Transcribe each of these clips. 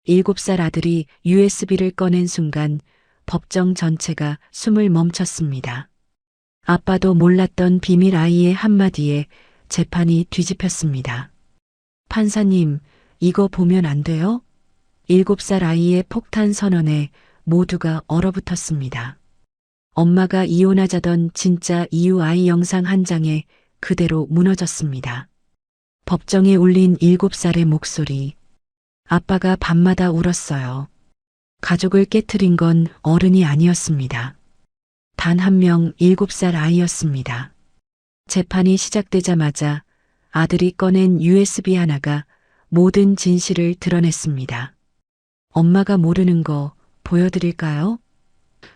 7살 아들이 USB를 꺼낸 순간 법정 전체가 숨을 멈췄습니다. 아빠도 몰랐던 비밀 아이의 한마디에 재판이 뒤집혔습니다. 판사님, 이거 보면 안 돼요? 7살 아이의 폭탄 선언에 모두가 얼어붙었습니다. 엄마가 이혼하자던 진짜 이유 아이 영상 한 장에 그대로 무너졌습니다. 법정에 울린 7살의 목소리. 아빠가 밤마다 울었어요. 가족을 깨트린 건 어른이 아니었습니다. 단 한 명 7살 아이였습니다. 재판이 시작되자마자 아들이 꺼낸 USB 하나가 모든 진실을 드러냈습니다. 엄마가 모르는 거 보여드릴까요?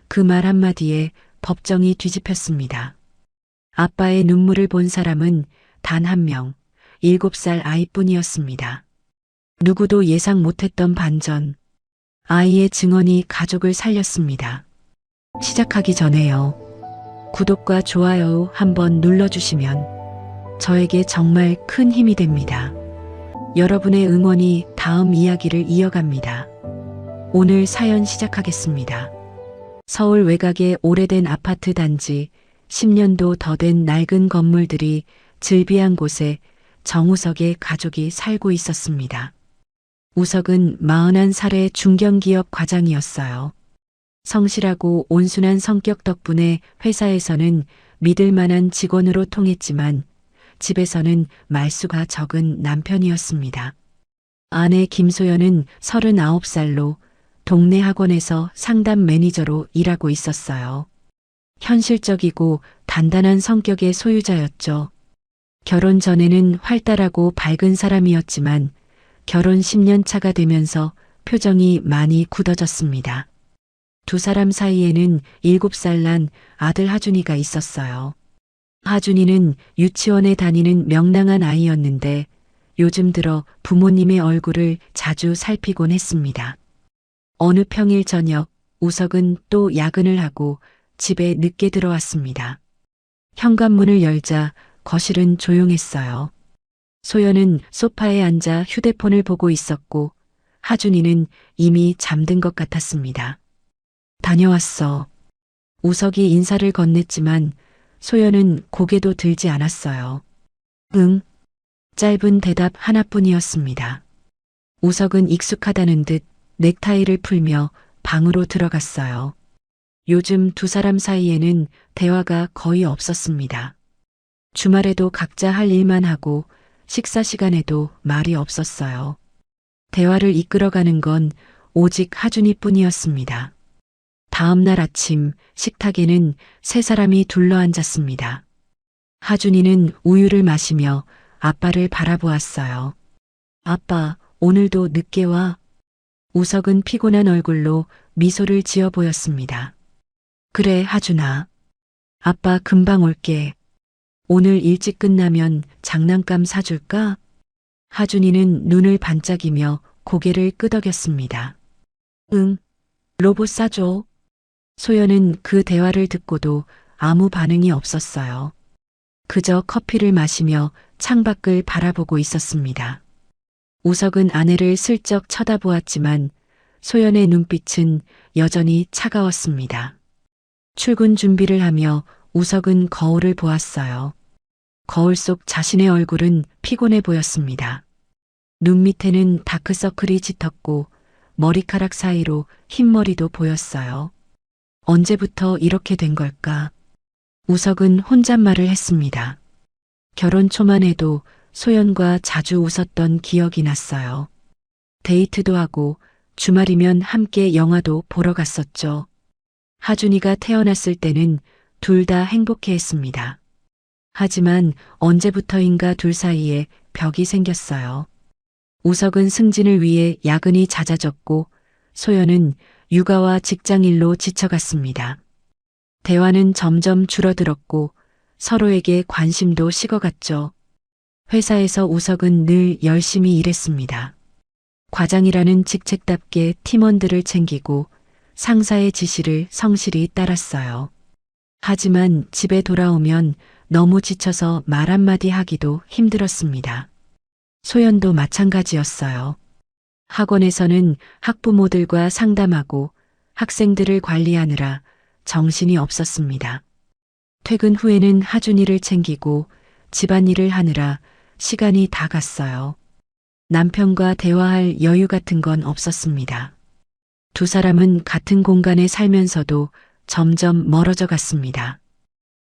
그 말 한마디에 법정이 뒤집혔습니다. 아빠의 눈물을 본 사람은 단 한 명, 7살 아이뿐이었습니다. 누구도 예상 못했던 반전. 아이의 증언이 가족을 살렸습니다. 시작하기 전에요. 구독과 좋아요 한번 눌러주시면 저에게 정말 큰 힘이 됩니다. 여러분의 응원이 다음 이야기를 이어갑니다. 오늘 사연 시작하겠습니다. 서울 외곽의 오래된 아파트 단지, 10년도 더 된 낡은 건물들이 즐비한 곳에 정우석의 가족이 살고 있었습니다. 우석은 41살의 중견기업 과장이었어요. 성실하고 온순한 성격 덕분에 회사에서는 믿을 만한 직원으로 통했지만 집에서는 말수가 적은 남편이었습니다. 아내 김소연은 39살로 동네 학원에서 상담 매니저로 일하고 있었어요. 현실적이고 단단한 성격의 소유자였죠. 결혼 전에는 활달하고 밝은 사람이었지만 결혼 10년 차가 되면서 표정이 많이 굳어졌습니다. 두 사람 사이에는 7살 난 아들 하준이가 있었어요. 하준이는 유치원에 다니는 명랑한 아이였는데 요즘 들어 부모님의 얼굴을 자주 살피곤 했습니다. 어느 평일 저녁 우석은 또 야근을 하고 집에 늦게 들어왔습니다. 현관문을 열자 거실은 조용했어요. 소연은 소파에 앉아 휴대폰을 보고 있었고 하준이는 이미 잠든 것 같았습니다. 다녀왔어. 우석이 인사를 건넸지만 소연은 고개도 들지 않았어요. 응. 짧은 대답 하나뿐이었습니다. 우석은 익숙하다는 듯 넥타이를 풀며 방으로 들어갔어요. 요즘 두 사람 사이에는 대화가 거의 없었습니다. 주말에도 각자 할 일만 하고 식사 시간에도 말이 없었어요. 대화를 이끌어가는 건 오직 하준이뿐이었습니다. 다음 날 아침 식탁에는 세 사람이 둘러앉았습니다. 하준이는 우유를 마시며 아빠를 바라보았어요. 아빠, 오늘도 늦게 와? 우석은 피곤한 얼굴로 미소를 지어 보였습니다. 그래, 하준아. 아빠 금방 올게. 오늘 일찍 끝나면 장난감 사줄까? 하준이는 눈을 반짝이며 고개를 끄덕였습니다. 응, 로봇 사줘. 소연은 그 대화를 듣고도 아무 반응이 없었어요. 그저 커피를 마시며 창밖을 바라보고 있었습니다. 우석은 아내를 슬쩍 쳐다보았지만 소연의 눈빛은 여전히 차가웠습니다. 출근 준비를 하며 우석은 거울을 보았어요. 거울 속 자신의 얼굴은 피곤해 보였습니다. 눈 밑에는 다크서클이 짙었고 머리카락 사이로 흰머리도 보였어요. 언제부터 이렇게 된 걸까? 우석은 혼잣말을 했습니다. 결혼 초만 해도 소연과 자주 웃었던 기억이 났어요. 데이트도 하고 주말이면 함께 영화도 보러 갔었죠. 하준이가 태어났을 때는 둘 다 행복해했습니다. 하지만 언제부터인가 둘 사이에 벽이 생겼어요. 우석은 승진을 위해 야근이 잦아졌고 소연은 육아와 직장일로 지쳐갔습니다. 대화는 점점 줄어들었고 서로에게 관심도 식어갔죠. 회사에서 우석은 늘 열심히 일했습니다. 과장이라는 직책답게 팀원들을 챙기고 상사의 지시를 성실히 따랐어요. 하지만 집에 돌아오면 너무 지쳐서 말 한마디 하기도 힘들었습니다. 소연도 마찬가지였어요. 학원에서는 학부모들과 상담하고 학생들을 관리하느라 정신이 없었습니다. 퇴근 후에는 하준이를 챙기고 집안일을 하느라 시간이 다 갔어요. 남편과 대화할 여유 같은 건 없었습니다. 두 사람은 같은 공간에 살면서도 점점 멀어져 갔습니다.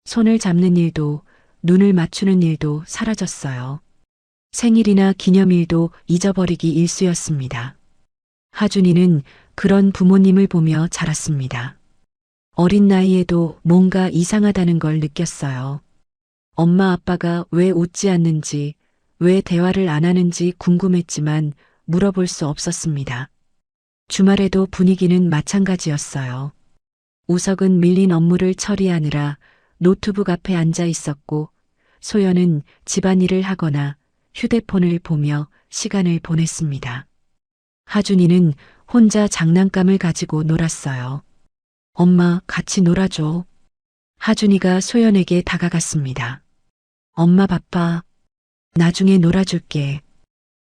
손을 잡는 일도 눈을 맞추는 일도 사라졌어요. 생일이나 기념일도 잊어버리기 일쑤였습니다. 하준이는 그런 부모님을 보며 자랐습니다. 어린 나이에도 뭔가 이상하다는 걸 느꼈어요. 엄마 아빠가 왜 웃지 않는지, 왜 대화를 안 하는지 궁금했지만 물어볼 수 없었습니다. 주말에도 분위기는 마찬가지였어요. 우석은 밀린 업무를 처리하느라 노트북 앞에 앉아 있었고, 소연은 집안일을 하거나 휴대폰을 보며 시간을 보냈습니다. 하준이는 혼자 장난감을 가지고 놀았어요. 엄마, 같이 놀아줘. 하준이가 소연에게 다가갔습니다. 엄마 바빠. 나중에 놀아줄게.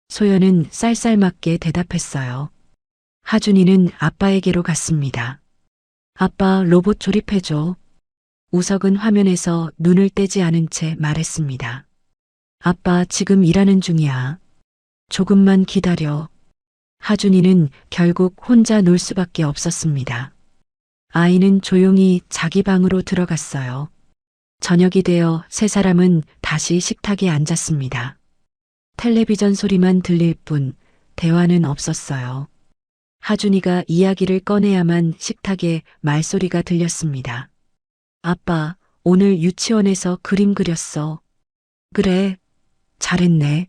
소연은 쌀쌀맞게 대답했어요. 하준이는 아빠에게로 갔습니다. 아빠, 로봇 조립해줘. 우석은 화면에서 눈을 떼지 않은 채 말했습니다. 아빠, 지금 일하는 중이야. 조금만 기다려. 하준이는 결국 혼자 놀 수밖에 없었습니다. 아이는 조용히 자기 방으로 들어갔어요. 저녁이 되어 세 사람은 다시 식탁에 앉았습니다. 텔레비전 소리만 들릴 뿐 대화는 없었어요. 하준이가 이야기를 꺼내야만 식탁에 말소리가 들렸습니다. 아빠, 오늘 유치원에서 그림 그렸어. 그래, 잘했네.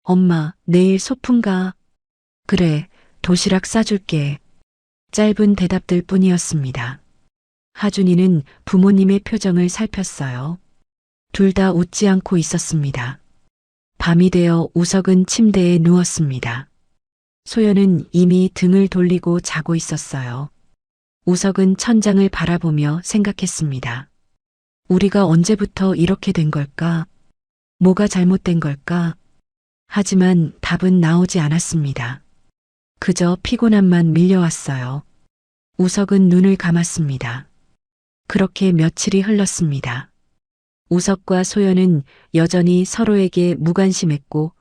엄마, 내일 소풍 가. 그래, 도시락 싸줄게. 짧은 대답들 뿐이었습니다. 하준이는 부모님의 표정을 살폈어요. 둘 다 웃지 않고 있었습니다. 밤이 되어 우석은 침대에 누웠습니다. 소연은 이미 등을 돌리고 자고 있었어요. 우석은 천장을 바라보며 생각했습니다. 우리가 언제부터 이렇게 된 걸까? 뭐가 잘못된 걸까? 하지만 답은 나오지 않았습니다. 그저 피곤함만 밀려왔어요. 우석은 눈을 감았습니다. 그렇게 며칠이 흘렀습니다. 우석과 소연은 여전히 서로에게 무관심했고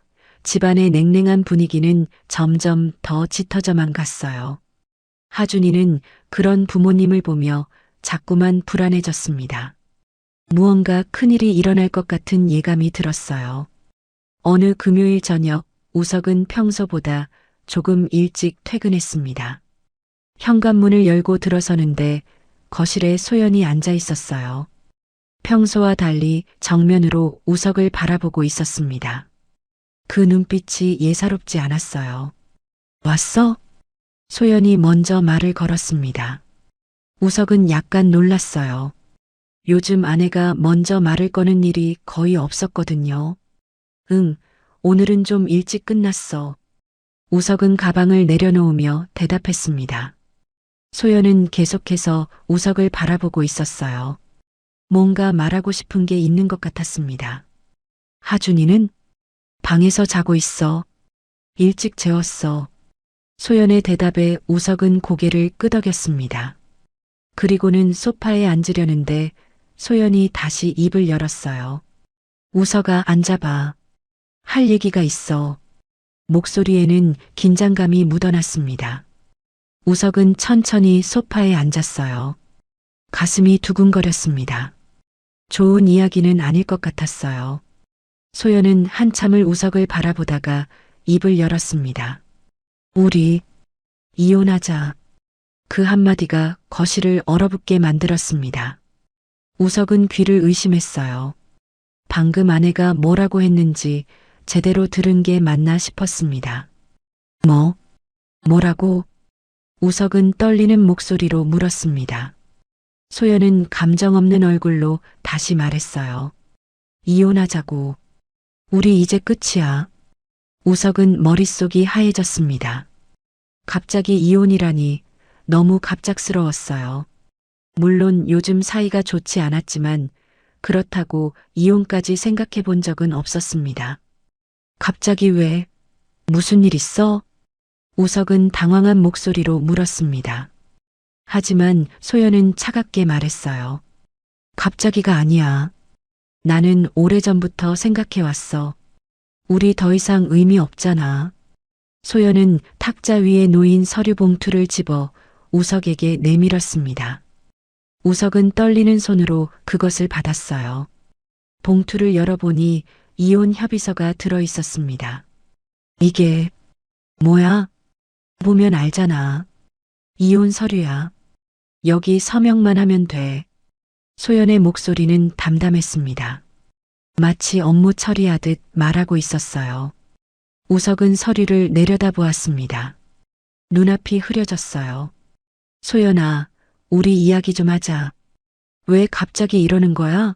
집안의 냉랭한 분위기는 점점 더 짙어져만 갔어요. 하준이는 그런 부모님을 보며 자꾸만 불안해졌습니다. 무언가 큰일이 일어날 것 같은 예감이 들었어요. 어느 금요일 저녁 우석은 평소보다 조금 일찍 퇴근했습니다. 현관문을 열고 들어서는데 거실에 소연이 앉아 있었어요. 평소와 달리 정면으로 우석을 바라보고 있었습니다. 그 눈빛이 예사롭지 않았어요. 왔어? 소연이 먼저 말을 걸었습니다. 우석은 약간 놀랐어요. 요즘 아내가 먼저 말을 거는 일이 거의 없었거든요. 응, 오늘은 좀 일찍 끝났어. 우석은 가방을 내려놓으며 대답했습니다. 소연은 계속해서 우석을 바라보고 있었어요. 뭔가 말하고 싶은 게 있는 것 같았습니다. 하준이는? 방에서 자고 있어. 일찍 재웠어. 소연의 대답에 우석은 고개를 끄덕였습니다. 그리고는 소파에 앉으려는데 소연이 다시 입을 열었어요. 우석아, 앉아봐. 할 얘기가 있어. 목소리에는 긴장감이 묻어났습니다. 우석은 천천히 소파에 앉았어요. 가슴이 두근거렸습니다. 좋은 이야기는 아닐 것 같았어요. 소연은 한참을 우석을 바라보다가 입을 열었습니다. 우리 이혼하자. 그 한마디가 거실을 얼어붙게 만들었습니다. 우석은 귀를 의심했어요. 방금 아내가 뭐라고 했는지 제대로 들은 게 맞나 싶었습니다. 뭐라고? 우석은 떨리는 목소리로 물었습니다. 소연은 감정 없는 얼굴로 다시 말했어요. 이혼하자고. 우리 이제 끝이야. 우석은 머릿속이 하얘졌습니다. 갑자기 이혼이라니 너무 갑작스러웠어요. 물론 요즘 사이가 좋지 않았지만 그렇다고 이혼까지 생각해 본 적은 없었습니다. 갑자기 왜? 무슨 일 있어? 우석은 당황한 목소리로 물었습니다. 하지만 소연은 차갑게 말했어요. 갑자기가 아니야. 나는 오래전부터 생각해왔어. 우리 더 이상 의미 없잖아. 소연은 탁자 위에 놓인 서류 봉투를 집어 우석에게 내밀었습니다. 우석은 떨리는 손으로 그것을 받았어요. 봉투를 열어보니 이혼 협의서가 들어 있었습니다. 이게 뭐야? 보면 알잖아. 이혼 서류야. 여기 서명만 하면 돼. 소연의 목소리는 담담했습니다. 마치 업무 처리하듯 말하고 있었어요. 우석은 서류를 내려다보았습니다. 눈앞이 흐려졌어요. 소연아, 우리 이야기 좀 하자. 왜 갑자기 이러는 거야?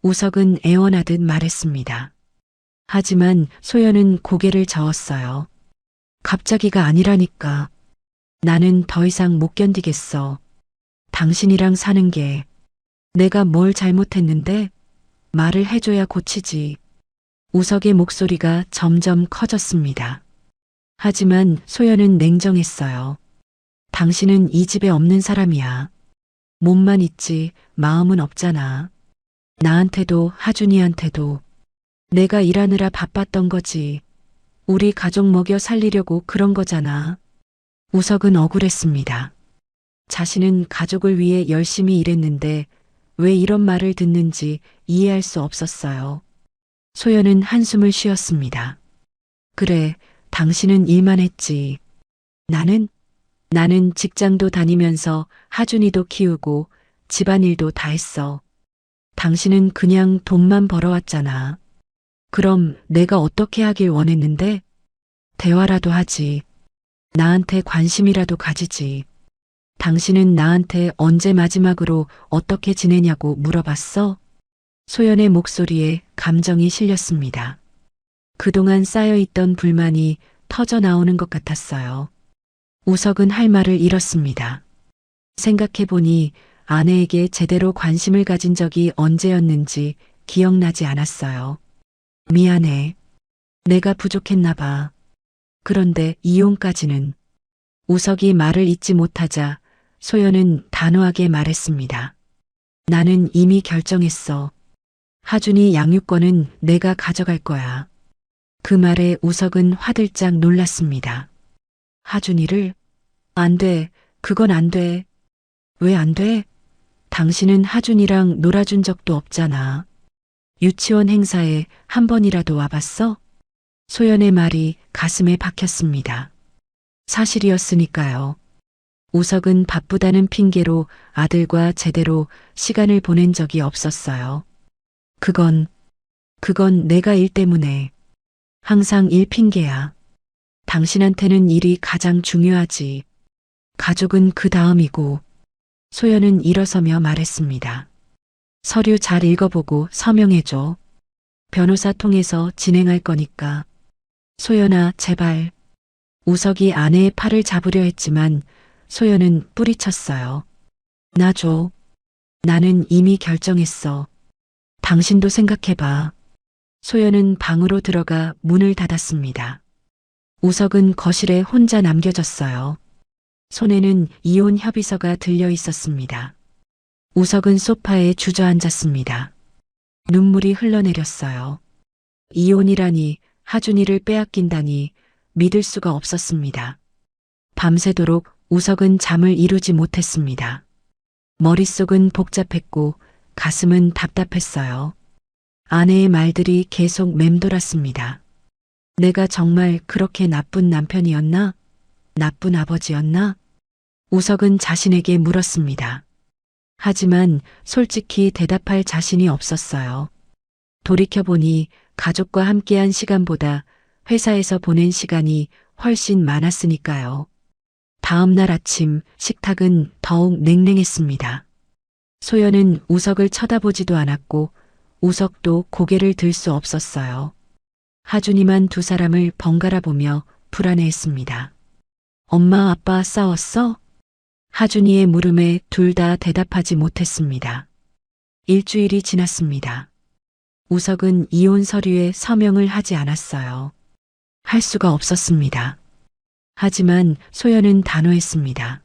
우석은 애원하듯 말했습니다. 하지만 소연은 고개를 저었어요. 갑자기가 아니라니까. 나는 더 이상 못 견디겠어. 당신이랑 사는 게 내가 뭘 잘못했는데 말을 해줘야 고치지. 우석의 목소리가 점점 커졌습니다. 하지만 소연은 냉정했어요. 당신은 이 집에 없는 사람이야. 몸만 있지 마음은 없잖아. 나한테도 하준이한테도. 내가 일하느라 바빴던 거지. 우리 가족 먹여 살리려고 그런 거잖아. 우석은 억울했습니다. 자신은 가족을 위해 열심히 일했는데 왜 이런 말을 듣는지 이해할 수 없었어요. 소연은 한숨을 쉬었습니다. 그래, 당신은 일만 했지. 나는 직장도 다니면서 하준이도 키우고 집안일도 다 했어. 당신은 그냥 돈만 벌어왔잖아. 그럼 내가 어떻게 하길 원했는데? 대화라도 하지. 나한테 관심이라도 가지지. 당신은 나한테 언제 마지막으로 어떻게 지내냐고 물어봤어? 소연의 목소리에 감정이 실렸습니다. 그동안 쌓여있던 불만이 터져 나오는 것 같았어요. 우석은 할 말을 잃었습니다. 생각해보니 아내에게 제대로 관심을 가진 적이 언제였는지 기억나지 않았어요. 미안해. 내가 부족했나 봐. 그런데 이혼까지는. 우석이 말을 잇지 못하자 소연은 단호하게 말했습니다. 나는 이미 결정했어. 하준이 양육권은 내가 가져갈 거야. 그 말에 우석은 화들짝 놀랐습니다. 하준이를? 안 돼. 그건 안 돼. 왜 안 돼? 당신은 하준이랑 놀아준 적도 없잖아. 유치원 행사에 한 번이라도 와봤어? 소연의 말이 가슴에 박혔습니다. 사실이었으니까요. 우석은 바쁘다는 핑계로 아들과 제대로 시간을 보낸 적이 없었어요. 그건 내가 일 때문에. 항상 일 핑계야. 당신한테는 일이 가장 중요하지. 가족은 그 다음이고. 소연은 일어서며 말했습니다. 서류 잘 읽어보고 서명해줘. 변호사 통해서 진행할 거니까. 소연아, 제발. 우석이 아내의 팔을 잡으려 했지만 소연은 뿌리쳤어요. 나 줘. 나는 이미 결정했어. 당신도 생각해봐. 소연은 방으로 들어가 문을 닫았습니다. 우석은 거실에 혼자 남겨졌어요. 손에는 이혼 협의서가 들려 있었습니다. 우석은 소파에 주저앉았습니다. 눈물이 흘러내렸어요. 이혼이라니, 하준이를 빼앗긴다니 믿을 수가 없었습니다. 밤새도록 우석은 잠을 이루지 못했습니다. 머릿속은 복잡했고 가슴은 답답했어요. 아내의 말들이 계속 맴돌았습니다. 내가 정말 그렇게 나쁜 남편이었나? 나쁜 아버지였나? 우석은 자신에게 물었습니다. 하지만 솔직히 대답할 자신이 없었어요. 돌이켜보니 가족과 함께한 시간보다 회사에서 보낸 시간이 훨씬 많았으니까요. 다음 날 아침 식탁은 더욱 냉랭했습니다. 소연은 우석을 쳐다보지도 않았고 우석도 고개를 들 수 없었어요. 하준이만 두 사람을 번갈아 보며 불안해했습니다. 엄마 아빠 싸웠어? 하준이의 물음에 둘 다 대답하지 못했습니다. 일주일이 지났습니다. 우석은 이혼 서류에 서명을 하지 않았어요. 할 수가 없었습니다. 하지만 소연은 단호했습니다.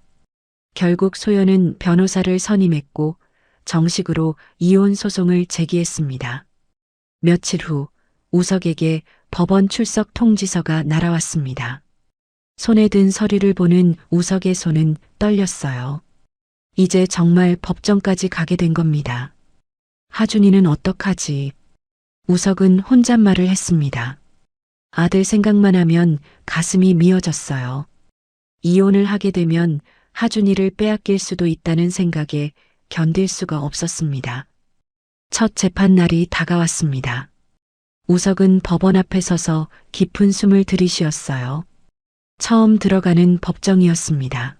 결국 소연은 변호사를 선임했고 정식으로 이혼 소송을 제기했습니다. 며칠 후 우석에게 법원 출석 통지서가 날아왔습니다. 손에 든 서류를 보는 우석의 손은 떨렸어요. 이제 정말 법정까지 가게 된 겁니다. 하준이는 어떡하지? 우석은 혼잣말을 했습니다. 아들 생각만 하면 가슴이 미어졌어요. 이혼을 하게 되면 하준이를 빼앗길 수도 있다는 생각에 견딜 수가 없었습니다. 첫 재판 날이 다가왔습니다. 우석은 법원 앞에 서서 깊은 숨을 들이쉬었어요. 처음 들어가는 법정이었습니다.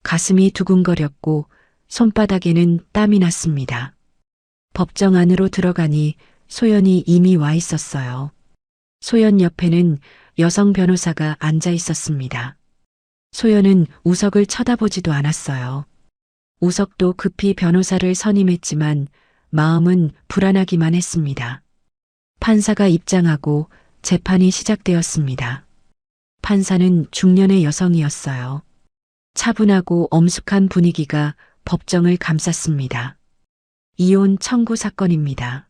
가슴이 두근거렸고 손바닥에는 땀이 났습니다. 법정 안으로 들어가니 소연이 이미 와 있었어요. 소연 옆에는 여성 변호사가 앉아 있었습니다. 소연은 우석을 쳐다보지도 않았어요. 우석도 급히 변호사를 선임했지만 마음은 불안하기만 했습니다. 판사가 입장하고 재판이 시작되었습니다. 판사는 중년의 여성이었어요. 차분하고 엄숙한 분위기가 법정을 감쌌습니다. 이혼 청구 사건입니다.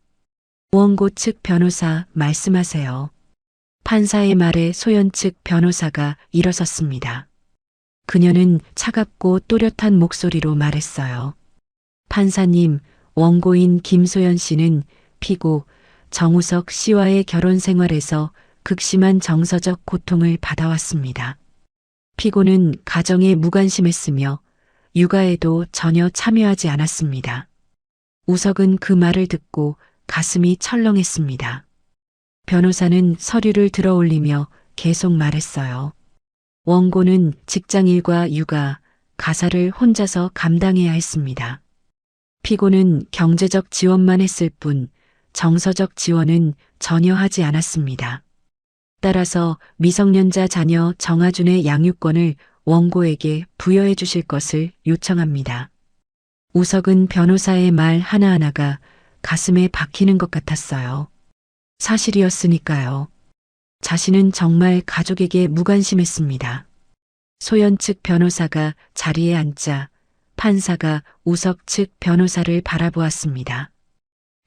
원고 측 변호사 말씀하세요. 판사의 말에 소연 측 변호사가 일어섰습니다. 그녀는 차갑고 또렷한 목소리로 말했어요. 판사님, 원고인 김소연 씨는 피고 정우석 씨와의 결혼 생활에서 극심한 정서적 고통을 받아왔습니다. 피고는 가정에 무관심했으며 육아에도 전혀 참여하지 않았습니다. 우석은 그 말을 듣고 가슴이 철렁했습니다. 변호사는 서류를 들어 올리며 계속 말했어요. 원고는 직장일과 육아, 가사를 혼자서 감당해야 했습니다. 피고는 경제적 지원만 했을 뿐 정서적 지원은 전혀 하지 않았습니다. 따라서 미성년자 자녀 정하준의 양육권을 원고에게 부여해 주실 것을 요청합니다. 우석은 변호사의 말 하나하나가 가슴에 박히는 것 같았어요. 사실이었으니까요. 자신은 정말 가족에게 무관심했습니다. 소연 측 변호사가 자리에 앉자 판사가 우석 측 변호사를 바라보았습니다.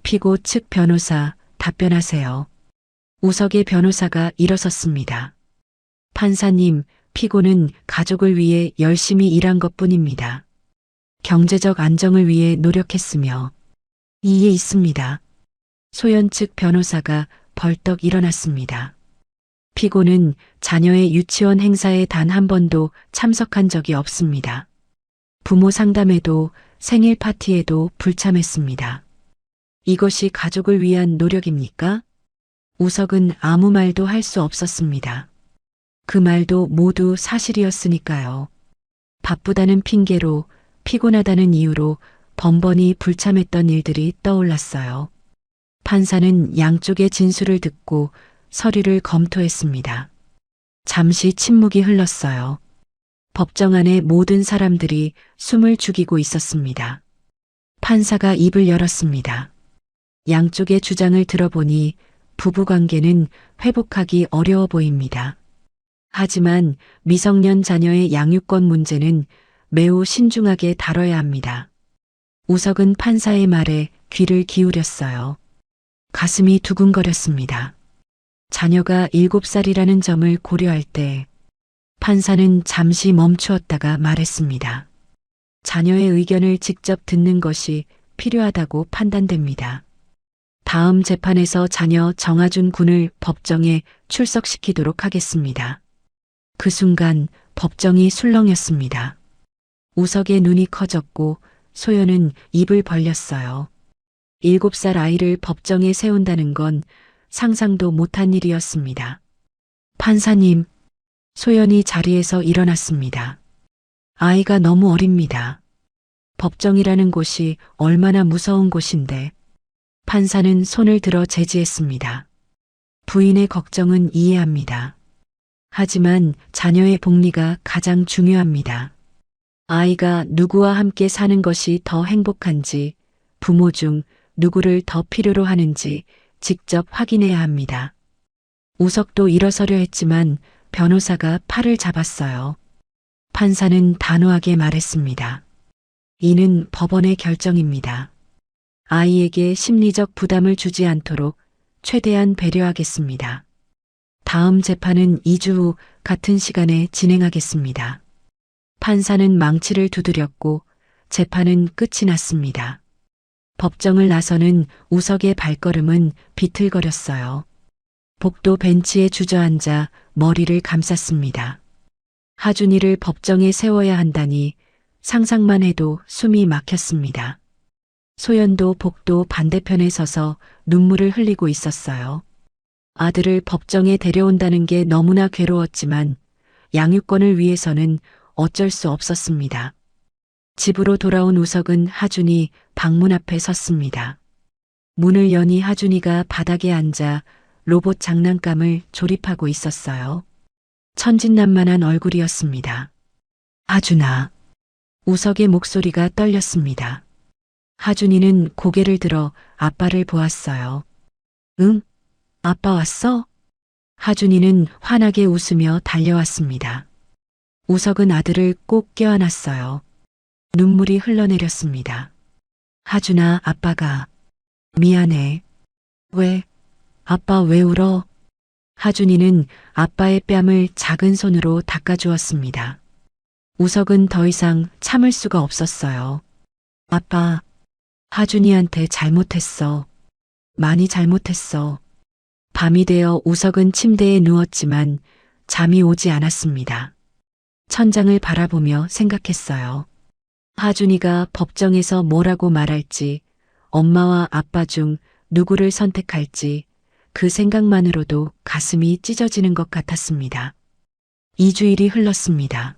피고 측 변호사 답변하세요. 우석의 변호사가 일어섰습니다. 판사님, 피고는 가족을 위해 열심히 일한 것뿐입니다. 경제적 안정을 위해 노력했으며 이에 있습니다. 소연 측 변호사가 벌떡 일어났습니다. 피고는 자녀의 유치원 행사에 단 한 번도 참석한 적이 없습니다. 부모 상담에도 생일 파티에도 불참했습니다. 이것이 가족을 위한 노력입니까? 우석은 아무 말도 할 수 없었습니다. 그 말도 모두 사실이었으니까요. 바쁘다는 핑계로 피곤하다는 이유로 번번이 불참했던 일들이 떠올랐어요. 판사는 양쪽의 진술을 듣고 서류를 검토했습니다. 잠시 침묵이 흘렀어요. 법정 안의 모든 사람들이 숨을 죽이고 있었습니다. 판사가 입을 열었습니다. 양쪽의 주장을 들어보니 부부관계는 회복하기 어려워 보입니다. 하지만 미성년 자녀의 양육권 문제는 매우 신중하게 다뤄야 합니다. 우석은 판사의 말에 귀를 기울였어요. 가슴이 두근거렸습니다. 자녀가 7살이라는 점을 고려할 때 판사는 잠시 멈추었다가 말했습니다. 자녀의 의견을 직접 듣는 것이 필요하다고 판단됩니다. 다음 재판에서 자녀 정하준 군을 법정에 출석시키도록 하겠습니다. 그 순간 법정이 술렁였습니다. 우석의 눈이 커졌고 소연은 입을 벌렸어요. 7살 아이를 법정에 세운다는 건 상상도 못한 일이었습니다. 판사님, 소연이 자리에서 일어났습니다. 아이가 너무 어립니다. 법정이라는 곳이 얼마나 무서운 곳인데. 판사는 손을 들어 제지했습니다. 부인의 걱정은 이해합니다. 하지만 자녀의 복리가 가장 중요합니다. 아이가 누구와 함께 사는 것이 더 행복한지, 부모 중 누구를 더 필요로 하는지 직접 확인해야 합니다. 우석도 일어서려 했지만 변호사가 팔을 잡았어요. 판사는 단호하게 말했습니다. 이는 법원의 결정입니다. 아이에게 심리적 부담을 주지 않도록 최대한 배려하겠습니다. 다음 재판은 2주 후 같은 시간에 진행하겠습니다. 판사는 망치를 두드렸고 재판은 끝이 났습니다. 법정을 나서는 우석의 발걸음은 비틀거렸어요. 복도 벤치에 주저앉아 머리를 감쌌습니다. 하준이를 법정에 세워야 한다니 상상만 해도 숨이 막혔습니다. 소연도 복도 반대편에 서서 눈물을 흘리고 있었어요. 아들을 법정에 데려온다는 게 너무나 괴로웠지만 양육권을 위해서는 어쩔 수 없었습니다. 집으로 돌아온 우석은 하준이 방문 앞에 섰습니다. 문을 여니 하준이가 바닥에 앉아 로봇 장난감을 조립하고 있었어요. 천진난만한 얼굴이었습니다. 하준아. 우석의 목소리가 떨렸습니다. 하준이는 고개를 들어 아빠를 보았어요. 응? 아빠 왔어? 하준이는 환하게 웃으며 달려왔습니다. 우석은 아들을 꼭 껴안았어요. 눈물이 흘러내렸습니다. 하준아, 아빠가 미안해. 왜? 아빠 왜 울어? 하준이는 아빠의 뺨을 작은 손으로 닦아주었습니다. 우석은 더 이상 참을 수가 없었어요. 아빠, 하준이한테 잘못했어. 많이 잘못했어. 밤이 되어 우석은 침대에 누웠지만 잠이 오지 않았습니다. 천장을 바라보며 생각했어요. 하준이가 법정에서 뭐라고 말할지, 엄마와 아빠 중 누구를 선택할지 그 생각만으로도 가슴이 찢어지는 것 같았습니다. 2주일이 흘렀습니다.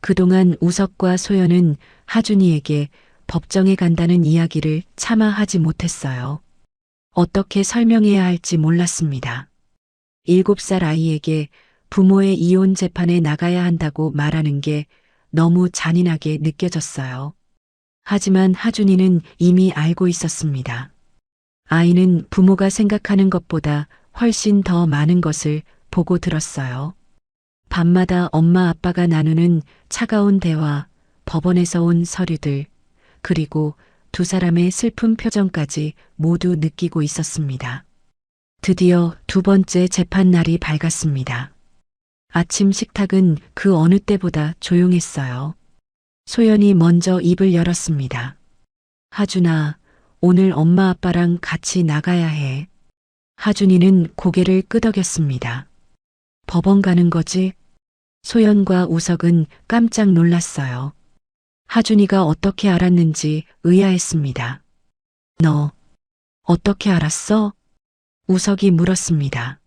그동안 우석과 소연은 하준이에게 법정에 간다는 이야기를 차마 하지 못했어요. 어떻게 설명해야 할지 몰랐습니다. 7살 아이에게 부모의 이혼 재판에 나가야 한다고 말하는 게 너무 잔인하게 느껴졌어요. 하지만 하준이는 이미 알고 있었습니다. 아이는 부모가 생각하는 것보다 훨씬 더 많은 것을 보고 들었어요. 밤마다 엄마 아빠가 나누는 차가운 대화, 법원에서 온 서류들, 그리고 두 사람의 슬픈 표정까지 모두 느끼고 있었습니다. 드디어 2번째 재판 날이 밝았습니다. 아침 식탁은 그 어느 때보다 조용했어요. 소연이 먼저 입을 열었습니다. 하준아, 오늘 엄마 아빠랑 같이 나가야 해. 하준이는 고개를 끄덕였습니다. 법원 가는 거지? 소연과 우석은 깜짝 놀랐어요. 하준이가 어떻게 알았는지 의아했습니다. 너 어떻게 알았어? 우석이 물었습니다.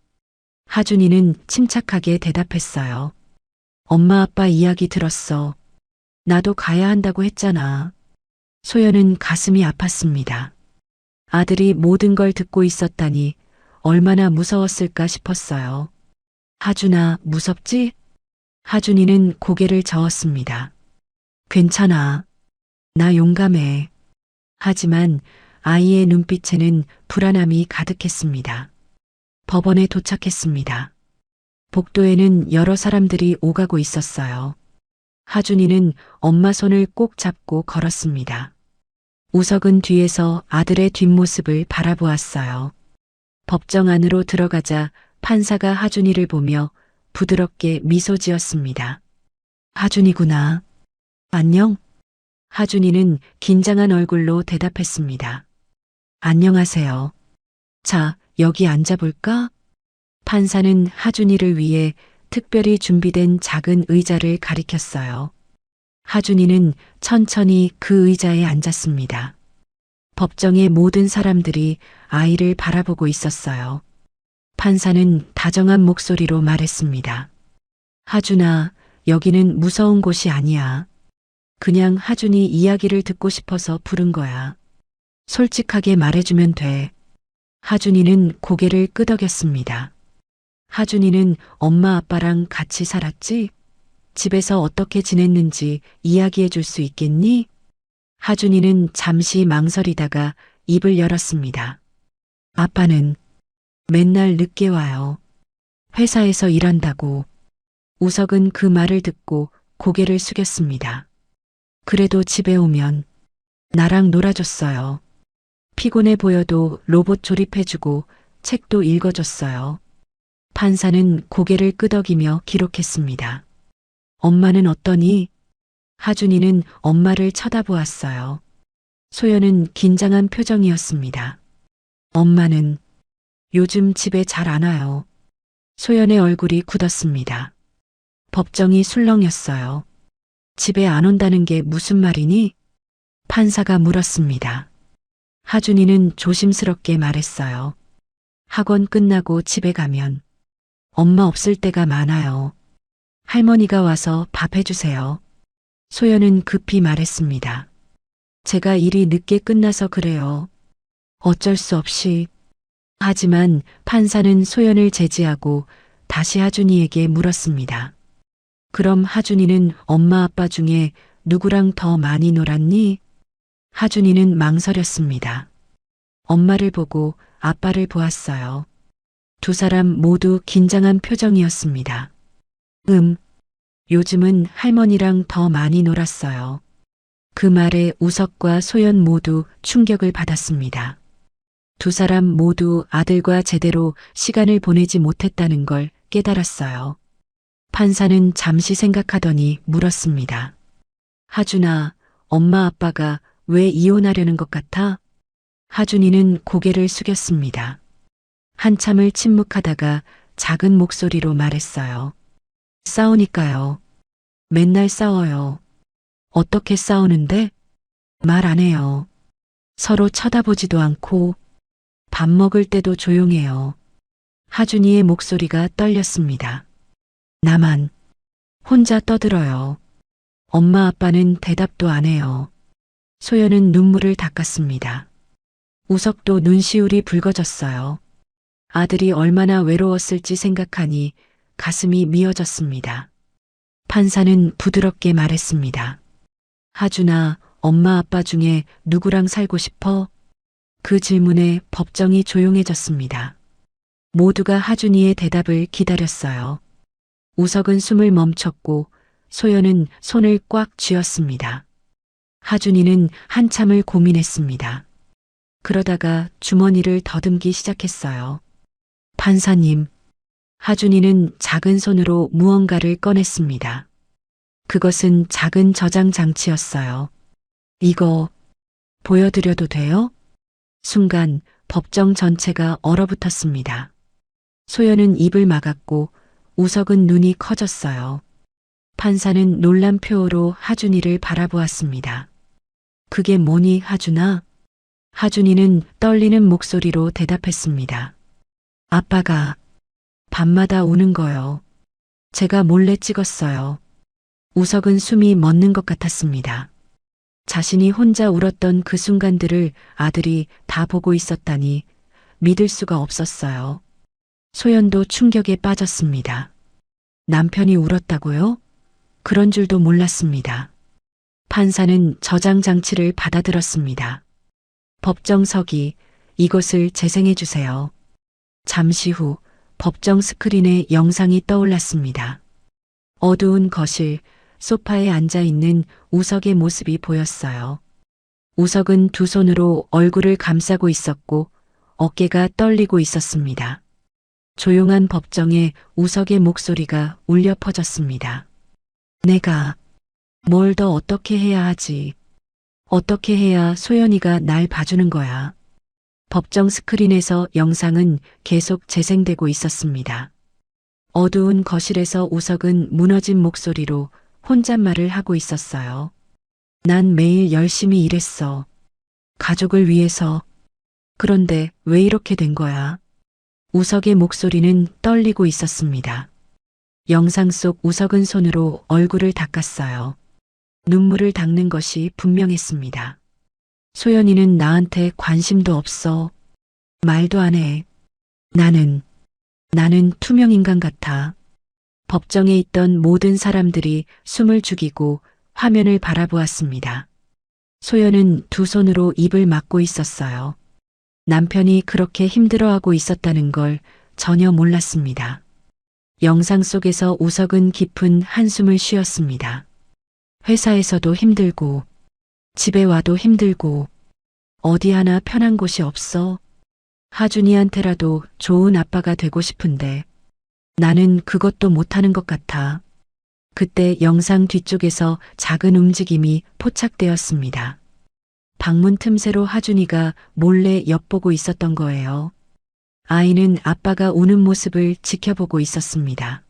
하준이는 침착하게 대답했어요. 엄마 아빠 이야기 들었어. 나도 가야 한다고 했잖아. 소연은 가슴이 아팠습니다. 아들이 모든 걸 듣고 있었다니 얼마나 무서웠을까 싶었어요. 하준아, 무섭지? 하준이는 고개를 저었습니다. 괜찮아. 나 용감해. 하지만 아이의 눈빛에는 불안함이 가득했습니다. 법원에 도착했습니다. 복도에는 여러 사람들이 오가고 있었어요. 하준이는 엄마 손을 꼭 잡고 걸었습니다. 우석은 뒤에서 아들의 뒷모습을 바라보았어요. 법정 안으로 들어가자 판사가 하준이를 보며 부드럽게 미소 지었습니다. 하준이구나. 안녕? 하준이는 긴장한 얼굴로 대답했습니다. 안녕하세요. 자, 여기 앉아볼까? 판사는 하준이를 위해 특별히 준비된 작은 의자를 가리켰어요. 하준이는 천천히 그 의자에 앉았습니다. 법정의 모든 사람들이 아이를 바라보고 있었어요. 판사는 다정한 목소리로 말했습니다. 하준아, 여기는 무서운 곳이 아니야. 그냥 하준이 이야기를 듣고 싶어서 부른 거야. 솔직하게 말해주면 돼. 하준이는 고개를 끄덕였습니다. 하준이는 엄마 아빠랑 같이 살았지? 집에서 어떻게 지냈는지 이야기해 줄 수 있겠니? 하준이는 잠시 망설이다가 입을 열었습니다. 아빠는 맨날 늦게 와요. 회사에서 일한다고. 우석은 그 말을 듣고 고개를 숙였습니다. 그래도 집에 오면 나랑 놀아줬어요. 피곤해 보여도 로봇 조립해주고 책도 읽어줬어요. 판사는 고개를 끄덕이며 기록했습니다. 엄마는 어떠니? 하준이는 엄마를 쳐다보았어요. 소연은 긴장한 표정이었습니다. 엄마는 요즘 집에 잘 안 와요. 소연의 얼굴이 굳었습니다. 법정이 술렁였어요. 집에 안 온다는 게 무슨 말이니? 판사가 물었습니다. 하준이는 조심스럽게 말했어요. 학원 끝나고 집에 가면 엄마 없을 때가 많아요. 할머니가 와서 밥 해주세요. 소연은 급히 말했습니다. 제가 일이 늦게 끝나서 그래요. 어쩔 수 없이. 하지만 판사는 소연을 제지하고 다시 하준이에게 물었습니다. 그럼 하준이는 엄마 아빠 중에 누구랑 더 많이 놀았니? 하준이는 망설였습니다. 엄마를 보고 아빠를 보았어요. 두 사람 모두 긴장한 표정이었습니다. 요즘은 할머니랑 더 많이 놀았어요. 그 말에 우석과 소연 모두 충격을 받았습니다. 두 사람 모두 아들과 제대로 시간을 보내지 못했다는 걸 깨달았어요. 판사는 잠시 생각하더니 물었습니다. 하준아, 엄마 아빠가 왜 이혼하려는 것 같아? 하준이는 고개를 숙였습니다. 한참을 침묵하다가 작은 목소리로 말했어요. 싸우니까요. 맨날 싸워요. 어떻게 싸우는데? 말 안 해요. 서로 쳐다보지도 않고 밥 먹을 때도 조용해요. 하준이의 목소리가 떨렸습니다. 나만 혼자 떠들어요. 엄마 아빠는 대답도 안 해요. 소연은 눈물을 닦았습니다. 우석도 눈시울이 붉어졌어요. 아들이 얼마나 외로웠을지 생각하니 가슴이 미어졌습니다. 판사는 부드럽게 말했습니다. 하준아, 엄마 아빠 중에 누구랑 살고 싶어? 그 질문에 법정이 조용해졌습니다. 모두가 하준이의 대답을 기다렸어요. 우석은 숨을 멈췄고 소연은 손을 꽉 쥐었습니다. 하준이는 한참을 고민했습니다. 그러다가 주머니를 더듬기 시작했어요. 판사님, 하준이는 작은 손으로 무언가를 꺼냈습니다. 그것은 작은 저장 장치였어요. 이거 보여드려도 돼요? 순간 법정 전체가 얼어붙었습니다. 소연은 입을 막았고 우석은 눈이 커졌어요. 판사는 놀란 표호로 하준이를 바라보았습니다. 그게 뭐니, 하준아? 하준이는 떨리는 목소리로 대답했습니다. 아빠가 밤마다 우는 거요. 제가 몰래 찍었어요. 우석은 숨이 멎는 것 같았습니다. 자신이 혼자 울었던 그 순간들을 아들이 다 보고 있었다니 믿을 수가 없었어요. 소연도 충격에 빠졌습니다. 남편이 울었다고요? 그런 줄도 몰랐습니다. 판사는 저장 장치를 받아들었습니다. 법정석이 이것을 재생해 주세요. 잠시 후 법정 스크린에 영상이 떠올랐습니다. 어두운 거실, 소파에 앉아 있는 우석의 모습이 보였어요. 우석은 두 손으로 얼굴을 감싸고 있었고 어깨가 떨리고 있었습니다. 조용한 법정에 우석의 목소리가 울려 퍼졌습니다. 내가 뭘 더 어떻게 해야 하지? 어떻게 해야 소연이가 날 봐주는 거야? 법정 스크린에서 영상은 계속 재생되고 있었습니다. 어두운 거실에서 우석은 무너진 목소리로 혼잣말을 하고 있었어요. 난 매일 열심히 일했어. 가족을 위해서. 그런데 왜 이렇게 된 거야? 우석의 목소리는 떨리고 있었습니다. 영상 속 우석은 손으로 얼굴을 닦았어요. 눈물을 닦는 것이 분명했습니다. 소연이는 나한테 관심도 없어. 말도 안 해. 나는 투명 인간 같아. 법정에 있던 모든 사람들이 숨을 죽이고 화면을 바라보았습니다. 소연은 두 손으로 입을 막고 있었어요. 남편이 그렇게 힘들어하고 있었다는 걸 전혀 몰랐습니다. 영상 속에서 우석은 깊은 한숨을 쉬었습니다. 회사에서도 힘들고, 집에 와도 힘들고, 어디 하나 편한 곳이 없어. 하준이한테라도 좋은 아빠가 되고 싶은데, 나는 그것도 못하는 것 같아. 그때 영상 뒤쪽에서 작은 움직임이 포착되었습니다. 방문 틈새로 하준이가 몰래 엿보고 있었던 거예요. 아이는 아빠가 우는 모습을 지켜보고 있었습니다.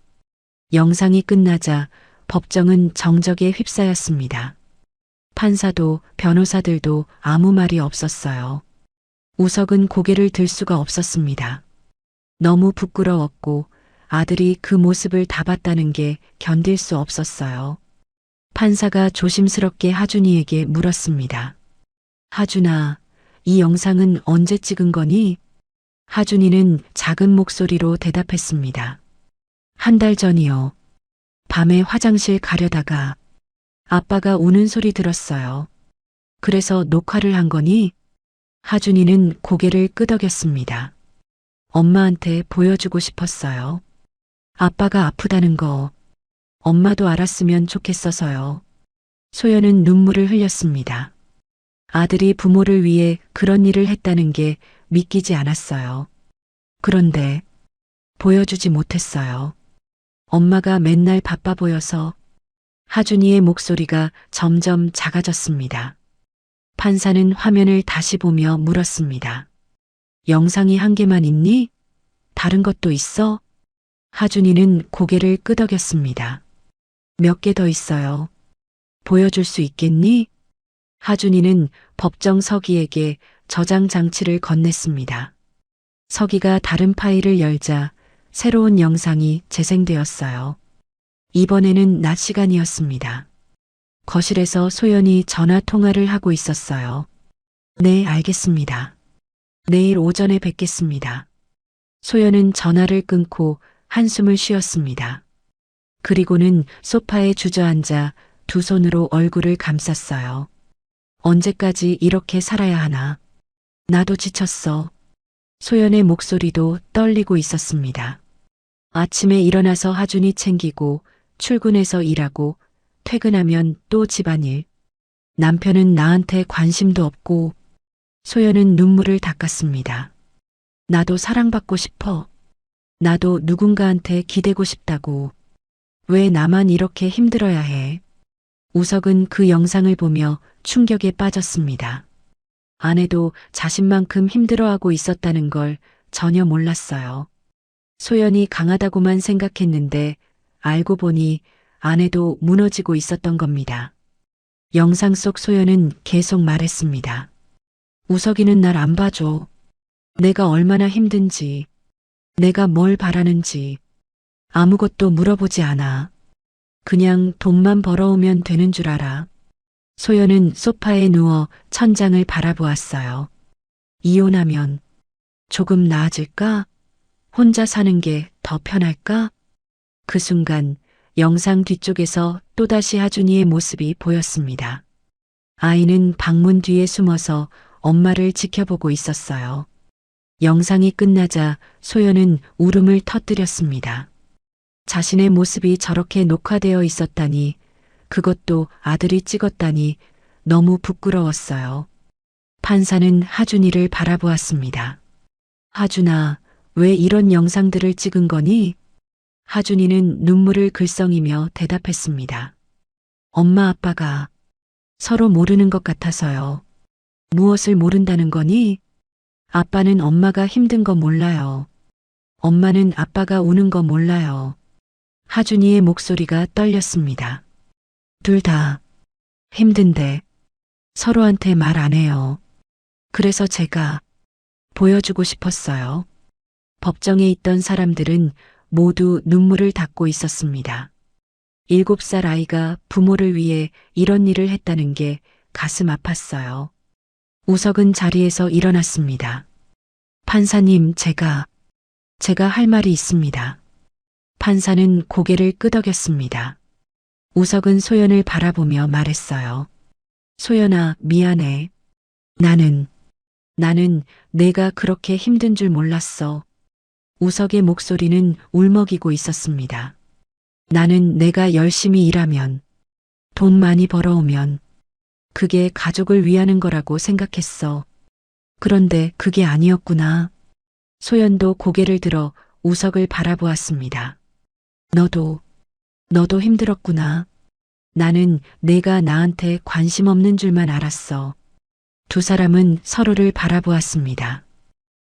영상이 끝나자 법정은 정적에 휩싸였습니다. 판사도 변호사들도 아무 말이 없었어요. 우석은 고개를 들 수가 없었습니다. 너무 부끄러웠고 아들이 그 모습을 다 봤다는 게 견딜 수 없었어요. 판사가 조심스럽게 하준이에게 물었습니다. 하준아, 이 영상은 언제 찍은 거니? 하준이는 작은 목소리로 대답했습니다. 한 달 전이요. 밤에 화장실 가려다가 아빠가 우는 소리 들었어요. 그래서 녹화를 한 거니? 하준이는 고개를 끄덕였습니다. 엄마한테 보여주고 싶었어요. 아빠가 아프다는 거 엄마도 알았으면 좋겠어서요. 소연은 눈물을 흘렸습니다. 아들이 부모를 위해 그런 일을 했다는 게 믿기지 않았어요. 그런데 보여주지 못했어요. 엄마가 맨날 바빠 보여서. 하준이의 목소리가 점점 작아졌습니다. 판사는 화면을 다시 보며 물었습니다. 영상이 한 개만 있니? 다른 것도 있어? 하준이는 고개를 끄덕였습니다. 몇 개 더 있어요. 보여줄 수 있겠니? 하준이는 법정 서기에게 저장 장치를 건넸습니다. 서기가 다른 파일을 열자 새로운 영상이 재생되었어요. 이번에는 낮 시간이었습니다. 거실에서 소연이 전화 통화를 하고 있었어요. 네, 알겠습니다. 내일 오전에 뵙겠습니다. 소연은 전화를 끊고 한숨을 쉬었습니다. 그리고는 소파에 주저앉아 두 손으로 얼굴을 감쌌어요. 언제까지 이렇게 살아야 하나? 나도 지쳤어. 소연의 목소리도 떨리고 있었습니다. 아침에 일어나서 하준이 챙기고 출근해서 일하고 퇴근하면 또 집안일. 남편은 나한테 관심도 없고. 소연은 눈물을 닦았습니다. 나도 사랑받고 싶어. 나도 누군가한테 기대고 싶다고. 왜 나만 이렇게 힘들어야 해? 우석은 그 영상을 보며 충격에 빠졌습니다. 아내도 자신만큼 힘들어하고 있었다는 걸 전혀 몰랐어요. 소연이 강하다고만 생각했는데 알고 보니 아내도 무너지고 있었던 겁니다. 영상 속 소연은 계속 말했습니다. 우석이는 날 안 봐줘. 내가 얼마나 힘든지, 내가 뭘 바라는지 아무것도 물어보지 않아. 그냥 돈만 벌어오면 되는 줄 알아. 소연은 소파에 누워 천장을 바라보았어요. 이혼하면 조금 나아질까? 혼자 사는 게 더 편할까? 그 순간 영상 뒤쪽에서 또다시 하준이의 모습이 보였습니다. 아이는 방문 뒤에 숨어서 엄마를 지켜보고 있었어요. 영상이 끝나자 소연은 울음을 터뜨렸습니다. 자신의 모습이 저렇게 녹화되어 있었다니, 그것도 아들이 찍었다니 너무 부끄러웠어요. 판사는 하준이를 바라보았습니다. 하준아, 왜 이런 영상들을 찍은 거니? 하준이는 눈물을 글썽이며 대답했습니다. 엄마 아빠가 서로 모르는 것 같아서요. 무엇을 모른다는 거니? 아빠는 엄마가 힘든 거 몰라요. 엄마는 아빠가 우는 거 몰라요. 하준이의 목소리가 떨렸습니다. 둘 다 힘든데 서로한테 말 안 해요. 그래서 제가 보여주고 싶었어요. 법정에 있던 사람들은 모두 눈물을 닦고 있었습니다. 7살 아이가 부모를 위해 이런 일을 했다는 게 가슴 아팠어요. 우석은 자리에서 일어났습니다. 판사님, 제가 할 말이 있습니다. 판사는 고개를 끄덕였습니다. 우석은 소연을 바라보며 말했어요. 소연아, 미안해. 나는 내가 그렇게 힘든 줄 몰랐어. 우석의 목소리는 울먹이고 있었습니다. 나는 내가 열심히 일하면, 돈 많이 벌어오면, 그게 가족을 위하는 거라고 생각했어. 그런데 그게 아니었구나. 소연도 고개를 들어 우석을 바라보았습니다. 너도 힘들었구나. 나는 내가 나한테 관심 없는 줄만 알았어. 두 사람은 서로를 바라보았습니다.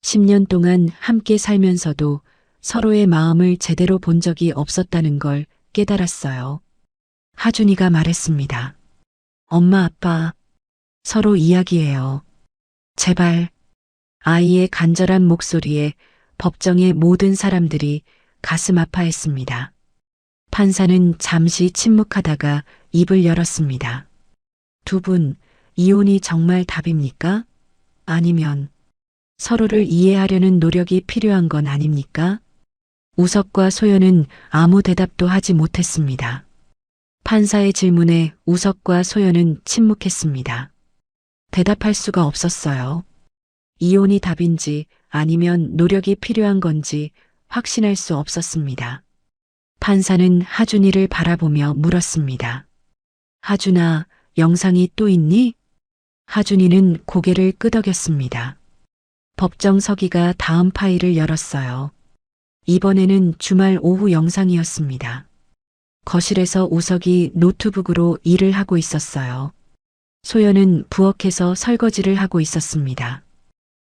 10년 동안 함께 살면서도 서로의 마음을 제대로 본 적이 없었다는 걸 깨달았어요. 하준이가 말했습니다. 엄마, 아빠, 서로 이야기해요. 제발. 아이의 간절한 목소리에 법정의 모든 사람들이 가슴 아파했습니다. 판사는 잠시 침묵하다가 입을 열었습니다. 두 분, 이혼이 정말 답입니까? 아니면 서로를 이해하려는 노력이 필요한 건 아닙니까? 우석과 소연은 아무 대답도 하지 못했습니다. 판사의 질문에 우석과 소연은 침묵했습니다. 대답할 수가 없었어요. 이혼이 답인지 아니면 노력이 필요한 건지 확신할 수 없었습니다. 판사는 하준이를 바라보며 물었습니다. 하준아, 영상이 또 있니? 하준이는 고개를 끄덕였습니다. 법정 서기가 다음 파일을 열었어요. 이번에는 주말 오후 영상이었습니다. 거실에서 우석이 노트북으로 일을 하고 있었어요. 소연은 부엌에서 설거지를 하고 있었습니다.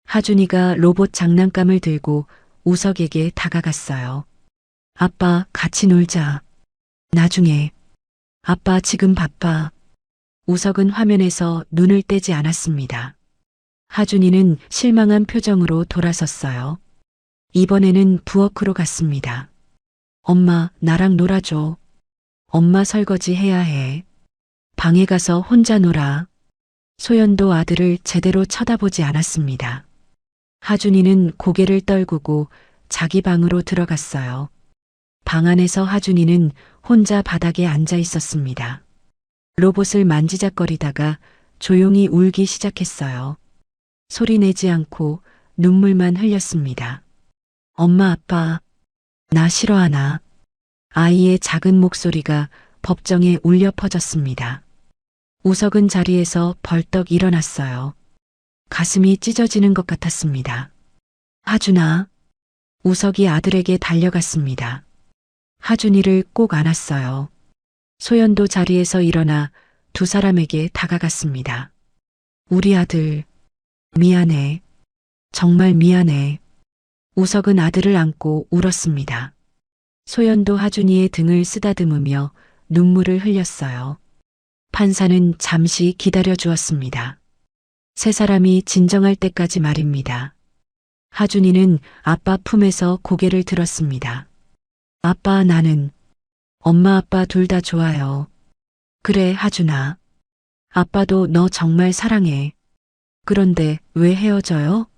하준이가 로봇 장난감을 들고 우석에게 다가갔어요. 아빠, 같이 놀자. 나중에. 아빠, 지금 바빠. 우석은 화면에서 눈을 떼지 않았습니다. 하준이는 실망한 표정으로 돌아섰어요. 이번에는 부엌으로 갔습니다. 엄마, 나랑 놀아줘. 엄마 설거지 해야 해. 방에 가서 혼자 놀아. 소연도 아들을 제대로 쳐다보지 않았습니다. 하준이는 고개를 떨구고 자기 방으로 들어갔어요. 방 안에서 하준이는 혼자 바닥에 앉아 있었습니다. 로봇을 만지작거리다가 조용히 울기 시작했어요. 소리 내지 않고 눈물만 흘렸습니다. 엄마, 아빠, 나 싫어하나? 아이의 작은 목소리가 법정에 울려 퍼졌습니다. 우석은 자리에서 벌떡 일어났어요. 가슴이 찢어지는 것 같았습니다. 하준아. 우석이 아들에게 달려갔습니다. 하준이를 꼭 안았어요. 소연도 자리에서 일어나 두 사람에게 다가갔습니다. 우리 아들, 미안해. 정말 미안해. 우석은 아들을 안고 울었습니다. 소연도 하준이의 등을 쓰다듬으며 눈물을 흘렸어요. 판사는 잠시 기다려 주었습니다. 세 사람이 진정할 때까지 말입니다. 하준이는 아빠 품에서 고개를 들었습니다. 아빠, 나는 엄마, 아빠 둘 다 좋아요. 그래, 하준아. 아빠도 너 정말 사랑해. 그런데 왜 헤어져요?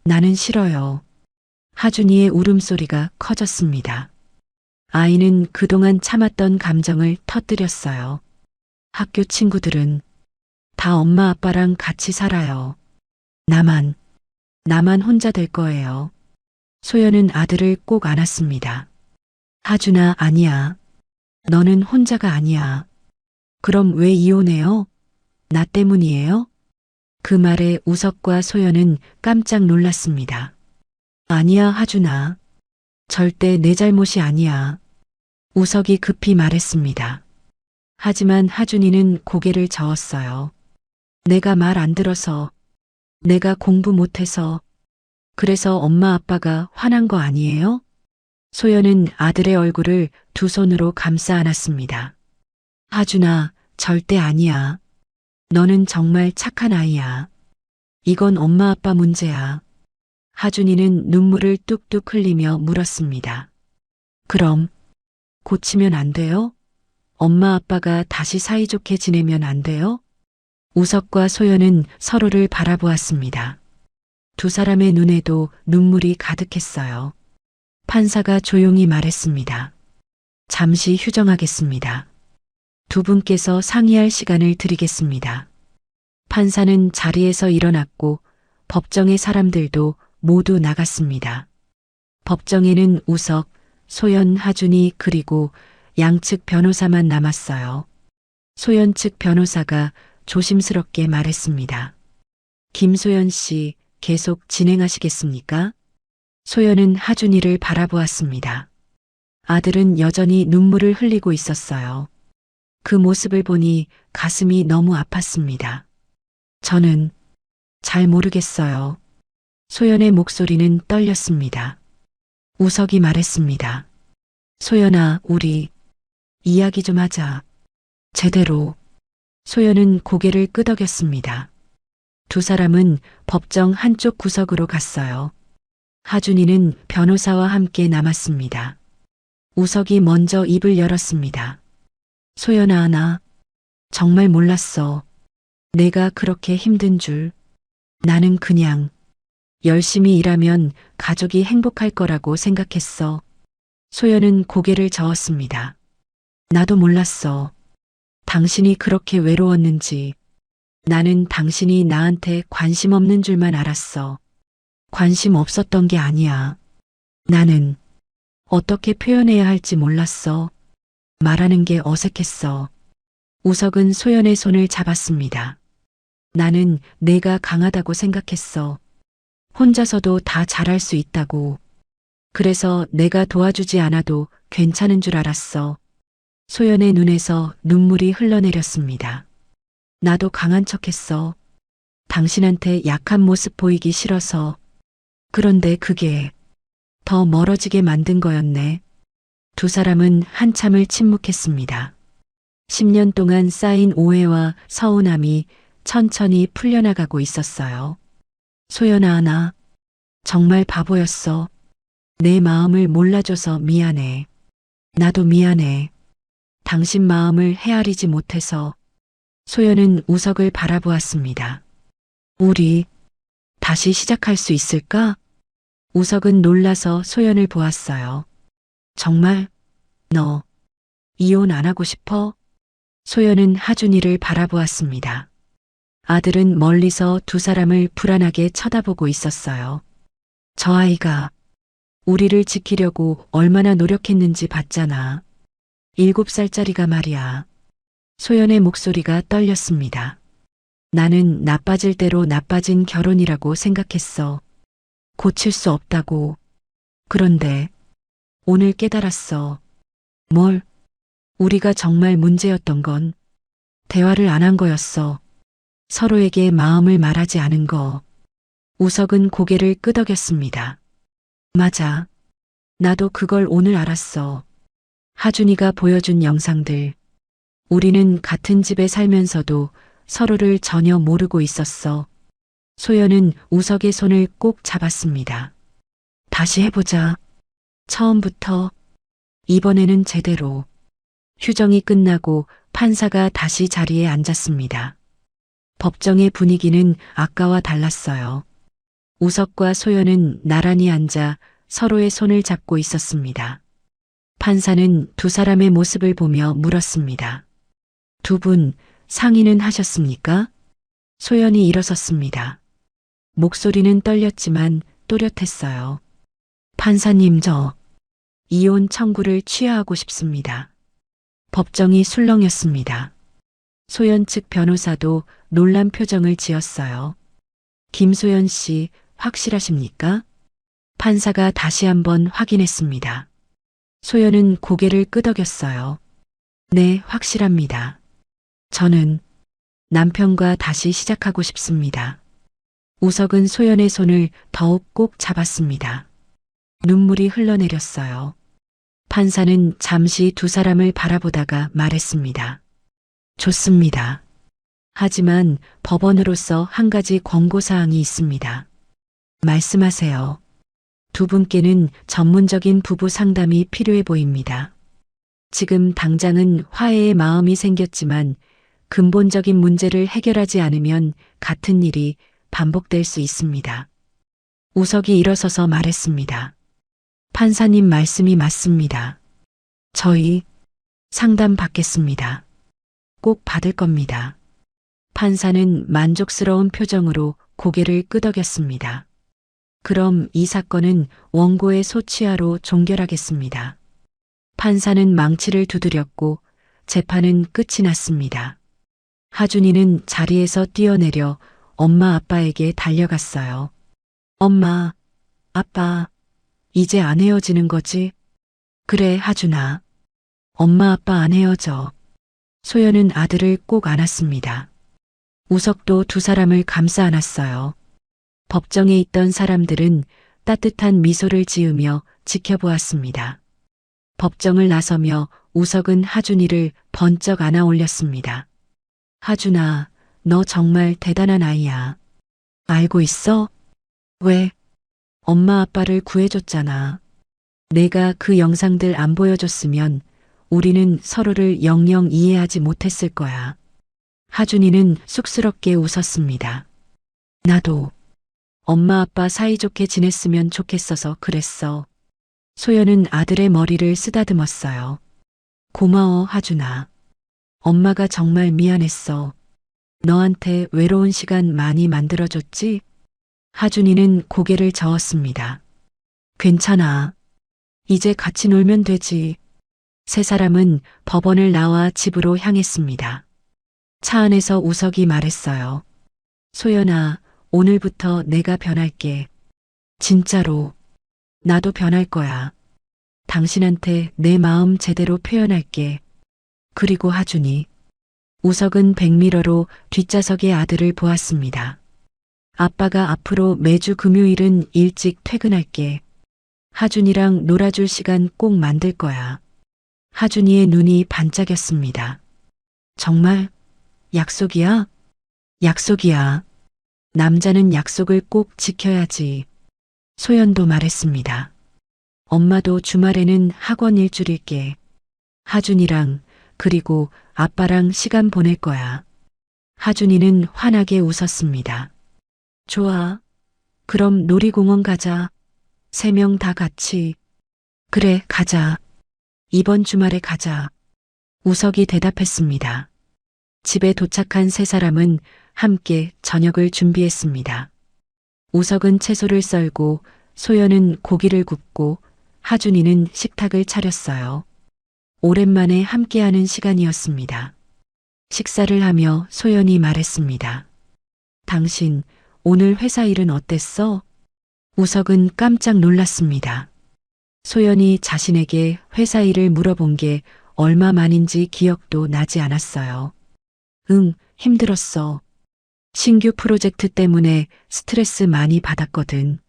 나는 싫어요. 하준이의 울음소리가 커졌습니다. 아이는 그동안 참았던 감정을 터뜨렸어요. 학교 친구들은 다 엄마 아빠랑 같이 살아요. 나만 혼자 될 거예요. 소연은 아들을 꼭 안았습니다. 하준아, 아니야. 너는 혼자가 아니야. 그럼 왜 이혼해요? 나 때문이에요? 그 말에 우석과 소연은 깜짝 놀랐습니다. 아니야, 하준아. 절대 내 잘못이 아니야. 우석이 급히 말했습니다. 하지만 하준이는 고개를 저었어요. 내가 말 안 들어서, 내가 공부 못해서, 그래서 엄마 아빠가 화난 거 아니에요? 소연은 아들의 얼굴을 두 손으로 감싸 안았습니다. 하준아, 절대 아니야. 너는 정말 착한 아이야. 이건 엄마 아빠 문제야. 하준이는 눈물을 뚝뚝 흘리며 물었습니다. 그럼 고치면 안 돼요? 엄마 아빠가 다시 사이좋게 지내면 안 돼요? 우석과 소연은 서로를 바라보았습니다. 두 사람의 눈에도 눈물이 가득했어요. 판사가 조용히 말했습니다. 잠시 휴정하겠습니다. 두 분께서 상의할 시간을 드리겠습니다. 판사는 자리에서 일어났고 법정의 사람들도 모두 나갔습니다. 법정에는 우석, 소연, 하준이 그리고 양측 변호사만 남았어요. 소연 측 변호사가 조심스럽게 말했습니다. 김소연 씨, 계속 진행하시겠습니까? 소연은 하준이를 바라보았습니다. 아들은 여전히 눈물을 흘리고 있었어요. 그 모습을 보니 가슴이 너무 아팠습니다. 저는 잘 모르겠어요. 소연의 목소리는 떨렸습니다. 우석이 말했습니다. 소연아, 우리 이야기 좀 하자. 제대로. 소연은 고개를 끄덕였습니다. 두 사람은 법정 한쪽 구석으로 갔어요. 하준이는 변호사와 함께 남았습니다. 우석이 먼저 입을 열었습니다. 소연아, 나 정말 몰랐어. 내가 그렇게 힘든 줄. 나는 그냥 열심히 일하면 가족이 행복할 거라고 생각했어. 소연은 고개를 저었습니다. 나도 몰랐어. 당신이 그렇게 외로웠는지. 나는 당신이 나한테 관심 없는 줄만 알았어. 관심 없었던 게 아니야. 나는 어떻게 표현해야 할지 몰랐어. 말하는 게 어색했어. 우석은 소연의 손을 잡았습니다. 나는 내가 강하다고 생각했어. 혼자서도 다 잘할 수 있다고. 그래서 내가 도와주지 않아도 괜찮은 줄 알았어. 소연의 눈에서 눈물이 흘러내렸습니다. 나도 강한 척했어. 당신한테 약한 모습 보이기 싫어서. 그런데 그게 더 멀어지게 만든 거였네. 두 사람은 한참을 침묵했습니다. 10년 동안 쌓인 오해와 서운함이 천천히 풀려나가고 있었어요. 소연아, 나 정말 바보였어. 내 마음을 몰라줘서 미안해. 나도 미안해. 당신 마음을 헤아리지 못해서. 소연은 우석을 바라보았습니다. 우리 다시 시작할 수 있을까? 우석은 놀라서 소연을 보았어요. 정말? 너 이혼 안 하고 싶어? 소연은 하준이를 바라보았습니다. 아들은 멀리서 두 사람을 불안하게 쳐다보고 있었어요. 저 아이가 우리를 지키려고 얼마나 노력했는지 봤잖아. 7살짜리가 말이야. 소연의 목소리가 떨렸습니다. 나는 나빠질 대로 나빠진 결혼이라고 생각했어. 고칠 수 없다고. 그런데 오늘 깨달았어. 뭘? 우리가 정말 문제였던 건 대화를 안 한 거였어. 서로에게 마음을 말하지 않은 거. 우석은 고개를 끄덕였습니다. 맞아. 나도 그걸 오늘 알았어. 하준이가 보여준 영상들. 우리는 같은 집에 살면서도 서로를 전혀 모르고 있었어. 소연은 우석의 손을 꼭 잡았습니다. 다시 해보자. 처음부터. 이번에는 제대로. 휴정이 끝나고 판사가 다시 자리에 앉았습니다. 법정의 분위기는 아까와 달랐어요. 우석과 소연은 나란히 앉아 서로의 손을 잡고 있었습니다. 판사는 두 사람의 모습을 보며 물었습니다. 두 분 상의는 하셨습니까? 소연이 일어섰습니다. 목소리는 떨렸지만 또렷했어요. 판사님, 저 이혼 청구를 취하하고 싶습니다. 법정이 술렁였습니다. 소연 측 변호사도 놀란 표정을 지었어요. 김소연 씨, 확실하십니까? 판사가 다시 한번 확인했습니다. 소연은 고개를 끄덕였어요. 네, 확실합니다. 저는 남편과 다시 시작하고 싶습니다. 우석은 소연의 손을 더욱 꼭 잡았습니다. 눈물이 흘러내렸어요. 판사는 잠시 두 사람을 바라보다가 말했습니다. 좋습니다. 하지만 법원으로서 한 가지 권고사항이 있습니다. 말씀하세요. 두 분께는 전문적인 부부 상담이 필요해 보입니다. 지금 당장은 화해의 마음이 생겼지만 근본적인 문제를 해결하지 않으면 같은 일이 반복될 수 있습니다. 우석이 일어서서 말했습니다. 판사님 말씀이 맞습니다. 저희 상담 받겠습니다. 꼭 받을 겁니다. 판사는 만족스러운 표정으로 고개를 끄덕였습니다. 그럼 이 사건은 원고의 소취하로 종결하겠습니다. 판사는 망치를 두드렸고 재판은 끝이 났습니다. 하준이는 자리에서 뛰어내려 엄마 아빠에게 달려갔어요. 엄마, 아빠, 이제 안 헤어지는 거지? 그래, 하준아. 엄마 아빠 안 헤어져. 소연은 아들을 꼭 안았습니다. 우석도 두 사람을 감싸 안았어요. 법정에 있던 사람들은 따뜻한 미소를 지으며 지켜보았습니다. 법정을 나서며 우석은 하준이를 번쩍 안아 올렸습니다. 하준아, 너 정말 대단한 아이야. 알고 있어? 왜? 엄마 아빠를 구해줬잖아. 내가 그 영상들 안 보여줬으면 우리는 서로를 영영 이해하지 못했을 거야. 하준이는 쑥스럽게 웃었습니다. 나도 엄마 아빠 사이좋게 지냈으면 좋겠어서 그랬어. 소연은 아들의 머리를 쓰다듬었어요. 고마워, 하준아. 엄마가 정말 미안했어. 너한테 외로운 시간 많이 만들어줬지? 하준이는 고개를 저었습니다. 괜찮아. 이제 같이 놀면 되지. 세 사람은 법원을 나와 집으로 향했습니다. 차 안에서 우석이 말했어요. 소연아, 오늘부터 내가 변할게. 진짜로. 나도 변할 거야. 당신한테 내 마음 제대로 표현할게. 그리고 하준이. 우석은 백미러로 뒷좌석의 아들을 보았습니다. 아빠가 앞으로 매주 금요일은 일찍 퇴근할게. 하준이랑 놀아줄 시간 꼭 만들 거야. 하준이의 눈이 반짝였습니다. 정말? 약속이야? 약속이야. 남자는 약속을 꼭 지켜야지. 소연도 말했습니다. 엄마도 주말에는 학원 일줄일게. 하준이랑 그리고 아빠랑 시간 보낼 거야. 하준이는 환하게 웃었습니다. 좋아. 그럼 놀이공원 가자. 세 명 다 같이. 그래, 가자. 이번 주말에 가자. 우석이 대답했습니다. 집에 도착한 세 사람은 함께 저녁을 준비했습니다. 우석은 채소를 썰고 소연은 고기를 굽고 하준이는 식탁을 차렸어요. 오랜만에 함께하는 시간이었습니다. 식사를 하며 소연이 말했습니다. 당신 오늘 회사 일은 어땠어? 우석은 깜짝 놀랐습니다. 소연이 자신에게 회사 일을 물어본 게 얼마 만인지 기억도 나지 않았어요. 응, 힘들었어. 신규 프로젝트 때문에 스트레스 많이 받았거든.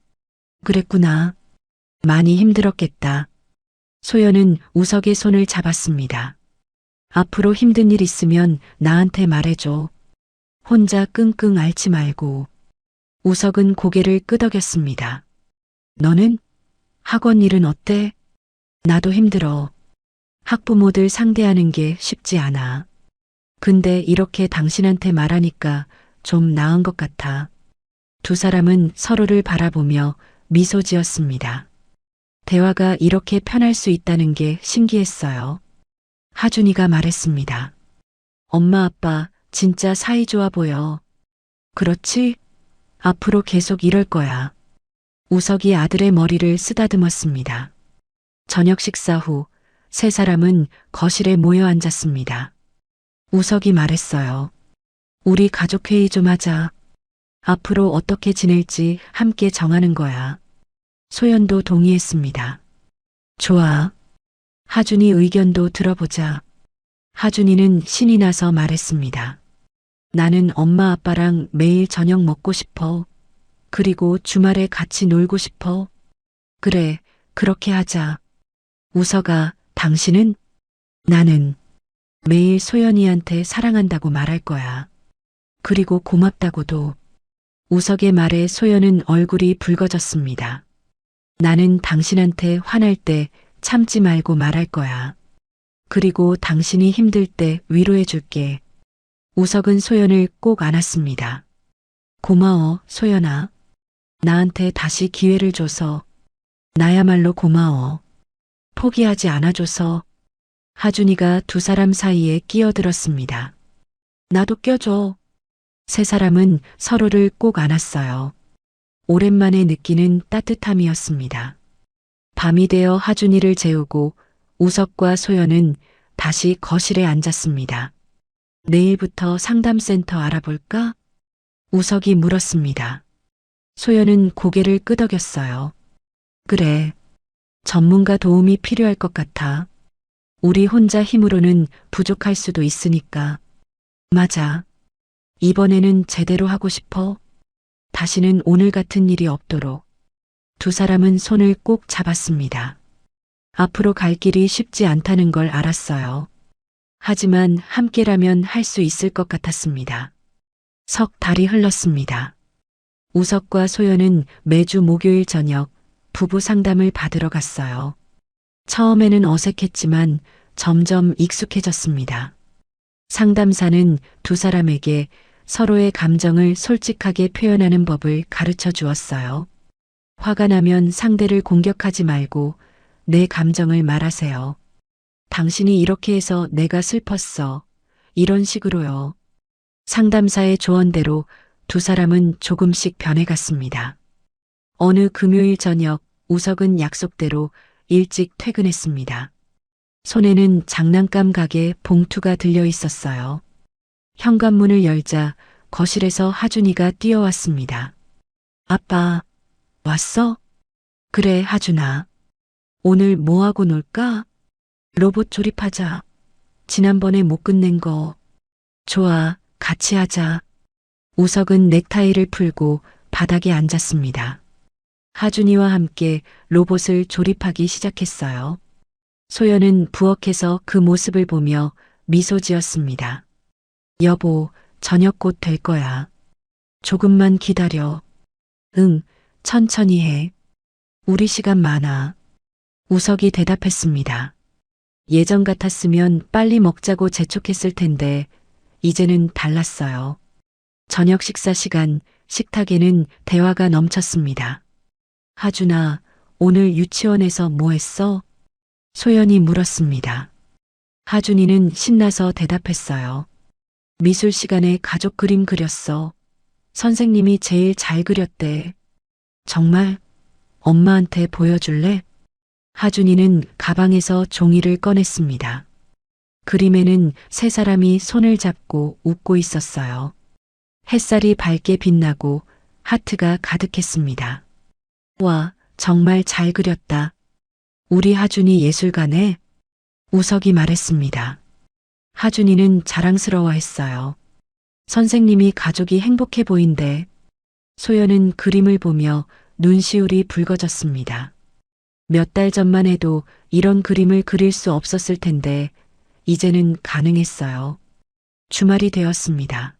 그랬구나. 많이 힘들었겠다. 소연은 우석의 손을 잡았습니다. 앞으로 힘든 일 있으면 나한테 말해줘. 혼자 끙끙 앓지 말고. 우석은 고개를 끄덕였습니다. 너는? 학원 일은 어때? 나도 힘들어. 학부모들 상대하는 게 쉽지 않아. 근데 이렇게 당신한테 말하니까 좀 나은 것 같아. 두 사람은 서로를 바라보며 미소 지었습니다. 대화가 이렇게 편할 수 있다는 게 신기했어요. 하준이가 말했습니다. 엄마 아빠 진짜 사이좋아 보여. 그렇지? 앞으로 계속 이럴 거야. 우석이 아들의 머리를 쓰다듬었습니다. 저녁 식사 후 세 사람은 거실에 모여 앉았습니다. 우석이 말했어요. 우리 가족회의 좀 하자. 앞으로 어떻게 지낼지 함께 정하는 거야. 소연도 동의했습니다. 좋아. 하준이 의견도 들어보자. 하준이는 신이 나서 말했습니다. 나는 엄마 아빠랑 매일 저녁 먹고 싶어. 그리고 주말에 같이 놀고 싶어. 그래, 그렇게 하자. 우석아, 당신은? 나는 매일 소연이한테 사랑한다고 말할 거야. 그리고 고맙다고도. 우석의 말에 소연은 얼굴이 붉어졌습니다. 나는 당신한테 화날 때 참지 말고 말할 거야. 그리고 당신이 힘들 때 위로해 줄게. 우석은 소연을 꼭 안았습니다. 고마워, 소연아. 나한테 다시 기회를 줘서. 나야말로 고마워. 포기하지 않아줘서. 하준이가 두 사람 사이에 끼어들었습니다. 나도 껴줘. 세 사람은 서로를 꼭 안았어요. 오랜만에 느끼는 따뜻함이었습니다. 밤이 되어 하준이를 재우고 우석과 소연은 다시 거실에 앉았습니다. 내일부터 상담센터 알아볼까? 우석이 물었습니다. 소연은 고개를 끄덕였어요. 그래. 전문가 도움이 필요할 것 같아. 우리 혼자 힘으로는 부족할 수도 있으니까. 맞아. 이번에는 제대로 하고 싶어. 다시는 오늘 같은 일이 없도록. 두 사람은 손을 꼭 잡았습니다. 앞으로 갈 길이 쉽지 않다는 걸 알았어요. 하지만 함께라면 할 수 있을 것 같았습니다. 석 달이 흘렀습니다. 우석과 소연은 매주 목요일 저녁 부부 상담을 받으러 갔어요. 처음에는 어색했지만 점점 익숙해졌습니다. 상담사는 두 사람에게 서로의 감정을 솔직하게 표현하는 법을 가르쳐 주었어요. 화가 나면 상대를 공격하지 말고 내 감정을 말하세요. 당신이 이렇게 해서 내가 슬펐어. 이런 식으로요. 상담사의 조언대로 두 사람은 조금씩 변해갔습니다. 어느 금요일 저녁 우석은 약속대로 일찍 퇴근했습니다. 손에는 장난감 가게 봉투가 들려 있었어요. 현관문을 열자 거실에서 하준이가 뛰어왔습니다. 아빠, 왔어? 그래, 하준아. 오늘 뭐하고 놀까? 로봇 조립하자. 지난번에 못 끝낸 거. 좋아, 같이 하자. 우석은 넥타이를 풀고 바닥에 앉았습니다. 하준이와 함께 로봇을 조립하기 시작했어요. 소연은 부엌에서 그 모습을 보며 미소 지었습니다. 여보, 저녁 곧 될 거야. 조금만 기다려. 응, 천천히 해. 우리 시간 많아. 우석이 대답했습니다. 예전 같았으면 빨리 먹자고 재촉했을 텐데 이제는 달랐어요. 저녁 식사 시간 식탁에는 대화가 넘쳤습니다. 하준아, 오늘 유치원에서 뭐 했어? 소연이 물었습니다. 하준이는 신나서 대답했어요. 미술 시간에 가족 그림 그렸어. 선생님이 제일 잘 그렸대. 정말? 엄마한테 보여줄래? 하준이는 가방에서 종이를 꺼냈습니다. 그림에는 세 사람이 손을 잡고 웃고 있었어요. 햇살이 밝게 빛나고 하트가 가득했습니다. 와, 정말 잘 그렸다. 우리 하준이 예술가네. 우석이 말했습니다. 하준이는 자랑스러워했어요. 선생님이 가족이 행복해 보인대. 소연은 그림을 보며 눈시울이 붉어졌습니다. 몇 달 전만 해도 이런 그림을 그릴 수 없었을 텐데 이제는 가능했어요. 주말이 되었습니다.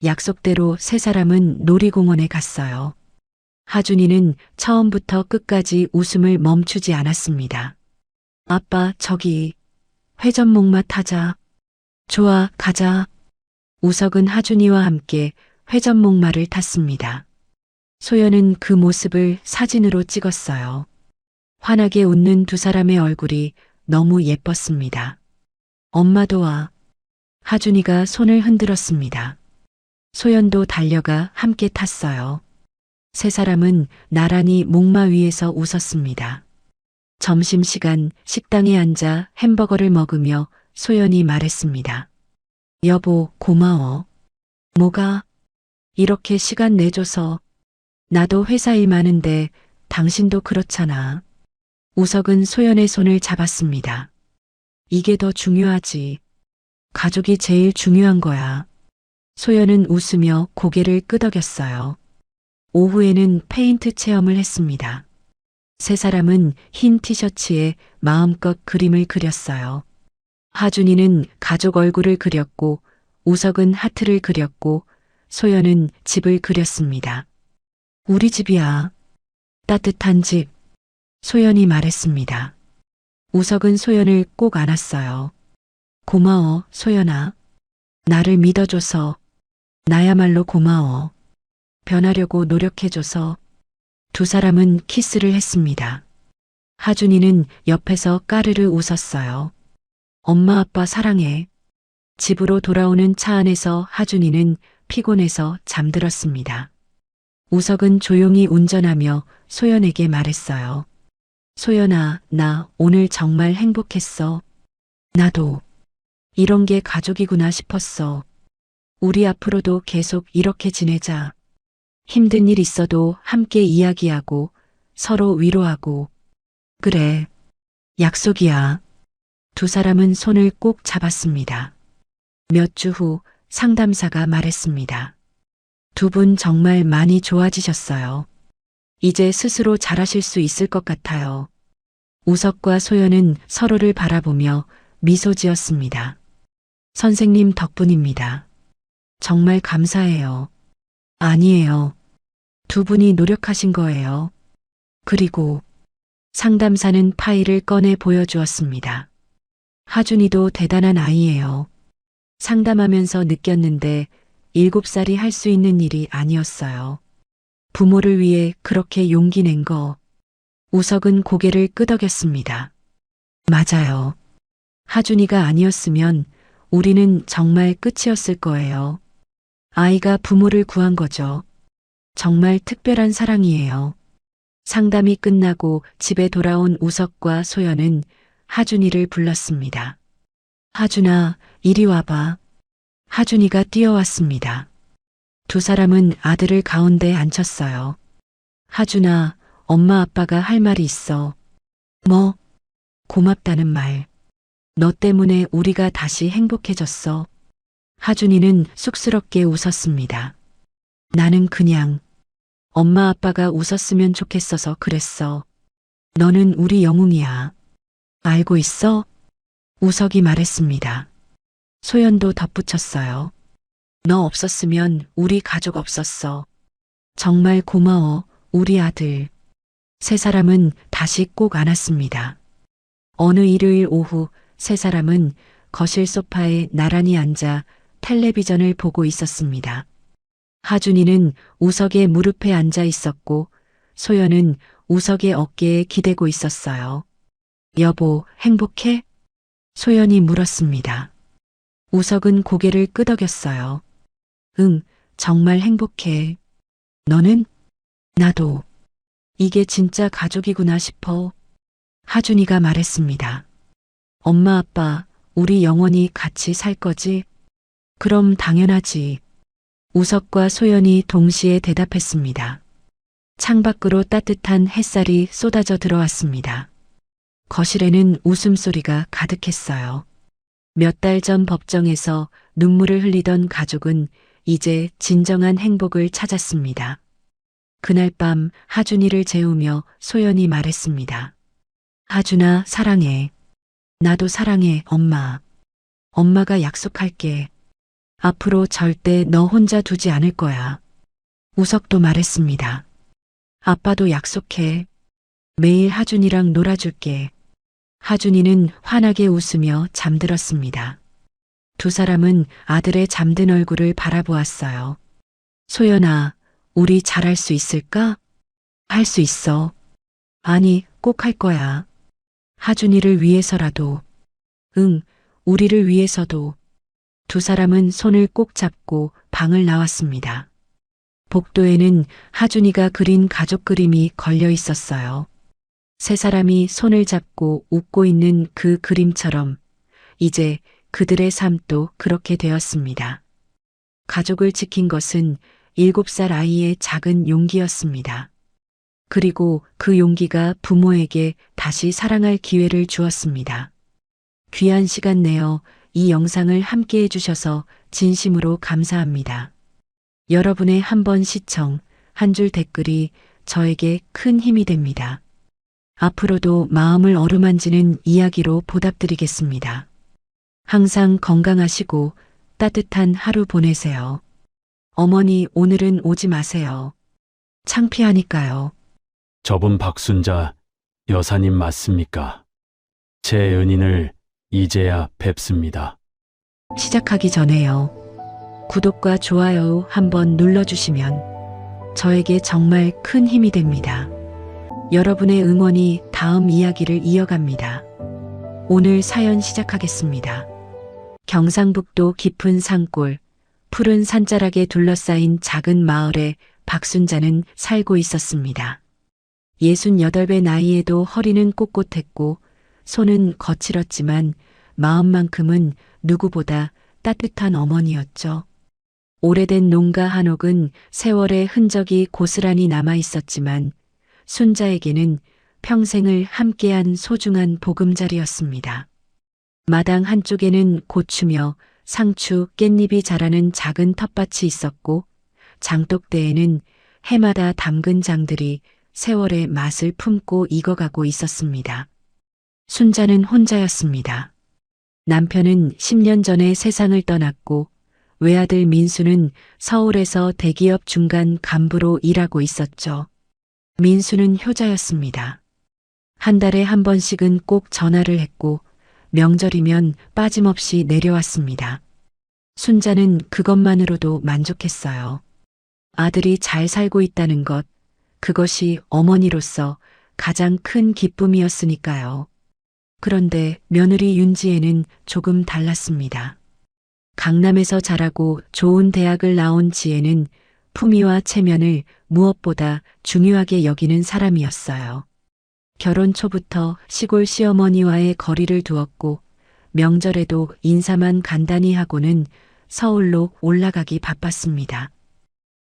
약속대로 세 사람은 놀이공원에 갔어요. 하준이는 처음부터 끝까지 웃음을 멈추지 않았습니다. 아빠, 저기 회전목마 타자. 좋아, 가자. 우석은 하준이와 함께 회전목마를 탔습니다. 소연은 그 모습을 사진으로 찍었어요. 환하게 웃는 두 사람의 얼굴이 너무 예뻤습니다. 엄마도 와. 하준이가 손을 흔들었습니다. 소연도 달려가 함께 탔어요. 세 사람은 나란히 목마 위에서 웃었습니다. 점심시간 식당에 앉아 햄버거를 먹으며 소연이 말했습니다. 여보, 고마워. 뭐가? 이렇게 시간 내줘서. 나도 회사 일 많은데 당신도 그렇잖아. 우석은 소연의 손을 잡았습니다. 이게 더 중요하지. 가족이 제일 중요한 거야. 소연은 웃으며 고개를 끄덕였어요. 오후에는 페인트 체험을 했습니다. 세 사람은 흰 티셔츠에 마음껏 그림을 그렸어요. 하준이는 가족 얼굴을 그렸고 우석은 하트를 그렸고 소연은 집을 그렸습니다. 우리 집이야. 따뜻한 집. 소연이 말했습니다. 우석은 소연을 꼭 안았어요. 고마워, 소연아. 나를 믿어줘서. 나야말로 고마워. 변하려고 노력해줘서. 두 사람은 키스를 했습니다. 하준이는 옆에서 까르르 웃었어요. 엄마 아빠 사랑해. 집으로 돌아오는 차 안에서 하준이는 피곤해서 잠들었습니다. 우석은 조용히 운전하며 소연에게 말했어요. 소연아, 나 오늘 정말 행복했어. 나도 이런 게 가족이구나 싶었어. 우리 앞으로도 계속 이렇게 지내자. 힘든 일 있어도 함께 이야기하고 서로 위로하고. 그래, 약속이야. 두 사람은 손을 꼭 잡았습니다. 몇 주 후 상담사가 말했습니다. 두 분 정말 많이 좋아지셨어요. 이제 스스로 잘하실 수 있을 것 같아요. 우석과 소연은 서로를 바라보며 미소 지었습니다. 선생님 덕분입니다. 정말 감사해요. 아니에요. 두 분이 노력하신 거예요. 그리고 상담사는 파일을 꺼내 보여주었습니다. 하준이도 대단한 아이예요. 상담하면서 느꼈는데 7살이 할 수 있는 일이 아니었어요. 부모를 위해 그렇게 용기 낸 거. 우석은 고개를 끄덕였습니다. 맞아요. 하준이가 아니었으면 우리는 정말 끝이었을 거예요. 아이가 부모를 구한 거죠. 정말 특별한 사랑이에요. 상담이 끝나고 집에 돌아온 우석과 소연은 하준이를 불렀습니다. 하준아, 이리 와봐. 하준이가 뛰어왔습니다. 두 사람은 아들을 가운데 앉혔어요. 하준아, 엄마 아빠가 할 말이 있어. 뭐? 고맙다는 말. 너 때문에 우리가 다시 행복해졌어. 하준이는 쑥스럽게 웃었습니다. 나는 그냥 엄마 아빠가 웃었으면 좋겠어서 그랬어. 너는 우리 영웅이야. 알고 있어? 우석이 말했습니다. 소연도 덧붙였어요. 너 없었으면 우리 가족 없었어. 정말 고마워, 우리 아들. 세 사람은 다시 꼭 안았습니다. 어느 일요일 오후 세 사람은 거실 소파에 나란히 앉아 텔레비전을 보고 있었습니다. 하준이는 우석의 무릎에 앉아 있었고 소연은 우석의 어깨에 기대고 있었어요. 여보, 행복해? 소연이 물었습니다. 우석은 고개를 끄덕였어요. 응, 정말 행복해. 너는? 나도. 이게 진짜 가족이구나 싶어. 하준이가 말했습니다. 엄마 아빠, 우리 영원히 같이 살 거지? 그럼 당연하지. 우석과 소연이 동시에 대답했습니다. 창밖으로 따뜻한 햇살이 쏟아져 들어왔습니다. 거실에는 웃음소리가 가득했어요. 몇 달 전 법정에서 눈물을 흘리던 가족은 이제 진정한 행복을 찾았습니다. 그날 밤 하준이를 재우며 소연이 말했습니다. 하준아, 사랑해. 나도 사랑해, 엄마. 엄마가 약속할게. 앞으로 절대 너 혼자 두지 않을 거야. 우석도 말했습니다. 아빠도 약속해. 매일 하준이랑 놀아줄게. 하준이는 환하게 웃으며 잠들었습니다. 두 사람은 아들의 잠든 얼굴을 바라보았어요. 소연아, 우리 잘할 수 있을까? 할 수 있어. 아니, 꼭 할 거야. 하준이를 위해서라도. 응, 우리를 위해서도. 두 사람은 손을 꼭 잡고 방을 나왔습니다. 복도에는 하준이가 그린 가족 그림이 걸려 있었어요. 세 사람이 손을 잡고 웃고 있는 그 그림처럼 이제 그들의 삶도 그렇게 되었습니다. 가족을 지킨 것은 7살 아이의 작은 용기였습니다. 그리고 그 용기가 부모에게 다시 사랑할 기회를 주었습니다. 귀한 시간 내어 이 영상을 함께 해주셔서 진심으로 감사합니다. 여러분의 한 번 시청, 한 줄 댓글이 저에게 큰 힘이 됩니다. 앞으로도 마음을 어루만지는 이야기로 보답드리겠습니다. 항상 건강하시고 따뜻한 하루 보내세요. 어머니, 오늘은 오지 마세요. 창피하니까요. 저분 박순자 여사님 맞습니까? 제 연인을 이제야 뵙습니다. 시작하기 전에요. 구독과 좋아요 한번 눌러주시면 저에게 정말 큰 힘이 됩니다. 여러분의 응원이 다음 이야기를 이어갑니다. 오늘 사연 시작하겠습니다. 경상북도 깊은 산골, 푸른 산자락에 둘러싸인 작은 마을에 박순자는 살고 있었습니다. 68배 나이에도 허리는 꼿꼿했고 손은 거칠었지만 마음만큼은 누구보다 따뜻한 어머니였죠. 오래된 농가 한옥은 세월의 흔적이 고스란히 남아 있었지만 순자에게는 평생을 함께한 소중한 보금자리였습니다. 마당 한쪽에는 고추며 상추, 깻잎이 자라는 작은 텃밭이 있었고 장독대에는 해마다 담근 장들이 세월의 맛을 품고 익어가고 있었습니다. 순자는 혼자였습니다. 남편은 10년 전에 세상을 떠났고 외아들 민수는 서울에서 대기업 중간 간부로 일하고 있었죠. 민수는 효자였습니다. 한 달에 한 번씩은 꼭 전화를 했고 명절이면 빠짐없이 내려왔습니다. 순자는 그것만으로도 만족했어요. 아들이 잘 살고 있다는 것, 그것이 어머니로서 가장 큰 기쁨이었으니까요. 그런데 며느리 윤지혜는 조금 달랐습니다. 강남에서 자라고 좋은 대학을 나온 지혜는 품위와 체면을 무엇보다 중요하게 여기는 사람이었어요. 결혼 초부터 시골 시어머니와의 거리를 두었고 명절에도 인사만 간단히 하고는 서울로 올라가기 바빴습니다.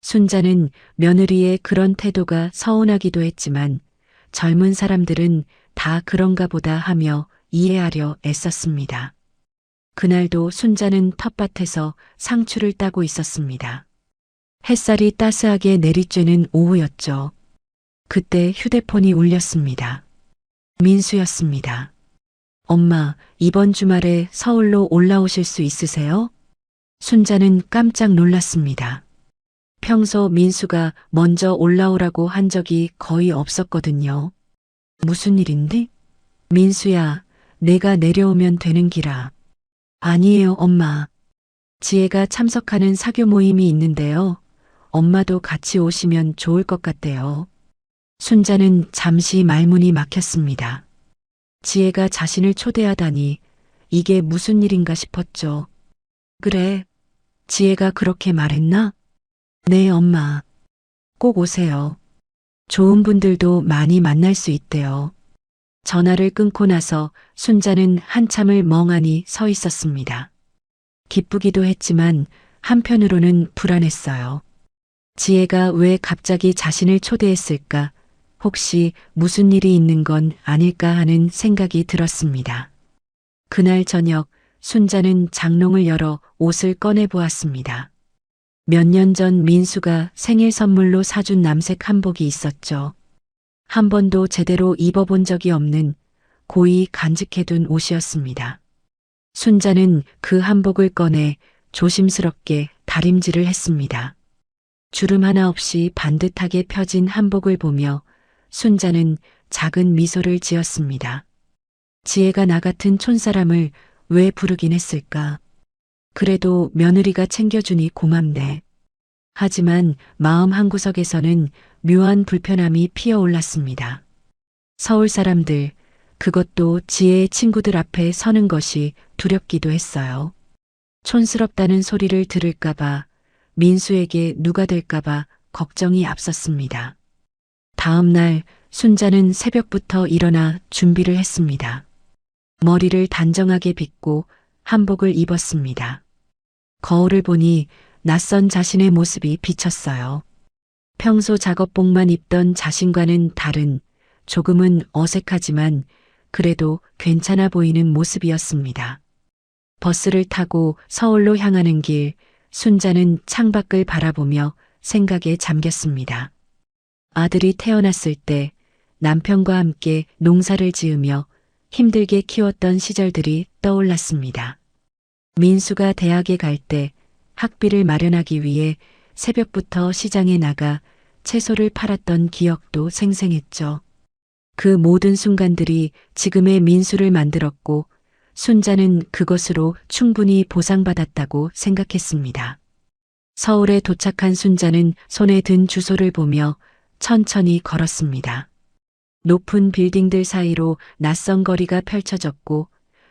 순자는 며느리의 그런 태도가 서운하기도 했지만 젊은 사람들은 다 그런가 보다 하며 이해하려 애썼습니다. 그날도 순자는 텃밭에서 상추를 따고 있었습니다. 햇살이 따스하게 내리쬐는 오후였죠. 그때 휴대폰이 울렸습니다. 민수였습니다. 엄마, 이번 주말에 서울로 올라오실 수 있으세요? 순자는 깜짝 놀랐습니다. 평소 민수가 먼저 올라오라고 한 적이 거의 없었거든요. 무슨 일인데? 민수야, 내가 내려오면 되는 기라. 아니에요, 엄마. 지혜가 참석하는 사교 모임이 있는데요. 엄마도 같이 오시면 좋을 것 같대요. 순자는 잠시 말문이 막혔습니다. 지혜가 자신을 초대하다니 이게 무슨 일인가 싶었죠. 그래, 지혜가 그렇게 말했나? 네, 엄마. 꼭 오세요. 좋은 분들도 많이 만날 수 있대요. 전화를 끊고 나서 순자는 한참을 멍하니 서 있었습니다. 기쁘기도 했지만 한편으로는 불안했어요. 지혜가 왜 갑자기 자신을 초대했을까? 혹시 무슨 일이 있는 건 아닐까 하는 생각이 들었습니다. 그날 저녁 순자는 장롱을 열어 옷을 꺼내 보았습니다. 몇 년 전 민수가 생일 선물로 사준 남색 한복이 있었죠. 한 번도 제대로 입어본 적이 없는 고이 간직해둔 옷이었습니다. 순자는 그 한복을 꺼내 조심스럽게 다림질을 했습니다. 주름 하나 없이 반듯하게 펴진 한복을 보며 순자는 작은 미소를 지었습니다. 지혜가 나 같은 촌사람을 왜 부르긴 했을까? 그래도 며느리가 챙겨주니 고맙네. 하지만 마음 한구석에서는 묘한 불편함이 피어올랐습니다. 서울 사람들, 그것도 지혜의 친구들 앞에 서는 것이 두렵기도 했어요. 촌스럽다는 소리를 들을까봐, 민수에게 누가 될까봐 걱정이 앞섰습니다. 다음 날 순자는 새벽부터 일어나 준비를 했습니다. 머리를 단정하게 빗고 한복을 입었습니다. 거울을 보니 낯선 자신의 모습이 비쳤어요. 평소 작업복만 입던 자신과는 다른 조금은 어색하지만 그래도 괜찮아 보이는 모습이었습니다. 버스를 타고 서울로 향하는 길, 순자는 창밖을 바라보며 생각에 잠겼습니다. 아들이 태어났을 때 남편과 함께 농사를 지으며 힘들게 키웠던 시절들이 떠올랐습니다. 민수가 대학에 갈 때 학비를 마련하기 위해 새벽부터 시장에 나가 채소를 팔았던 기억도 생생했죠. 그 모든 순간들이 지금의 민수를 만들었고 순자는 그것으로 충분히 보상받았다고 생각했습니다. 서울에 도착한 순자는 손에 든 주소를 보며 천천히 걸었습니다. 높은 빌딩들 사이로 낯선 거리가 펼쳐졌고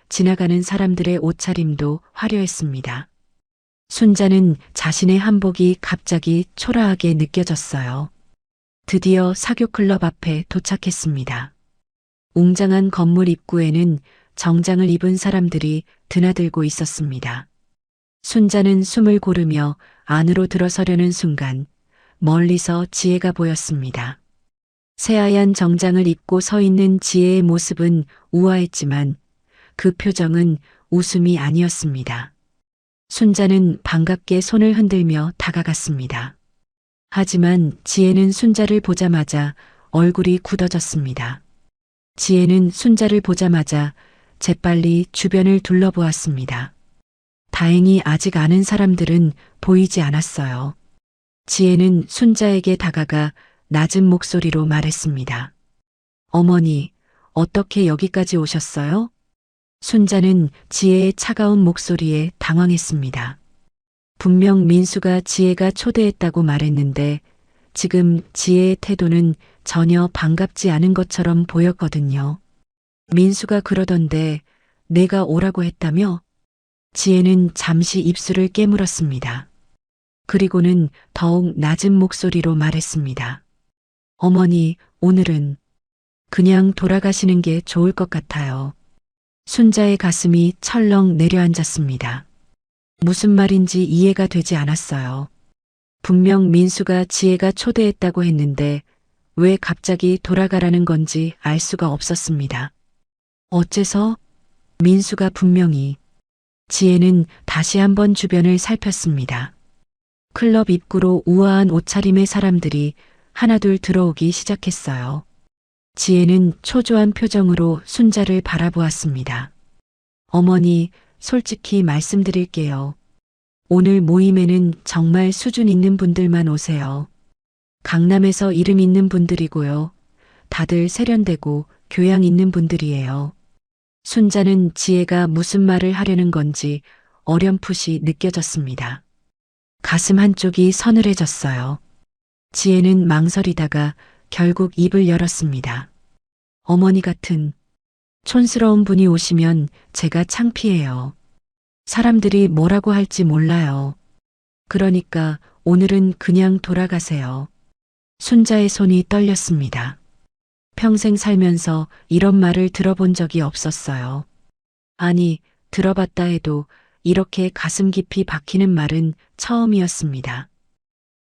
지나가는 사람들의 옷차림도 화려했습니다. 순자는 자신의 한복이 갑자기 초라하게 느껴졌어요. 드디어 사교클럽 앞에 도착했습니다. 웅장한 건물 입구에는 정장을 입은 사람들이 드나들고 있었습니다. 순자는 숨을 고르며 안으로 들어서려는 순간 멀리서 지혜가 보였습니다. 새하얀 정장을 입고 서 있는 지혜의 모습은 우아했지만 그 표정은 웃음이 아니었습니다. 순자는 반갑게 손을 흔들며 다가갔습니다. 하지만 지혜는 순자를 보자마자 얼굴이 굳어졌습니다. 지혜는 순자를 보자마자 재빨리 주변을 둘러보았습니다. 다행히 아직 아는 사람들은 보이지 않았어요. 지혜는 순자에게 다가가 낮은 목소리로 말했습니다. 어머니, 어떻게 여기까지 오셨어요? 순자는 지혜의 차가운 목소리에 당황했습니다. 분명 민수가 지혜가 초대했다고 말했는데 지금 지혜의 태도는 전혀 반갑지 않은 것처럼 보였거든요. 민수가 그러던데 내가 오라고 했다며? 지혜는 잠시 입술을 깨물었습니다. 그리고는 더욱 낮은 목소리로 말했습니다. 어머니, 오늘은 그냥 돌아가시는 게 좋을 것 같아요. 순자의 가슴이 철렁 내려앉았습니다. 무슨 말인지 이해가 되지 않았어요. 분명 민수가 지혜가 초대했다고 했는데 왜 갑자기 돌아가라는 건지 알 수가 없었습니다. 어째서? 민수가 분명히. 지혜는 다시 한번 주변을 살폈습니다. 클럽 입구로 우아한 옷차림의 사람들이 하나둘 들어오기 시작했어요. 지혜는 초조한 표정으로 순자를 바라보았습니다. 어머니, 솔직히 말씀드릴게요. 오늘 모임에는 정말 수준 있는 분들만 오세요. 강남에서 이름 있는 분들이고요. 다들 세련되고 교양 있는 분들이에요. 순자는 지혜가 무슨 말을 하려는 건지 어렴풋이 느껴졌습니다. 가슴 한쪽이 서늘해졌어요. 지혜는 망설이다가 결국 입을 열었습니다. 어머니 같은 촌스러운 분이 오시면 제가 창피해요. 사람들이 뭐라고 할지 몰라요. 그러니까 오늘은 그냥 돌아가세요. 순자의 손이 떨렸습니다. 평생 살면서 이런 말을 들어본 적이 없었어요. 아니, 들어봤다 해도 이렇게 가슴 깊이 박히는 말은 처음이었습니다.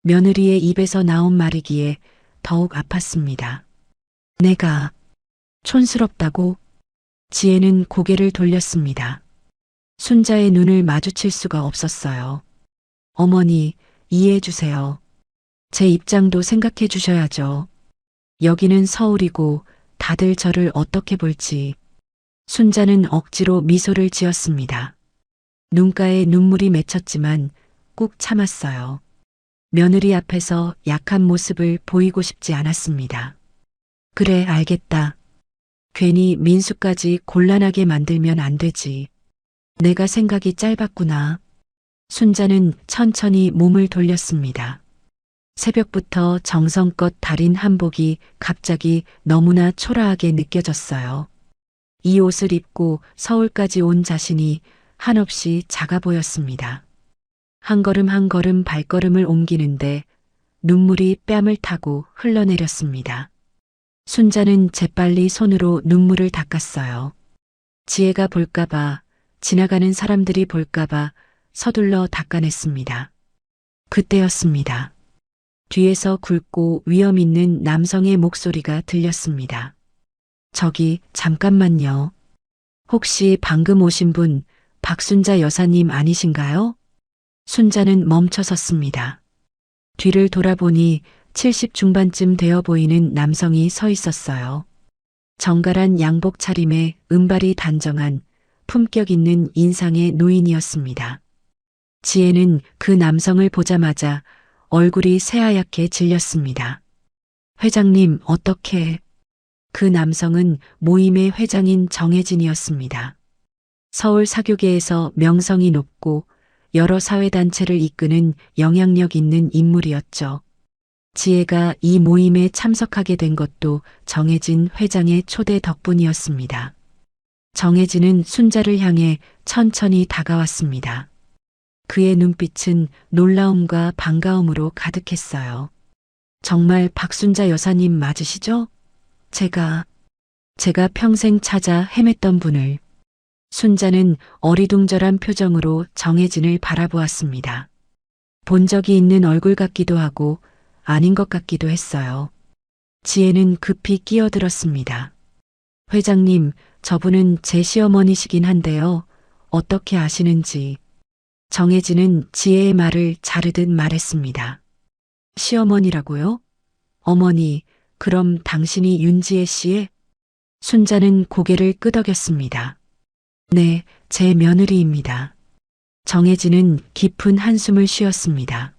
며느리의 입에서 나온 말이기에 더욱 아팠습니다. 내가 촌스럽다고? 지혜는 고개를 돌렸습니다. 순자의 눈을 마주칠 수가 없었어요. 어머니, 이해해 주세요. 제 입장도 생각해 주셔야죠. 여기는 서울이고 다들 저를 어떻게 볼지. 순자는 억지로 미소를 지었습니다. 눈가에 눈물이 맺혔지만 꾹 참았어요. 며느리 앞에서 약한 모습을 보이고 싶지 않았습니다. 그래, 알겠다. 괜히 민수까지 곤란하게 만들면 안 되지. 내가 생각이 짧았구나. 순자는 천천히 몸을 돌렸습니다. 새벽부터 정성껏 다린 한복이 갑자기 너무나 초라하게 느껴졌어요. 이 옷을 입고 서울까지 온 자신이 한없이 작아 보였습니다. 한 걸음 한 걸음 발걸음을 옮기는데 눈물이 뺨을 타고 흘러내렸습니다. 순자는 재빨리 손으로 눈물을 닦았어요. 지혜가 볼까봐, 지나가는 사람들이 볼까봐 서둘러 닦아냈습니다. 그때였습니다. 뒤에서 굵고 위험 있는 남성의 목소리가 들렸습니다. 저기, 잠깐만요. 혹시 방금 오신 분 박순자 여사님 아니신가요? 순자는 멈춰 섰습니다. 뒤를 돌아보니 70 중반쯤 되어 보이는 남성이 서 있었어요. 정갈한 양복 차림에 은발이 단정한 품격 있는 인상의 노인이었습니다. 지혜는 그 남성을 보자마자 얼굴이 새하얗게 질렸습니다. 회장님, 어떻게? 그 남성은 모임의 회장인 정혜진이었습니다. 서울 사교계에서 명성이 높고 여러 사회단체를 이끄는 영향력 있는 인물이었죠. 지혜가 이 모임에 참석하게 된 것도 정혜진 회장의 초대 덕분이었습니다. 정혜진은 순자를 향해 천천히 다가왔습니다. 그의 눈빛은 놀라움과 반가움으로 가득했어요. 정말 박순자 여사님 맞으시죠? 제가 평생 찾아 헤맸던 분을. 순자는 어리둥절한 표정으로 정혜진을 바라보았습니다. 본 적이 있는 얼굴 같기도 하고 아닌 것 같기도 했어요. 지혜는 급히 끼어들었습니다. 회장님, 저분은 제 시어머니시긴 한데요. 어떻게 아시는지. 정혜진은 지혜의 말을 자르듯 말했습니다. 시어머니라고요? 어머니, 그럼 당신이 윤지혜 씨의? 순자는 고개를 끄덕였습니다. 네, 제 며느리입니다. 정혜진은 깊은 한숨을 쉬었습니다.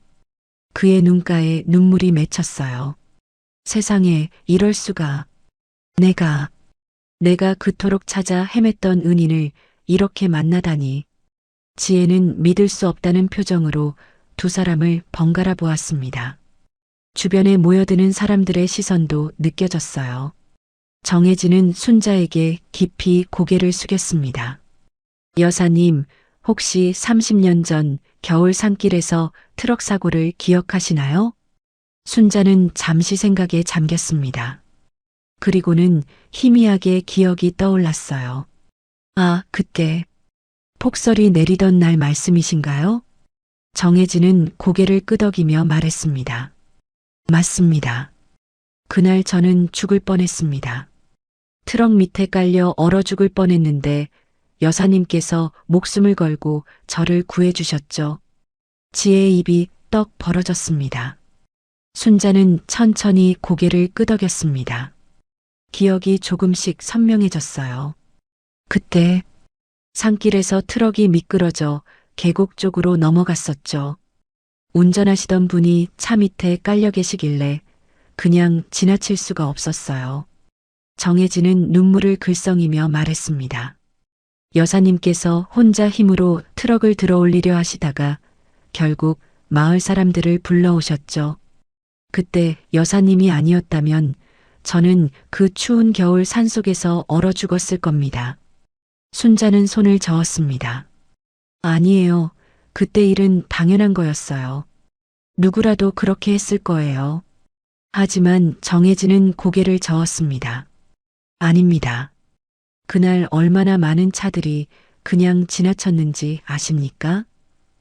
그의 눈가에 눈물이 맺혔어요. 세상에 이럴 수가. 내가 그토록 찾아 헤맸던 은인을 이렇게 만나다니. 지혜는 믿을 수 없다는 표정으로 두 사람을 번갈아 보았습니다. 주변에 모여드는 사람들의 시선도 느껴졌어요. 정혜진은 순자에게 깊이 고개를 숙였습니다. 여사님, 혹시 30년 전 겨울 산길에서 트럭 사고를 기억하시나요? 순자는 잠시 생각에 잠겼습니다. 그리고는 희미하게 기억이 떠올랐어요. 아, 그때 폭설이 내리던 날 말씀이신가요? 정혜진은 고개를 끄덕이며 말했습니다. 맞습니다. 그날 저는 죽을 뻔했습니다. 트럭 밑에 깔려 얼어 죽을 뻔했는데 여사님께서 목숨을 걸고 저를 구해주셨죠. 지혜의 입이 떡 벌어졌습니다. 순자는 천천히 고개를 끄덕였습니다. 기억이 조금씩 선명해졌어요. 그때 산길에서 트럭이 미끄러져 계곡 쪽으로 넘어갔었죠. 운전하시던 분이 차 밑에 깔려 계시길래 그냥 지나칠 수가 없었어요. 정혜진은 눈물을 글썽이며 말했습니다. 여사님께서 혼자 힘으로 트럭을 들어올리려 하시다가 결국 마을 사람들을 불러오셨죠. 그때 여사님이 아니었다면 저는 그 추운 겨울 산속에서 얼어 죽었을 겁니다. 순자는 손을 저었습니다. 아니에요. 그때 일은 당연한 거였어요. 누구라도 그렇게 했을 거예요. 하지만 정혜진은 고개를 저었습니다. 아닙니다. 그날 얼마나 많은 차들이 그냥 지나쳤는지 아십니까?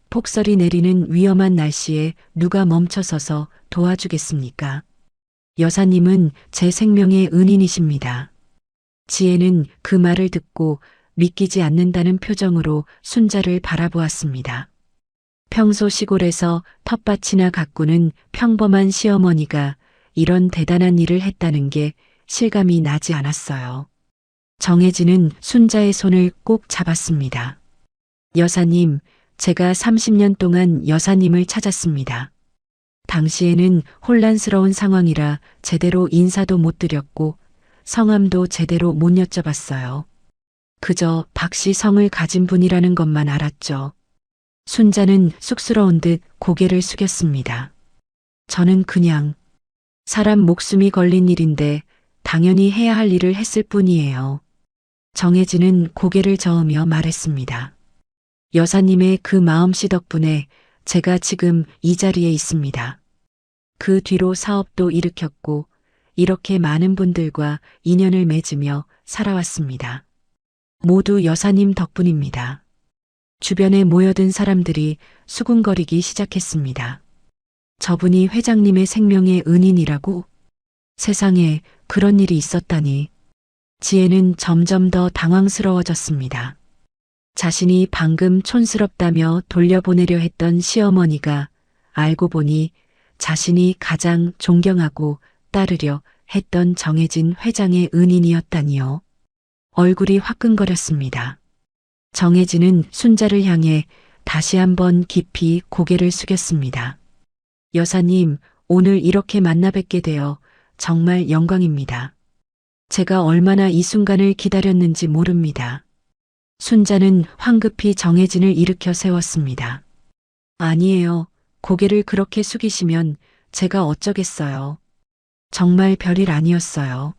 폭설이 내리는 위험한 날씨에 누가 멈춰서서 도와주겠습니까? 여사님은 제 생명의 은인이십니다. 지혜는 그 말을 듣고 믿기지 않는다는 표정으로 순자를 바라보았습니다. 평소 시골에서 텃밭이나 가꾸는 평범한 시어머니가 이런 대단한 일을 했다는 게 실감이 나지 않았어요. 정혜진은 순자의 손을 꼭 잡았습니다. 여사님, 제가 30년 동안 여사님을 찾았습니다. 당시에는 혼란스러운 상황이라 제대로 인사도 못 드렸고 성함도 제대로 못 여쭤봤어요. 그저 박씨 성을 가진 분이라는 것만 알았죠. 순자는 쑥스러운 듯 고개를 숙였습니다. 저는 그냥 사람 목숨이 걸린 일인데 당연히 해야 할 일을 했을 뿐이에요. 정혜진은 고개를 저으며 말했습니다. 여사님의 그 마음씨 덕분에 제가 지금 이 자리에 있습니다. 그 뒤로 사업도 일으켰고 이렇게 많은 분들과 인연을 맺으며 살아왔습니다. 모두 여사님 덕분입니다. 주변에 모여든 사람들이 수군거리기 시작했습니다. 저분이 회장님의 생명의 은인이라고? 세상에 그런 일이 있었다니. 지혜는 점점 더 당황스러워졌습니다. 자신이 방금 촌스럽다며 돌려보내려 했던 시어머니가 알고 보니 자신이 가장 존경하고 따르려 했던 정혜진 회장의 은인이었다니요. 얼굴이 화끈거렸습니다. 정혜진은 순자를 향해 다시 한번 깊이 고개를 숙였습니다. 여사님, 오늘 이렇게 만나 뵙게 되어 정말 영광입니다. 제가 얼마나 이 순간을 기다렸는지 모릅니다. 순자는 황급히 정혜진을 일으켜 세웠습니다. 아니에요. 고개를 그렇게 숙이시면 제가 어쩌겠어요. 정말 별일 아니었어요.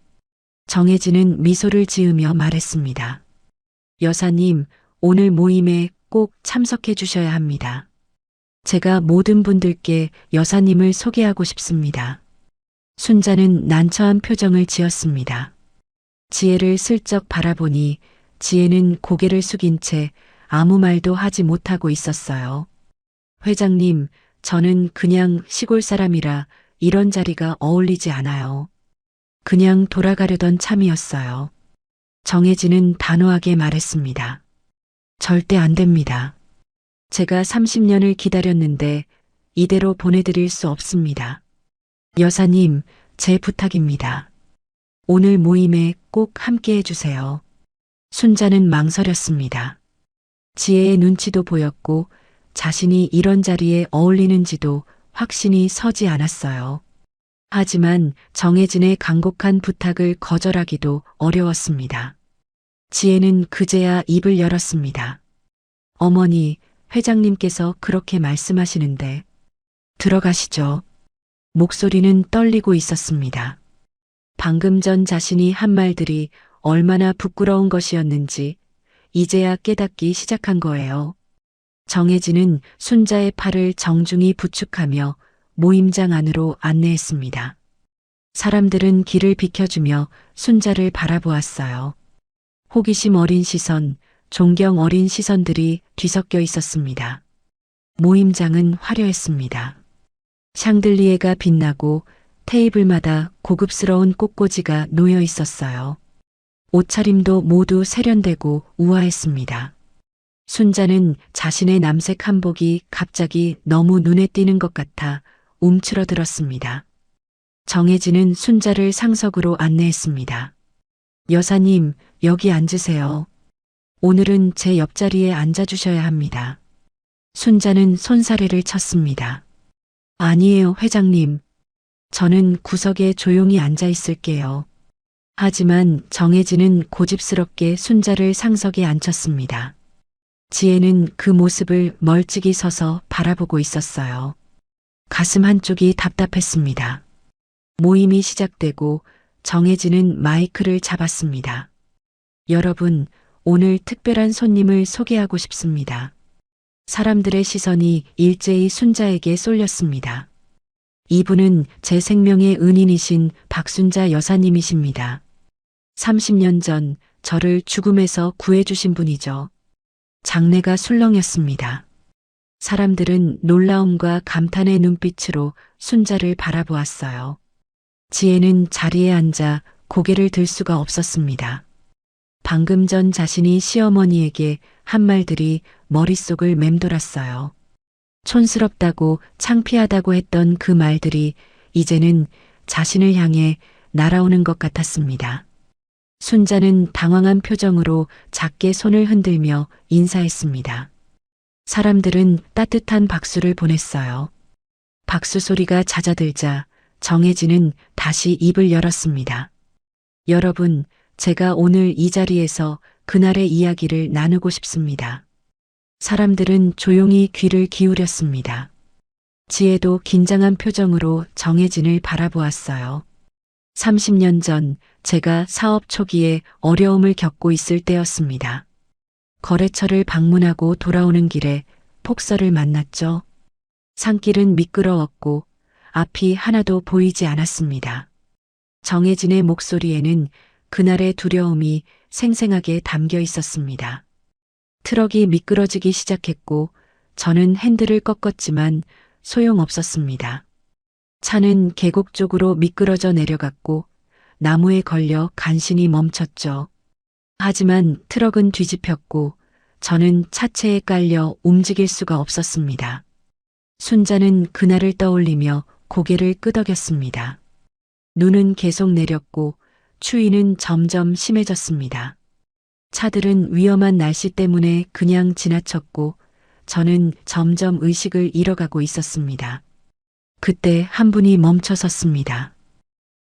정혜진은 미소를 지으며 말했습니다. 여사님, 오늘 모임에 꼭 참석해 주셔야 합니다. 제가 모든 분들께 여사님을 소개하고 싶습니다. 순자는 난처한 표정을 지었습니다. 지혜를 슬쩍 바라보니 지혜는 고개를 숙인 채 아무 말도 하지 못하고 있었어요. 회장님, 저는 그냥 시골 사람이라 이런 자리가 어울리지 않아요. 그냥 돌아가려던 참이었어요. 정혜진은 단호하게 말했습니다. 절대 안 됩니다. 제가 30년을 기다렸는데 이대로 보내드릴 수 없습니다. 여사님, 제 부탁입니다. 오늘 모임에 꼭 함께 해주세요. 순자는 망설였습니다. 지혜의 눈치도 보였고 자신이 이런 자리에 어울리는지도 확신이 서지 않았어요. 하지만 정혜진의 간곡한 부탁을 거절하기도 어려웠습니다. 지혜는 그제야 입을 열었습니다. 어머니, 회장님께서 그렇게 말씀하시는데 들어가시죠. 목소리는 떨리고 있었습니다. 방금 전 자신이 한 말들이 얼마나 부끄러운 것이었는지 이제야 깨닫기 시작한 거예요. 정혜진은 순자의 팔을 정중히 부축하며 모임장 안으로 안내했습니다. 사람들은 길을 비켜주며 순자를 바라보았어요. 호기심 어린 시선, 존경 어린 시선들이 뒤섞여 있었습니다. 모임장은 화려했습니다. 샹들리에가 빛나고 테이블마다 고급스러운 꽃꽂이가 놓여 있었어요. 옷차림도 모두 세련되고 우아했습니다. 순자는 자신의 남색 한복이 갑자기 너무 눈에 띄는 것 같아 움츠러들었습니다. 정혜진은 순자를 상석으로 안내했습니다. 여사님, 여기 앉으세요. 오늘은 제 옆자리에 앉아주셔야 합니다. 순자는 손사래를 쳤습니다. 아니에요, 회장님. 저는 구석에 조용히 앉아 있을게요. 하지만 정혜진은 고집스럽게 순자를 상석에 앉혔습니다. 지혜는 그 모습을 멀찍이 서서 바라보고 있었어요. 가슴 한쪽이 답답했습니다. 모임이 시작되고 정혜진은 마이크를 잡았습니다. 여러분, 오늘 특별한 손님을 소개하고 싶습니다. 사람들의 시선이 일제히 순자에게 쏠렸습니다. 이분은 제 생명의 은인이신 박순자 여사님이십니다. 30년 전 저를 죽음에서 구해주신 분이죠. 장내가 술렁였습니다. 사람들은 놀라움과 감탄의 눈빛으로 순자를 바라보았어요. 지혜는 자리에 앉아 고개를 들 수가 없었습니다. 방금 전 자신이 시어머니에게 한 말들이 머릿속을 맴돌았어요. 촌스럽다고 창피하다고 했던 그 말들이 이제는 자신을 향해 날아오는 것 같았습니다. 순자는 당황한 표정으로 작게 손을 흔들며 인사했습니다. 사람들은 따뜻한 박수를 보냈어요. 박수 소리가 잦아들자 정혜진은 다시 입을 열었습니다. 여러분, 제가 오늘 이 자리에서 그날의 이야기를 나누고 싶습니다. 사람들은 조용히 귀를 기울였습니다. 지혜도 긴장한 표정으로 정혜진을 바라보았어요. 30년 전 제가 사업 초기에 어려움을 겪고 있을 때였습니다. 거래처를 방문하고 돌아오는 길에 폭설을 만났죠. 산길은 미끄러웠고 앞이 하나도 보이지 않았습니다. 정혜진의 목소리에는 그날의 두려움이 생생하게 담겨 있었습니다. 트럭이 미끄러지기 시작했고 저는 핸들을 꺾었지만 소용없었습니다. 차는 계곡 쪽으로 미끄러져 내려갔고 나무에 걸려 간신히 멈췄죠. 하지만 트럭은 뒤집혔고 저는 차체에 깔려 움직일 수가 없었습니다. 순자는 그날을 떠올리며 고개를 끄덕였습니다. 눈은 계속 내렸고 추위는 점점 심해졌습니다. 차들은 위험한 날씨 때문에 그냥 지나쳤고 저는 점점 의식을 잃어가고 있었습니다. 그때 한 분이 멈춰 섰습니다.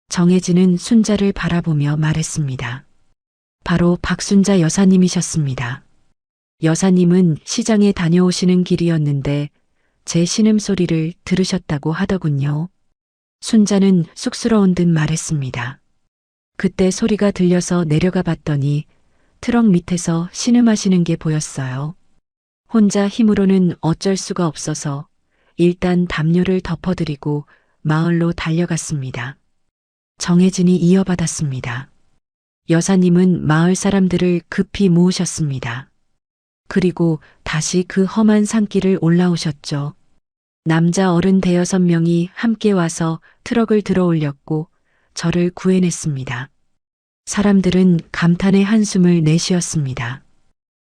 정혜진은 순자를 바라보며 말했습니다. 바로 박순자 여사님이셨습니다. 여사님은 시장에 다녀오시는 길이었는데 제 신음소리를 들으셨다고 하더군요. 순자는 쑥스러운 듯 말했습니다. 그때 소리가 들려서 내려가 봤더니 트럭 밑에서 신음하시는 게 보였어요. 혼자 힘으로는 어쩔 수가 없어서 일단 담요를 덮어드리고 마을로 달려갔습니다. 정혜진이 이어받았습니다. 여사님은 마을 사람들을 급히 모으셨습니다. 그리고 다시 그 험한 산길을 올라오셨죠. 남자 어른 대여섯 명이 함께 와서 트럭을 들어 올렸고 저를 구해냈습니다. 사람들은 감탄의 한숨을 내쉬었습니다.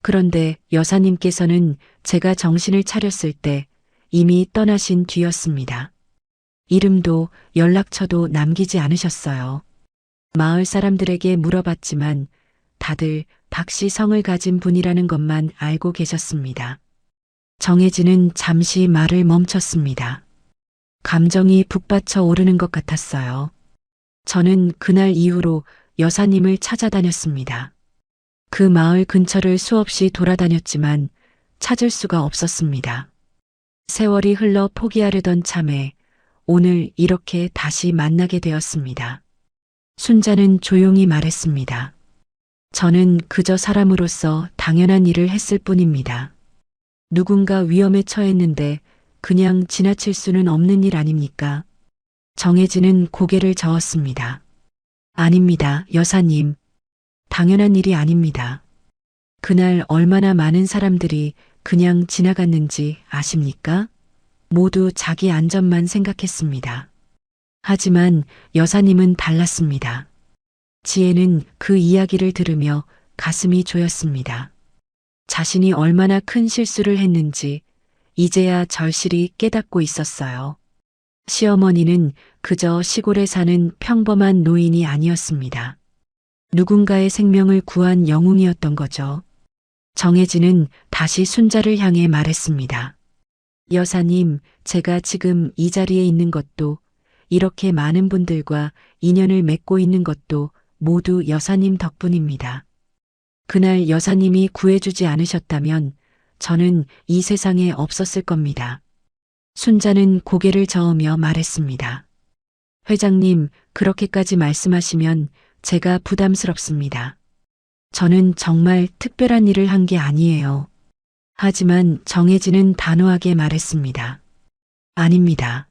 그런데 여사님께서는 제가 정신을 차렸을 때 이미 떠나신 뒤였습니다. 이름도 연락처도 남기지 않으셨어요. 마을 사람들에게 물어봤지만 다들 박씨 성을 가진 분이라는 것만 알고 계셨습니다. 정혜진은 잠시 말을 멈췄습니다. 감정이 북받쳐 오르는 것 같았어요. 저는 그날 이후로 여사님을 찾아다녔습니다. 그 마을 근처를 수없이 돌아다녔지만 찾을 수가 없었습니다. 세월이 흘러 포기하려던 참에 오늘 이렇게 다시 만나게 되었습니다. 순자는 조용히 말했습니다. 저는 그저 사람으로서 당연한 일을 했을 뿐입니다. 누군가 위험에 처했는데 그냥 지나칠 수는 없는 일 아닙니까? 정혜진은 고개를 저었습니다. 아닙니다, 여사님. 당연한 일이 아닙니다. 그날 얼마나 많은 사람들이 그냥 지나갔는지 아십니까? 모두 자기 안전만 생각했습니다. 하지만 여사님은 달랐습니다. 지혜는 그 이야기를 들으며 가슴이 조였습니다. 자신이 얼마나 큰 실수를 했는지 이제야 절실히 깨닫고 있었어요. 시어머니는 그저 시골에 사는 평범한 노인이 아니었습니다. 누군가의 생명을 구한 영웅이었던 거죠. 정혜진은 다시 순자를 향해 말했습니다. 여사님, 제가 지금 이 자리에 있는 것도 이렇게 많은 분들과 인연을 맺고 있는 것도 모두 여사님 덕분입니다. 그날 여사님이 구해주지 않으셨다면 저는 이 세상에 없었을 겁니다. 순자는 고개를 저으며 말했습니다. 회장님, 그렇게까지 말씀하시면 제가 부담스럽습니다. 저는 정말 특별한 일을 한 게 아니에요. 하지만 정혜진은 단호하게 말했습니다. 아닙니다.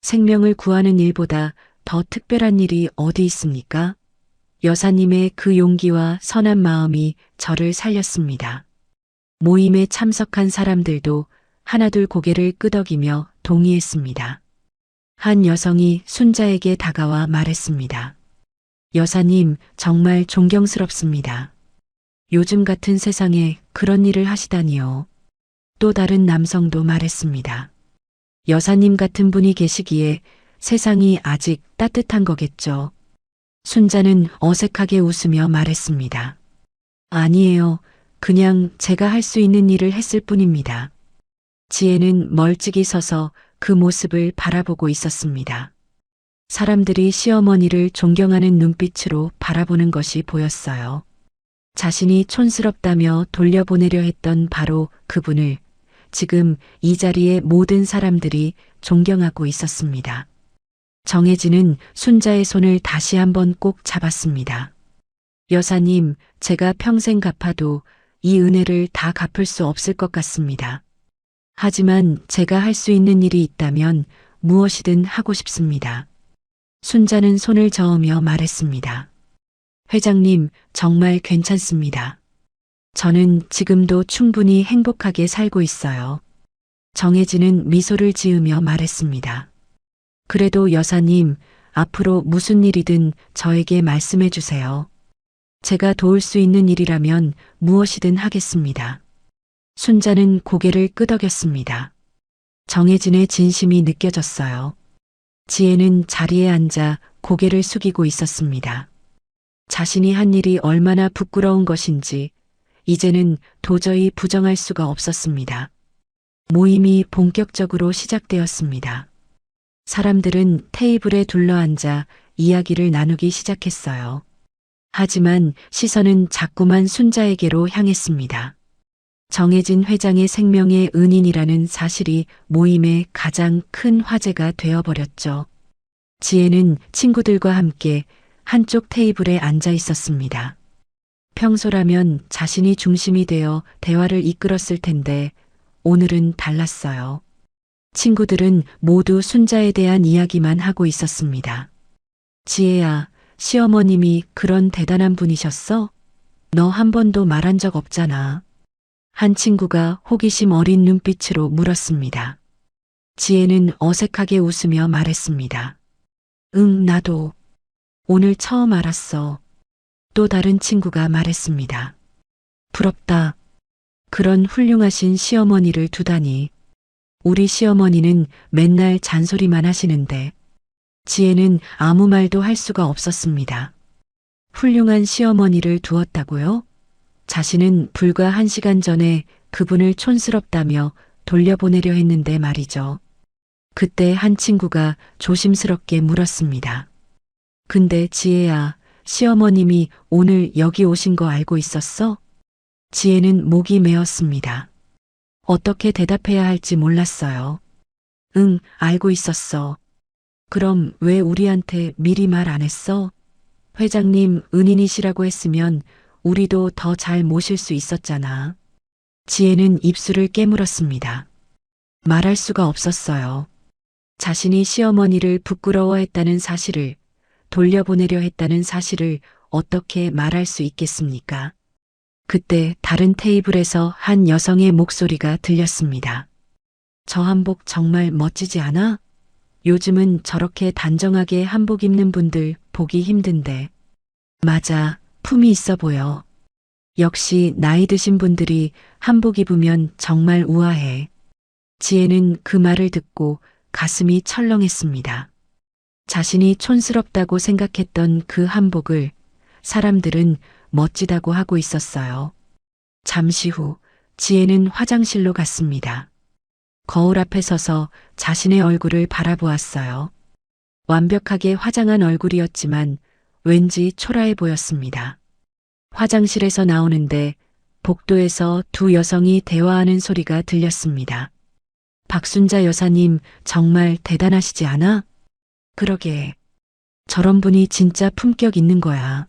생명을 구하는 일보다 더 특별한 일이 어디 있습니까? 여사님의 그 용기와 선한 마음이 저를 살렸습니다. 모임에 참석한 사람들도 하나둘 고개를 끄덕이며 동의했습니다. 한 여성이 순자에게 다가와 말했습니다. 여사님, 정말 존경스럽습니다. 요즘 같은 세상에 그런 일을 하시다니요. 또 다른 남성도 말했습니다. 여사님 같은 분이 계시기에 세상이 아직 따뜻한 거겠죠. 순자는 어색하게 웃으며 말했습니다. 아니에요. 그냥 제가 할 수 있는 일을 했을 뿐입니다. 지혜는 멀찍이 서서 그 모습을 바라보고 있었습니다. 사람들이 시어머니를 존경하는 눈빛으로 바라보는 것이 보였어요. 자신이 촌스럽다며 돌려보내려 했던 바로 그분을 지금 이 자리에 모든 사람들이 존경하고 있었습니다. 정혜진은 순자의 손을 다시 한번 꼭 잡았습니다. 여사님, 제가 평생 갚아도 이 은혜를 다 갚을 수 없을 것 같습니다. 하지만 제가 할 수 있는 일이 있다면 무엇이든 하고 싶습니다. 순자는 손을 저으며 말했습니다. 회장님, 정말 괜찮습니다. 저는 지금도 충분히 행복하게 살고 있어요. 정혜진은 미소를 지으며 말했습니다. 그래도 여사님, 앞으로 무슨 일이든 저에게 말씀해 주세요. 제가 도울 수 있는 일이라면 무엇이든 하겠습니다. 순자는 고개를 끄덕였습니다. 정혜진의 진심이 느껴졌어요. 지혜는 자리에 앉아 고개를 숙이고 있었습니다. 자신이 한 일이 얼마나 부끄러운 것인지 이제는 도저히 부정할 수가 없었습니다. 모임이 본격적으로 시작되었습니다. 사람들은 테이블에 둘러앉아 이야기를 나누기 시작했어요. 하지만 시선은 자꾸만 순자에게로 향했습니다. 정혜진 회장의 생명의 은인이라는 사실이 모임의 가장 큰 화제가 되어버렸죠. 지혜는 친구들과 함께 한쪽 테이블에 앉아 있었습니다. 평소라면 자신이 중심이 되어 대화를 이끌었을 텐데 오늘은 달랐어요. 친구들은 모두 순자에 대한 이야기만 하고 있었습니다. 지혜야, 시어머님이 그런 대단한 분이셨어? 너 한 번도 말한 적 없잖아. 한 친구가 호기심 어린 눈빛으로 물었습니다. 지혜는 어색하게 웃으며 말했습니다. 응, 나도. 오늘 처음 알았어. 또 다른 친구가 말했습니다. 부럽다. 그런 훌륭하신 시어머니를 두다니. 우리 시어머니는 맨날 잔소리만 하시는데 지혜는 아무 말도 할 수가 없었습니다. 훌륭한 시어머니를 두었다고요? 자신은 불과 1시간 전에 그분을 촌스럽다며 돌려보내려 했는데 말이죠. 그때 한 친구가 조심스럽게 물었습니다. 근데 지혜야, 시어머님이 오늘 여기 오신 거 알고 있었어? 지혜는 목이 메었습니다. 어떻게 대답해야 할지 몰랐어요. 응, 알고 있었어. 그럼 왜 우리한테 미리 말 안 했어? 회장님 은인이시라고 했으면 우리도 더 잘 모실 수 있었잖아. 지혜는 입술을 깨물었습니다. 말할 수가 없었어요. 자신이 시어머니를 부끄러워했다는 사실을, 돌려보내려 했다는 사실을 어떻게 말할 수 있겠습니까? 그때 다른 테이블에서 한 여성의 목소리가 들렸습니다. 저 한복 정말 멋지지 않아? 요즘은 저렇게 단정하게 한복 입는 분들 보기 힘든데. 맞아, 품이 있어 보여. 역시 나이 드신 분들이 한복 입으면 정말 우아해. 지혜는 그 말을 듣고 가슴이 철렁했습니다. 자신이 촌스럽다고 생각했던 그 한복을 사람들은 멋지다고 하고 있었어요. 잠시 후 지혜는 화장실로 갔습니다. 거울 앞에 서서 자신의 얼굴을 바라보았어요. 완벽하게 화장한 얼굴이었지만 왠지 초라해 보였습니다. 화장실에서 나오는데 복도에서 두 여성이 대화하는 소리가 들렸습니다. 박순자 여사님 정말 대단하시지 않아? 그러게. 저런 분이 진짜 품격 있는 거야.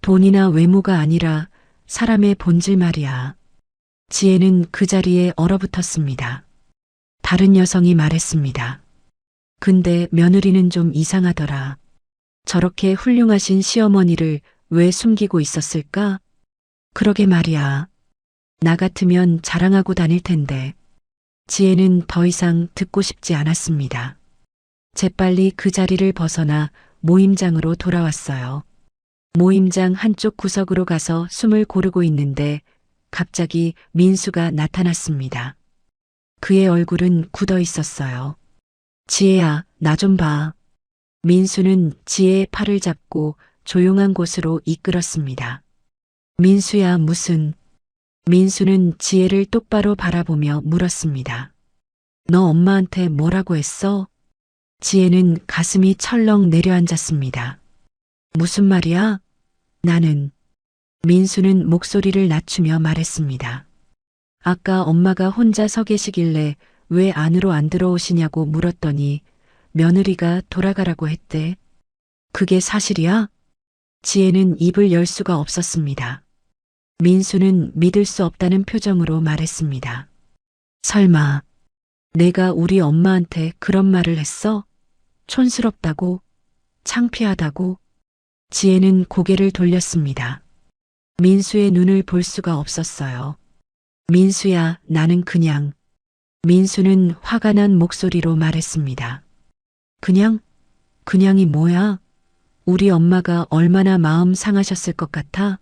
돈이나 외모가 아니라 사람의 본질 말이야. 지혜는 그 자리에 얼어붙었습니다. 다른 여성이 말했습니다. 근데 며느리는 좀 이상하더라. 저렇게 훌륭하신 시어머니를 왜 숨기고 있었을까? 그러게 말이야. 나 같으면 자랑하고 다닐 텐데. 지혜는 더 이상 듣고 싶지 않았습니다. 재빨리 그 자리를 벗어나 모임장으로 돌아왔어요. 모임장 한쪽 구석으로 가서 숨을 고르고 있는데 갑자기 민수가 나타났습니다. 그의 얼굴은 굳어 있었어요. 지혜야, 나 좀 봐. 민수는 지혜의 팔을 잡고 조용한 곳으로 이끌었습니다. 민수야, 무슨... 민수는 지혜를 똑바로 바라보며 물었습니다. 너 엄마한테 뭐라고 했어? 지혜는 가슴이 철렁 내려앉았습니다. 무슨 말이야? 나는... 민수는 목소리를 낮추며 말했습니다. 아까 엄마가 혼자 서 계시길래 왜 안으로 안 들어오시냐고 물었더니 며느리가 돌아가라고 했대. 그게 사실이야? 지혜는 입을 열 수가 없었습니다. 민수는 믿을 수 없다는 표정으로 말했습니다. 설마 내가 우리 엄마한테 그런 말을 했어? 촌스럽다고? 창피하다고? 지혜는 고개를 돌렸습니다. 민수의 눈을 볼 수가 없었어요. 민수야, 나는 그냥... 민수는 화가 난 목소리로 말했습니다. 그냥이 뭐야? 우리 엄마가 얼마나 마음 상하셨을 것 같아?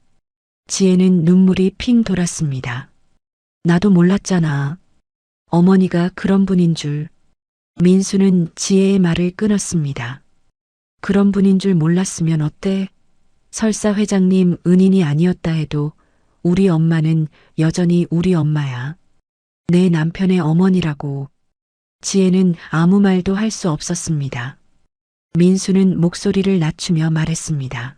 지혜는 눈물이 핑 돌았습니다. 나도 몰랐잖아. 어머니가 그런 분인 줄. 민수는 지혜의 말을 끊었습니다. 그런 분인 줄 몰랐으면 어때? 설사 회장님 은인이 아니었다 해도 우리 엄마는 여전히 우리 엄마야. 내 남편의 어머니라고. 지혜는 아무 말도 할 수 없었습니다. 민수는 목소리를 낮추며 말했습니다.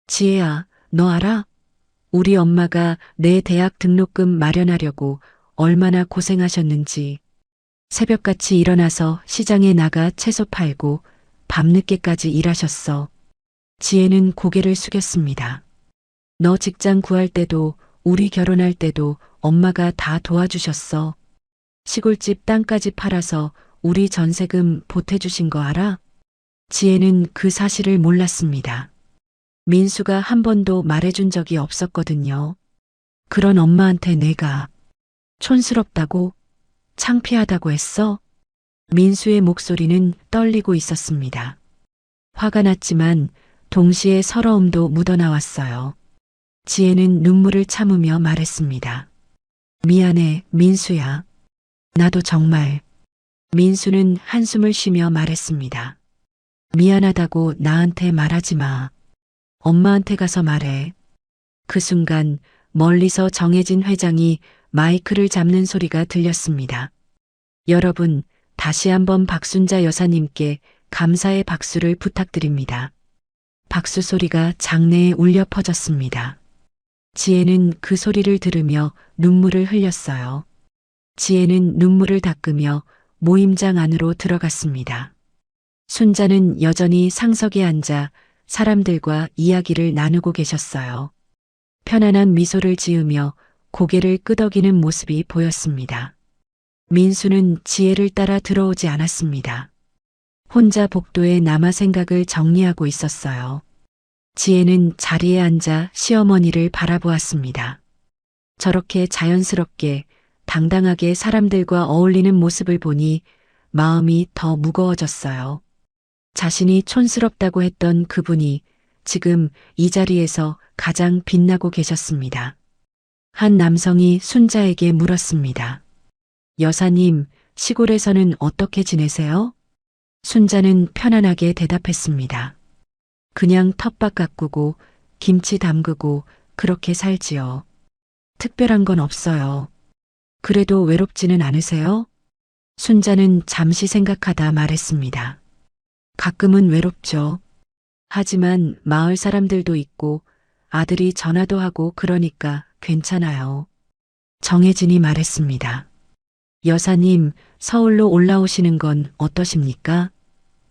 지혜야, 너 알아? 우리 엄마가 내 대학 등록금 마련하려고 얼마나 고생하셨는지. 새벽같이 일어나서 시장에 나가 채소 팔고 밤늦게까지 일하셨어. 지혜는 고개를 숙였습니다. 너 직장 구할 때도 우리 결혼할 때도 엄마가 다 도와주셨어. 시골집 땅까지 팔아서 우리 전세금 보태주신 거 알아? 지혜는 그 사실을 몰랐습니다. 민수가 한 번도 말해준 적이 없었거든요. 그런 엄마한테 내가 촌스럽다고, 창피하다고 했어? 민수의 목소리는 떨리고 있었습니다. 화가 났지만 동시에 서러움도 묻어나왔어요. 지혜는 눈물을 참으며 말했습니다. 미안해, 민수야. 나도 정말. 민수는 한숨을 쉬며 말했습니다. 미안하다고 나한테 말하지 마. 엄마한테 가서 말해. 그 순간 멀리서 정혜진 회장이 마이크를 잡는 소리가 들렸습니다. 여러분, 다시 한번 박순자 여사님께 감사의 박수를 부탁드립니다. 박수 소리가 장내에 울려 퍼졌습니다. 지혜는 그 소리를 들으며 눈물을 흘렸어요. 지혜는 눈물을 닦으며 모임장 안으로 들어갔습니다. 순자는 여전히 상석에 앉아 사람들과 이야기를 나누고 계셨어요. 편안한 미소를 지으며 고개를 끄덕이는 모습이 보였습니다. 민수는 지혜를 따라 들어오지 않았습니다. 혼자 복도에 남아 생각을 정리하고 있었어요. 지혜는 자리에 앉아 시어머니를 바라보았습니다. 저렇게 자연스럽게 당당하게 사람들과 어울리는 모습을 보니 마음이 더 무거워졌어요. 자신이 촌스럽다고 했던 그분이 지금 이 자리에서 가장 빛나고 계셨습니다. 한 남성이 순자에게 물었습니다. 여사님, 시골에서는 어떻게 지내세요? 순자는 편안하게 대답했습니다. 그냥 텃밭 가꾸고 김치 담그고 그렇게 살지요. 특별한 건 없어요. 그래도 외롭지는 않으세요? 순자는 잠시 생각하다 말했습니다. 가끔은 외롭죠. 하지만 마을 사람들도 있고 아들이 전화도 하고 그러니까 괜찮아요. 정혜진이 말했습니다. 여사님, 서울로 올라오시는 건 어떠십니까?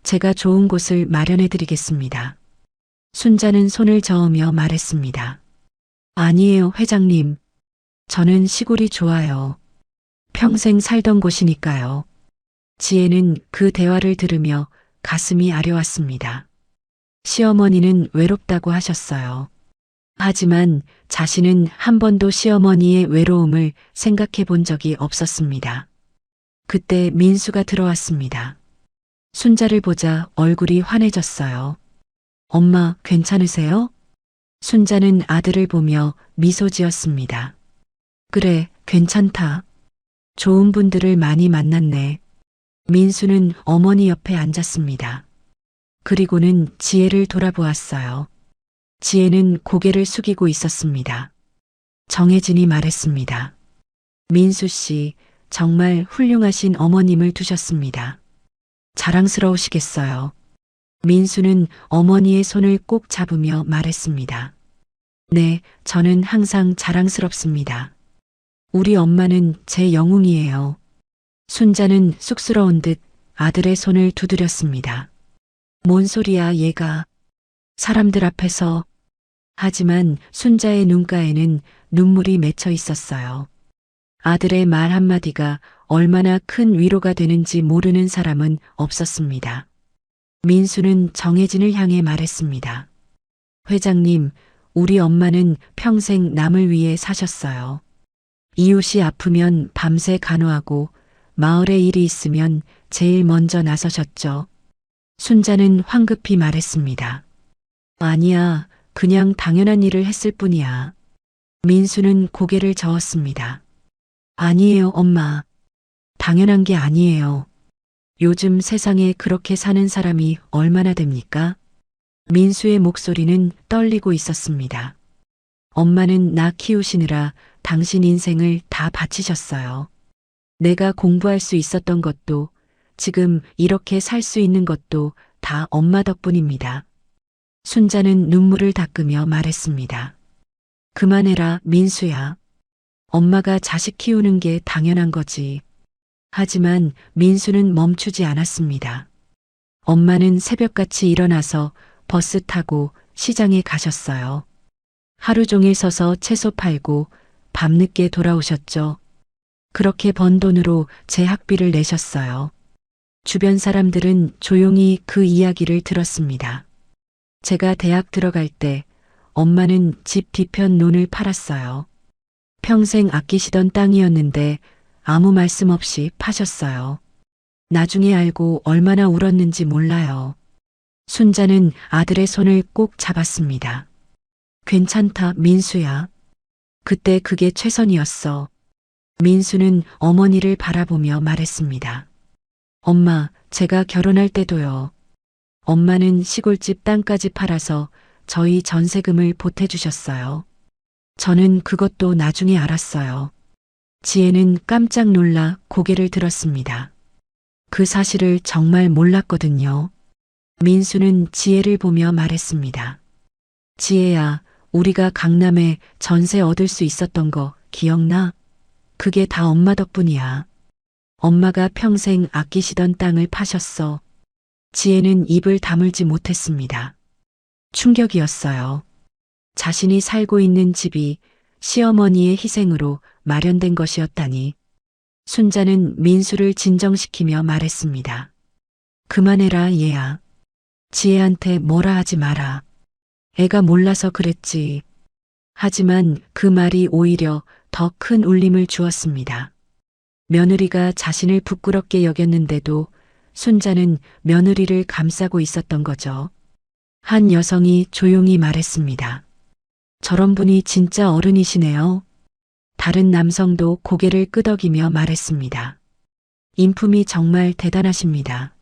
제가 좋은 곳을 마련해 드리겠습니다. 순자는 손을 저으며 말했습니다. 아니에요, 회장님. 저는 시골이 좋아요. 평생 살던 곳이니까요. 지혜는 그 대화를 들으며 가슴이 아려왔습니다. 시어머니는 외롭다고 하셨어요. 하지만 자신은 한 번도 시어머니의 외로움을 생각해 본 적이 없었습니다. 그때 민수가 들어왔습니다. 순자를 보자 얼굴이 환해졌어요. 엄마, 괜찮으세요? 순자는 아들을 보며 미소 지었습니다. 그래, 괜찮다. 좋은 분들을 많이 만났네. 민수는 어머니 옆에 앉았습니다. 그리고는 지혜를 돌아보았어요. 지혜는 고개를 숙이고 있었습니다. 정혜진이 말했습니다. 민수 씨, 정말 훌륭하신 어머님을 두셨습니다. 자랑스러우시겠어요. 민수는 어머니의 손을 꼭 잡으며 말했습니다. 네, 저는 항상 자랑스럽습니다. 우리 엄마는 제 영웅이에요. 순자는 쑥스러운 듯 아들의 손을 두드렸습니다. 뭔 소리야, 얘가. 사람들 앞에서. 하지만 순자의 눈가에는 눈물이 맺혀 있었어요. 아들의 말 한마디가 얼마나 큰 위로가 되는지 모르는 사람은 없었습니다. 민수는 정혜진을 향해 말했습니다. 회장님, 우리 엄마는 평생 남을 위해 사셨어요. 이웃이 아프면 밤새 간호하고 마을에 일이 있으면 제일 먼저 나서셨죠. 순자는 황급히 말했습니다. 아니야, 그냥 당연한 일을 했을 뿐이야. 민수는 고개를 저었습니다. 아니에요, 엄마. 당연한 게 아니에요. 요즘 세상에 그렇게 사는 사람이 얼마나 됩니까? 민수의 목소리는 떨리고 있었습니다. 엄마는 나 키우시느라 당신 인생을 다 바치셨어요. 내가 공부할 수 있었던 것도, 지금 이렇게 살 수 있는 것도 다 엄마 덕분입니다. 순자는 눈물을 닦으며 말했습니다. 그만해라, 민수야. 엄마가 자식 키우는 게 당연한 거지. 하지만 민수는 멈추지 않았습니다. 엄마는 새벽같이 일어나서 버스 타고 시장에 가셨어요. 하루 종일 서서 채소 팔고 밤늦게 돌아오셨죠. 그렇게 번 돈으로 제 학비를 내셨어요. 주변 사람들은 조용히 그 이야기를 들었습니다. 제가 대학 들어갈 때 엄마는 집 뒤편 논을 팔았어요. 평생 아끼시던 땅이었는데 아무 말씀 없이 파셨어요. 나중에 알고 얼마나 울었는지 몰라요. 순자는 아들의 손을 꼭 잡았습니다. 괜찮다, 민수야. 그때 그게 최선이었어. 민수는 어머니를 바라보며 말했습니다. 엄마, 제가 결혼할 때도요. 엄마는 시골집 땅까지 팔아서 저희 전세금을 보태주셨어요. 저는 그것도 나중에 알았어요. 지혜는 깜짝 놀라 고개를 들었습니다. 그 사실을 정말 몰랐거든요. 민수는 지혜를 보며 말했습니다. 지혜야, 우리가 강남에 전세 얻을 수 있었던 거 기억나? 그게 다 엄마 덕분이야. 엄마가 평생 아끼시던 땅을 파셨어. 지혜는 입을 다물지 못했습니다. 충격이었어요. 자신이 살고 있는 집이 시어머니의 희생으로 마련된 것이었다니. 순자는 민수를 진정시키며 말했습니다. 그만해라, 얘야. 지혜한테 뭐라 하지 마라. 애가 몰라서 그랬지. 하지만 그 말이 오히려 더 큰 울림을 주었습니다. 며느리가 자신을 부끄럽게 여겼는데도 순자는 며느리를 감싸고 있었던 거죠. 한 여성이 조용히 말했습니다. 저런 분이 진짜 어른이시네요. 다른 남성도 고개를 끄덕이며 말했습니다. 인품이 정말 대단하십니다.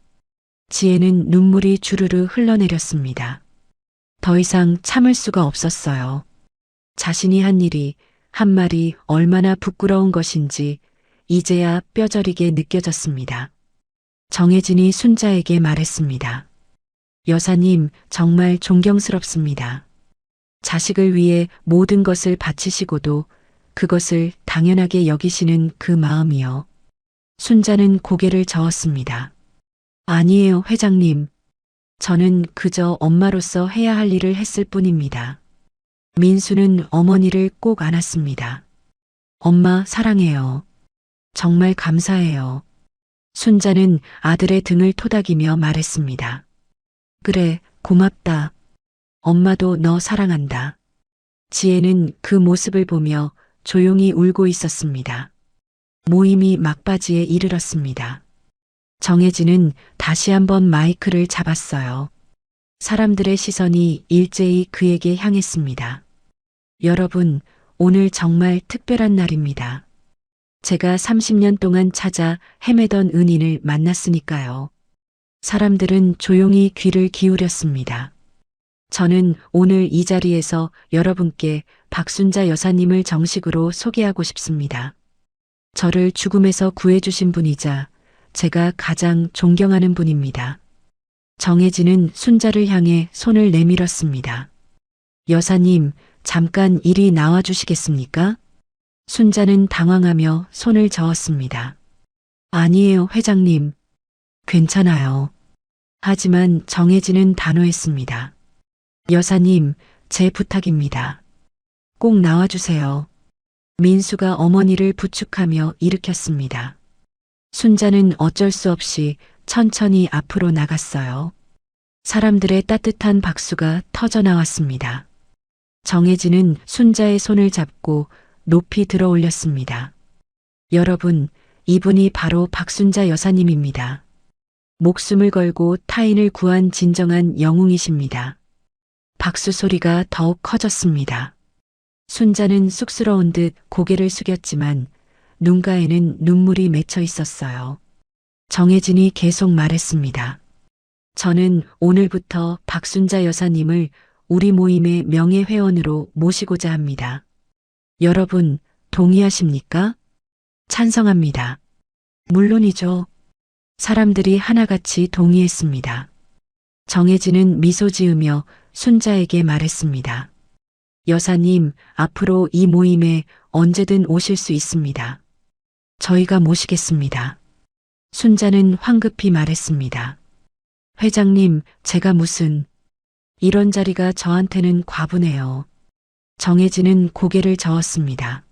지혜는 눈물이 주르르 흘러내렸습니다. 더 이상 참을 수가 없었어요. 자신이 한 일이 한 말이 얼마나 부끄러운 것인지 이제야 뼈저리게 느껴졌습니다. 정혜진이 순자에게 말했습니다. 여사님, 정말 존경스럽습니다. 자식을 위해 모든 것을 바치시고도 그것을 당연하게 여기시는 그 마음이요. 순자는 고개를 저었습니다. 아니에요, 회장님. 저는 그저 엄마로서 해야 할 일을 했을 뿐입니다. 민수는 어머니를 꼭 안았습니다. 엄마, 사랑해요. 정말 감사해요. 순자는 아들의 등을 토닥이며 말했습니다. 그래, 고맙다. 엄마도 너 사랑한다. 지혜는 그 모습을 보며 조용히 울고 있었습니다. 모임이 막바지에 이르렀습니다. 정혜진은 다시 한번 마이크를 잡았어요. 사람들의 시선이 일제히 그에게 향했습니다. 여러분, 오늘 정말 특별한 날입니다. 제가 30년 동안 찾아 헤매던 은인을 만났으니까요. 사람들은 조용히 귀를 기울였습니다. 저는 오늘 이 자리에서 여러분께 박순자 여사님을 정식으로 소개하고 싶습니다. 저를 죽음에서 구해주신 분이자 제가 가장 존경하는 분입니다. 정혜진은 순자를 향해 손을 내밀었습니다. 여사님, 잠깐 이리 나와주시겠습니까? 순자는 당황하며 손을 저었습니다. 아니에요, 회장님. 괜찮아요. 하지만 정혜진은 단호했습니다. 여사님, 제 부탁입니다. 꼭 나와주세요. 민수가 어머니를 부축하며 일으켰습니다. 순자는 어쩔 수 없이 천천히 앞으로 나갔어요. 사람들의 따뜻한 박수가 터져 나왔습니다. 정혜진은 순자의 손을 잡고 높이 들어 올렸습니다. 여러분, 이분이 바로 박순자 여사님입니다. 목숨을 걸고 타인을 구한 진정한 영웅이십니다. 박수 소리가 더욱 커졌습니다. 순자는 쑥스러운 듯 고개를 숙였지만 눈가에는 눈물이 맺혀 있었어요. 정혜진이 계속 말했습니다. 저는 오늘부터 박순자 여사님을 우리 모임의 명예회원으로 모시고자 합니다. 여러분, 동의하십니까? 찬성합니다. 물론이죠. 사람들이 하나같이 동의했습니다. 정혜진은 미소 지으며 순자에게 말했습니다. 여사님, 앞으로 이 모임에 언제든 오실 수 있습니다. 저희가 모시겠습니다. 순자는 황급히 말했습니다. 회장님, 제가 무슨 이런 자리가 저한테는 과분해요. 정혜진은 고개를 저었습니다.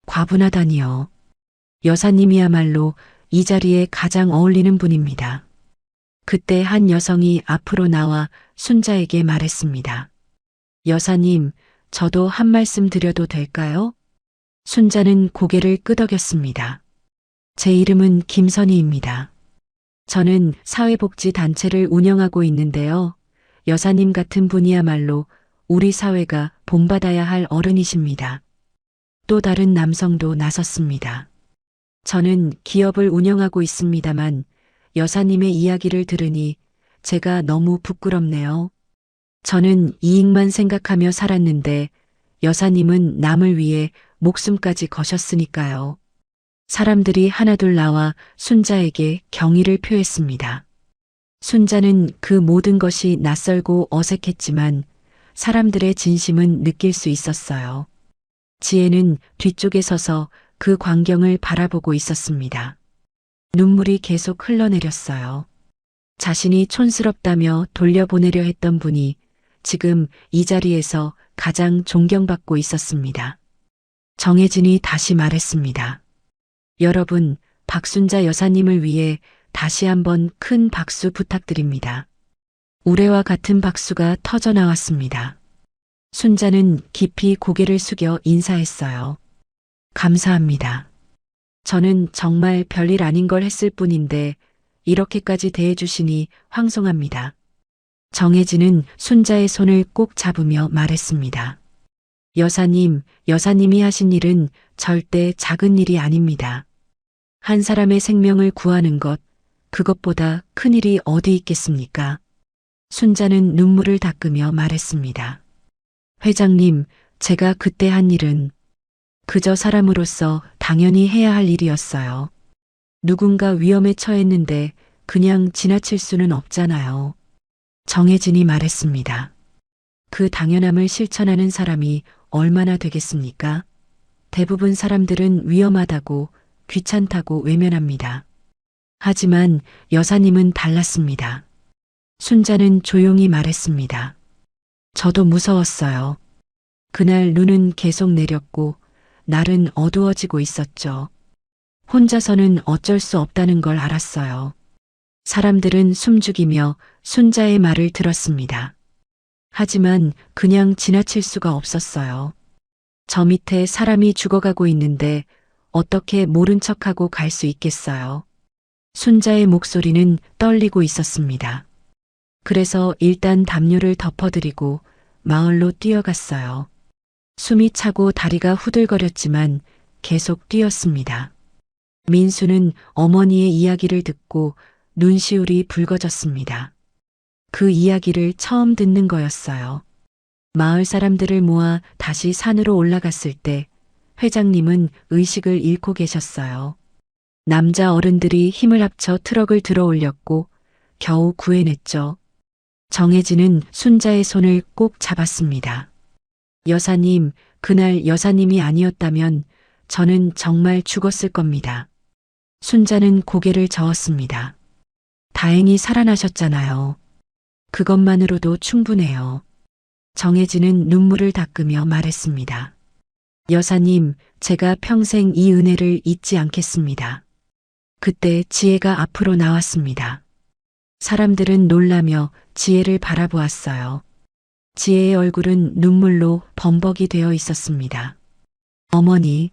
과분하다니요. 여사님이야말로 이 자리에 가장 어울리는 분입니다. 그때 한 여성이 앞으로 나와 순자에게 말했습니다. 여사님, 저도 한 말씀 드려도 될까요? 순자는 고개를 끄덕였습니다. 제 이름은 김선희입니다. 저는 사회복지단체를 운영하고 있는데요. 여사님 같은 분이야말로 우리 사회가 본받아야 할 어른이십니다. 또 다른 남성도 나섰습니다. 저는 기업을 운영하고 있습니다만 여사님의 이야기를 들으니 제가 너무 부끄럽네요. 저는 이익만 생각하며 살았는데 여사님은 남을 위해 목숨까지 거셨으니까요. 사람들이 하나둘 나와 순자에게 경의를 표했습니다. 순자는 그 모든 것이 낯설고 어색했지만 사람들의 진심은 느낄 수 있었어요. 지혜는 뒤쪽에 서서 그 광경을 바라보고 있었습니다. 눈물이 계속 흘러내렸어요. 자신이 촌스럽다며 돌려보내려 했던 분이 지금 이 자리에서 가장 존경받고 있었습니다. 정혜진이 다시 말했습니다. 여러분, 박순자 여사님을 위해 다시 한번 큰 박수 부탁드립니다. 우레와 같은 박수가 터져 나왔습니다. 순자는 깊이 고개를 숙여 인사했어요. 감사합니다. 저는 정말 별일 아닌 걸 했을 뿐인데 이렇게까지 대해주시니 황송합니다. 정혜진은 순자의 손을 꼭 잡으며 말했습니다. 여사님, 여사님이 하신 일은 절대 작은 일이 아닙니다. 한 사람의 생명을 구하는 것, 그것보다 큰 일이 어디 있겠습니까? 순자는 눈물을 닦으며 말했습니다. 회장님, 제가 그때 한 일은 그저 사람으로서 당연히 해야 할 일이었어요. 누군가 위험에 처했는데 그냥 지나칠 수는 없잖아요. 정혜진이 말했습니다. 그 당연함을 실천하는 사람이 얼마나 되겠습니까? 대부분 사람들은 위험하다고 귀찮다고 외면합니다. 하지만 여사님은 달랐습니다. 순자는 조용히 말했습니다. 저도 무서웠어요. 그날 눈은 계속 내렸고 날은 어두워지고 있었죠. 혼자서는 어쩔 수 없다는 걸 알았어요. 사람들은 숨죽이며 순자의 말을 들었습니다. 하지만 그냥 지나칠 수가 없었어요. 저 밑에 사람이 죽어가고 있는데 어떻게 모른 척하고 갈 수 있겠어요. 순자의 목소리는 떨리고 있었습니다. 그래서 일단 담요를 덮어드리고 마을로 뛰어갔어요. 숨이 차고 다리가 후들거렸지만 계속 뛰었습니다. 민수는 어머니의 이야기를 듣고 눈시울이 붉어졌습니다. 그 이야기를 처음 듣는 거였어요. 마을 사람들을 모아 다시 산으로 올라갔을 때 회장님은 의식을 잃고 계셨어요. 남자 어른들이 힘을 합쳐 트럭을 들어 올렸고 겨우 구해냈죠. 정혜진은 순자의 손을 꼭 잡았습니다. 여사님, 그날 여사님이 아니었다면 저는 정말 죽었을 겁니다. 순자는 고개를 저었습니다. 다행히 살아나셨잖아요. 그것만으로도 충분해요. 정혜진은 눈물을 닦으며 말했습니다. 여사님, 제가 평생 이 은혜를 잊지 않겠습니다. 그때 지혜가 앞으로 나왔습니다. 사람들은 놀라며 지혜를 바라보았어요. 지혜의 얼굴은 눈물로 범벅이 되어 있었습니다. 어머니,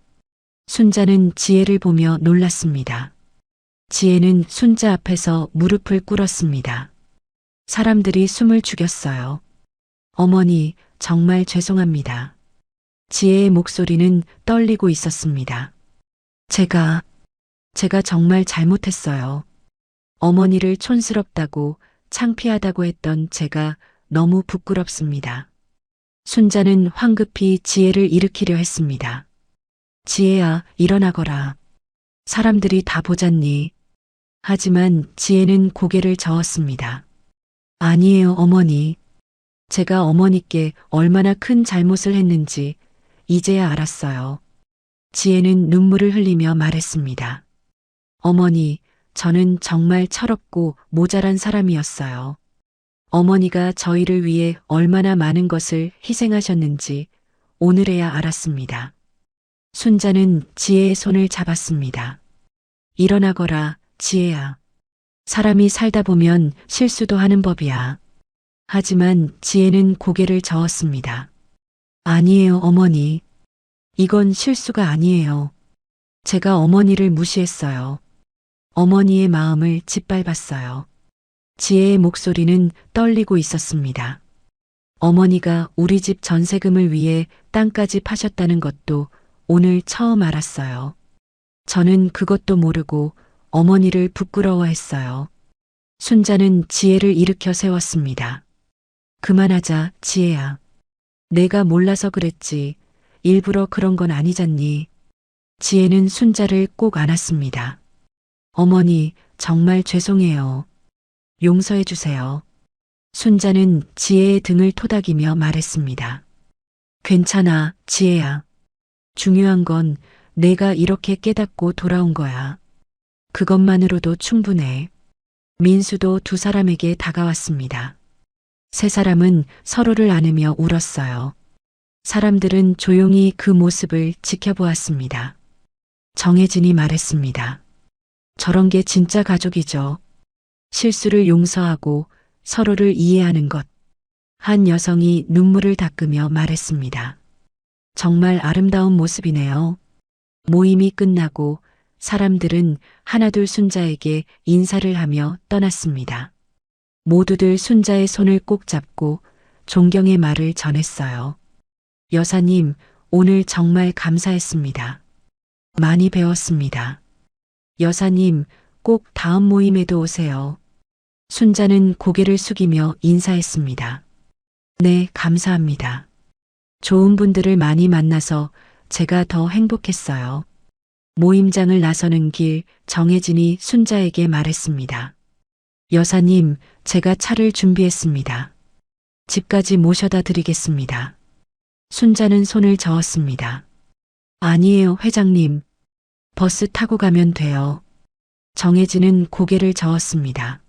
순자는 지혜를 보며 놀랐습니다. 지혜는 순자 앞에서 무릎을 꿇었습니다. 사람들이 숨을 죽였어요. 어머니, 정말 죄송합니다. 지혜의 목소리는 떨리고 있었습니다. 제가 정말 잘못했어요. 어머니를 촌스럽다고 창피하다고 했던 제가 너무 부끄럽습니다. 순자는 황급히 지혜를 일으키려 했습니다. 지혜야, 일어나거라. 사람들이 다 보잖니. 하지만 지혜는 고개를 저었습니다. 아니에요, 어머니. 제가 어머니께 얼마나 큰 잘못을 했는지 이제야 알았어요. 지혜는 눈물을 흘리며 말했습니다. 어머니, 저는 정말 철없고 모자란 사람이었어요. 어머니가 저희를 위해 얼마나 많은 것을 희생하셨는지 오늘에야 알았습니다. 순자는 지혜의 손을 잡았습니다. 일어나거라, 지혜야. 사람이 살다 보면 실수도 하는 법이야. 하지만 지혜는 고개를 저었습니다. 아니에요, 어머니. 이건 실수가 아니에요. 제가 어머니를 무시했어요. 어머니의 마음을 짓밟았어요. 지혜의 목소리는 떨리고 있었습니다. 어머니가 우리 집 전세금을 위해 땅까지 파셨다는 것도 오늘 처음 알았어요. 저는 그것도 모르고 어머니를 부끄러워했어요. 순자는 지혜를 일으켜 세웠습니다. 그만하자, 지혜야. 내가 몰라서 그랬지. 일부러 그런 건 아니잖니. 지혜는 순자를 꼭 안았습니다. 어머니, 정말 죄송해요. 용서해 주세요. 순자는 지혜의 등을 토닥이며 말했습니다. 괜찮아, 지혜야. 중요한 건 내가 이렇게 깨닫고 돌아온 거야. 그것만으로도 충분해. 민수도 두 사람에게 다가왔습니다. 세 사람은 서로를 안으며 울었어요. 사람들은 조용히 그 모습을 지켜보았습니다. 정혜진이 말했습니다. 저런 게 진짜 가족이죠. 실수를 용서하고 서로를 이해하는 것. 한 여성이 눈물을 닦으며 말했습니다. 정말 아름다운 모습이네요. 모임이 끝나고 사람들은 하나둘 순자에게 인사를 하며 떠났습니다. 모두들 순자의 손을 꼭 잡고 존경의 말을 전했어요. 여사님, 오늘 정말 감사했습니다. 많이 배웠습니다. 여사님, 꼭 다음 모임에도 오세요. 순자는 고개를 숙이며 인사했습니다. 네, 감사합니다. 좋은 분들을 많이 만나서 제가 더 행복했어요. 모임장을 나서는 길 정혜진이 순자에게 말했습니다. 여사님, 제가 차를 준비했습니다. 집까지 모셔다 드리겠습니다. 순자는 손을 저었습니다. 아니에요, 회장님. 버스 타고 가면 돼요. 정혜진은 고개를 저었습니다.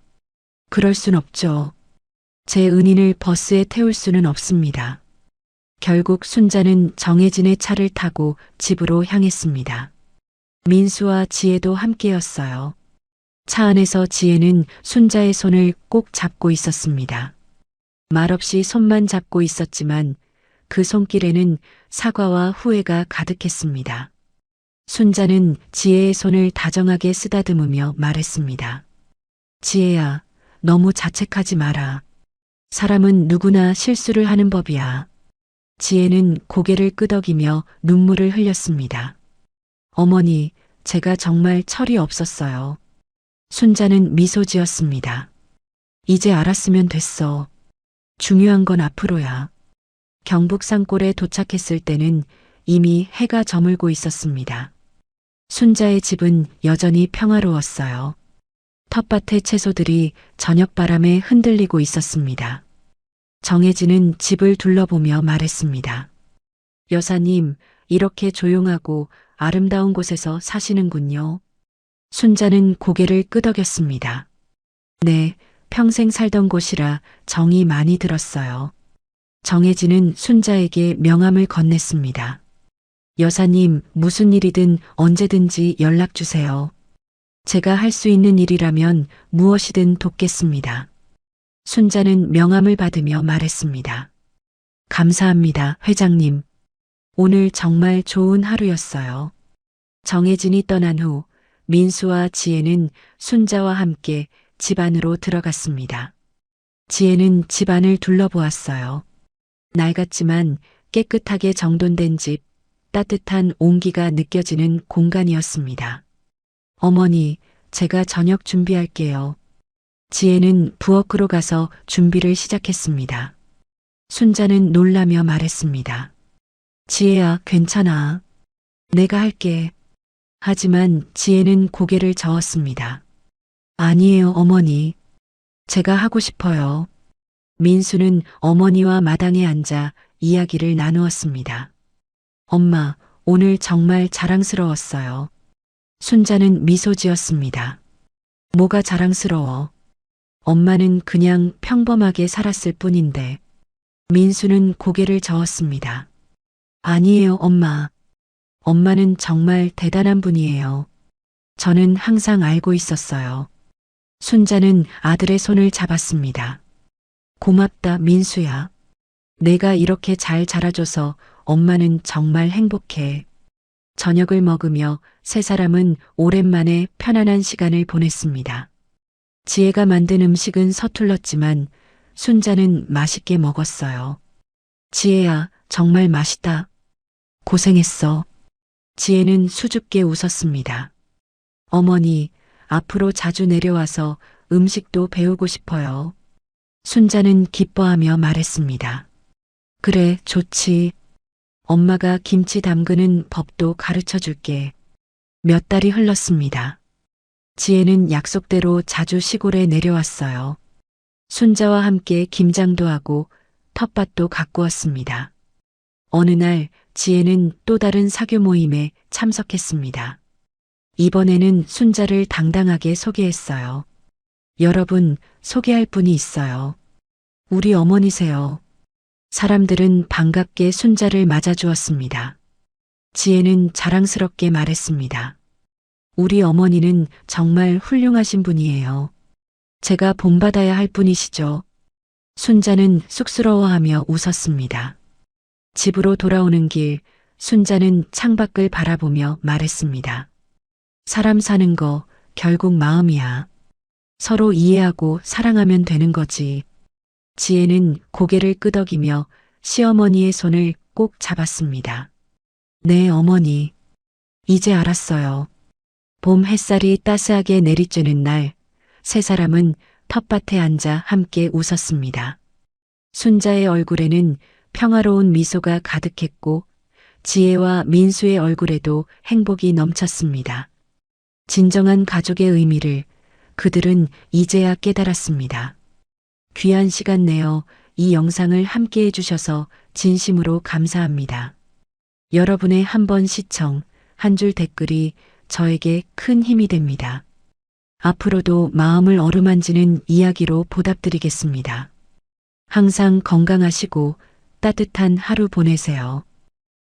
그럴 순 없죠. 제 은인을 버스에 태울 수는 없습니다. 결국 순자는 정혜진의 차를 타고 집으로 향했습니다. 민수와 지혜도 함께였어요. 차 안에서 지혜는 순자의 손을 꼭 잡고 있었습니다. 말없이 손만 잡고 있었지만 그 손길에는 사과와 후회가 가득했습니다. 순자는 지혜의 손을 다정하게 쓰다듬으며 말했습니다. 지혜야, 너무 자책하지 마라. 사람은 누구나 실수를 하는 법이야. 지혜는 고개를 끄덕이며 눈물을 흘렸습니다. 어머니, 제가 정말 철이 없었어요. 순자는 미소 지었습니다. 이제 알았으면 됐어. 중요한 건 앞으로야. 경북 산골에 도착했을 때는 이미 해가 저물고 있었습니다. 순자의 집은 여전히 평화로웠어요. 텃밭의 채소들이 저녁바람에 흔들리고 있었습니다. 정혜진은 집을 둘러보며 말했습니다. 여사님, 이렇게 조용하고 아름다운 곳에서 사시는군요. 순자는 고개를 끄덕였습니다. 네, 평생 살던 곳이라 정이 많이 들었어요. 정혜진은 순자에게 명함을 건넸습니다. 여사님, 무슨 일이든 언제든지 연락 주세요. 제가 할 수 있는 일이라면 무엇이든 돕겠습니다. 순자는 명함을 받으며 말했습니다. 감사합니다, 회장님. 오늘 정말 좋은 하루였어요. 정혜진이 떠난 후 민수와 지혜는 순자와 함께 집 안으로 들어갔습니다. 지혜는 집안을 둘러보았어요. 낡았지만 깨끗하게 정돈된 집, 따뜻한 온기가 느껴지는 공간이었습니다. 어머니, 제가 저녁 준비할게요. 지혜는 부엌으로 가서 준비를 시작했습니다. 순자는 놀라며 말했습니다. 지혜야, 괜찮아. 내가 할게. 하지만 지혜는 고개를 저었습니다. 아니에요, 어머니. 제가 하고 싶어요. 민수는 어머니와 마당에 앉아 이야기를 나누었습니다. 엄마, 오늘 정말 자랑스러웠어요. 순자는 미소 지었습니다. 뭐가 자랑스러워? 엄마는 그냥 평범하게 살았을 뿐인데. 민수는 고개를 저었습니다. 아니에요, 엄마. 엄마는 정말 대단한 분이에요. 저는 항상 알고 있었어요. 순자는 아들의 손을 잡았습니다. 고맙다, 민수야. 내가 이렇게 잘 자라줘서 엄마는 정말 행복해. 저녁을 먹으며 세 사람은 오랜만에 편안한 시간을 보냈습니다. 지혜가 만든 음식은 서툴렀지만 순자는 맛있게 먹었어요. 지혜야, 정말 맛있다. 고생했어. 지혜는 수줍게 웃었습니다. 어머니, 앞으로 자주 내려와서 음식도 배우고 싶어요. 순자는 기뻐하며 말했습니다. 그래, 좋지. 엄마가 김치 담그는 법도 가르쳐 줄게. 몇 달이 흘렀습니다. 지혜는 약속대로 자주 시골에 내려왔어요. 순자와 함께 김장도 하고 텃밭도 가꾸었습니다. 어느 날 지혜는 또 다른 사교 모임에 참석했습니다. 이번에는 순자를 당당하게 소개했어요. 여러분, 소개할 분이 있어요. 우리 어머니세요. 사람들은 반갑게 순자를 맞아주었습니다. 지혜는 자랑스럽게 말했습니다. 우리 어머니는 정말 훌륭하신 분이에요. 제가 본받아야 할 분이시죠. 순자는 쑥스러워하며 웃었습니다. 집으로 돌아오는 길, 순자는 창밖을 바라보며 말했습니다. 사람 사는 거 결국 마음이야. 서로 이해하고 사랑하면 되는 거지. 지혜는 고개를 끄덕이며 시어머니의 손을 꼭 잡았습니다. 네, 어머니. 이제 알았어요. 봄 햇살이 따스하게 내리쬐는 날, 세 사람은 텃밭에 앉아 함께 웃었습니다. 순자의 얼굴에는 평화로운 미소가 가득했고 지혜와 민수의 얼굴에도 행복이 넘쳤습니다. 진정한 가족의 의미를 그들은 이제야 깨달았습니다. 귀한 시간 내어 이 영상을 함께 해주셔서 진심으로 감사합니다. 여러분의 한 번 시청, 한 줄 댓글이 저에게 큰 힘이 됩니다. 앞으로도 마음을 어루만지는 이야기로 보답드리겠습니다. 항상 건강하시고 따뜻한 하루 보내세요.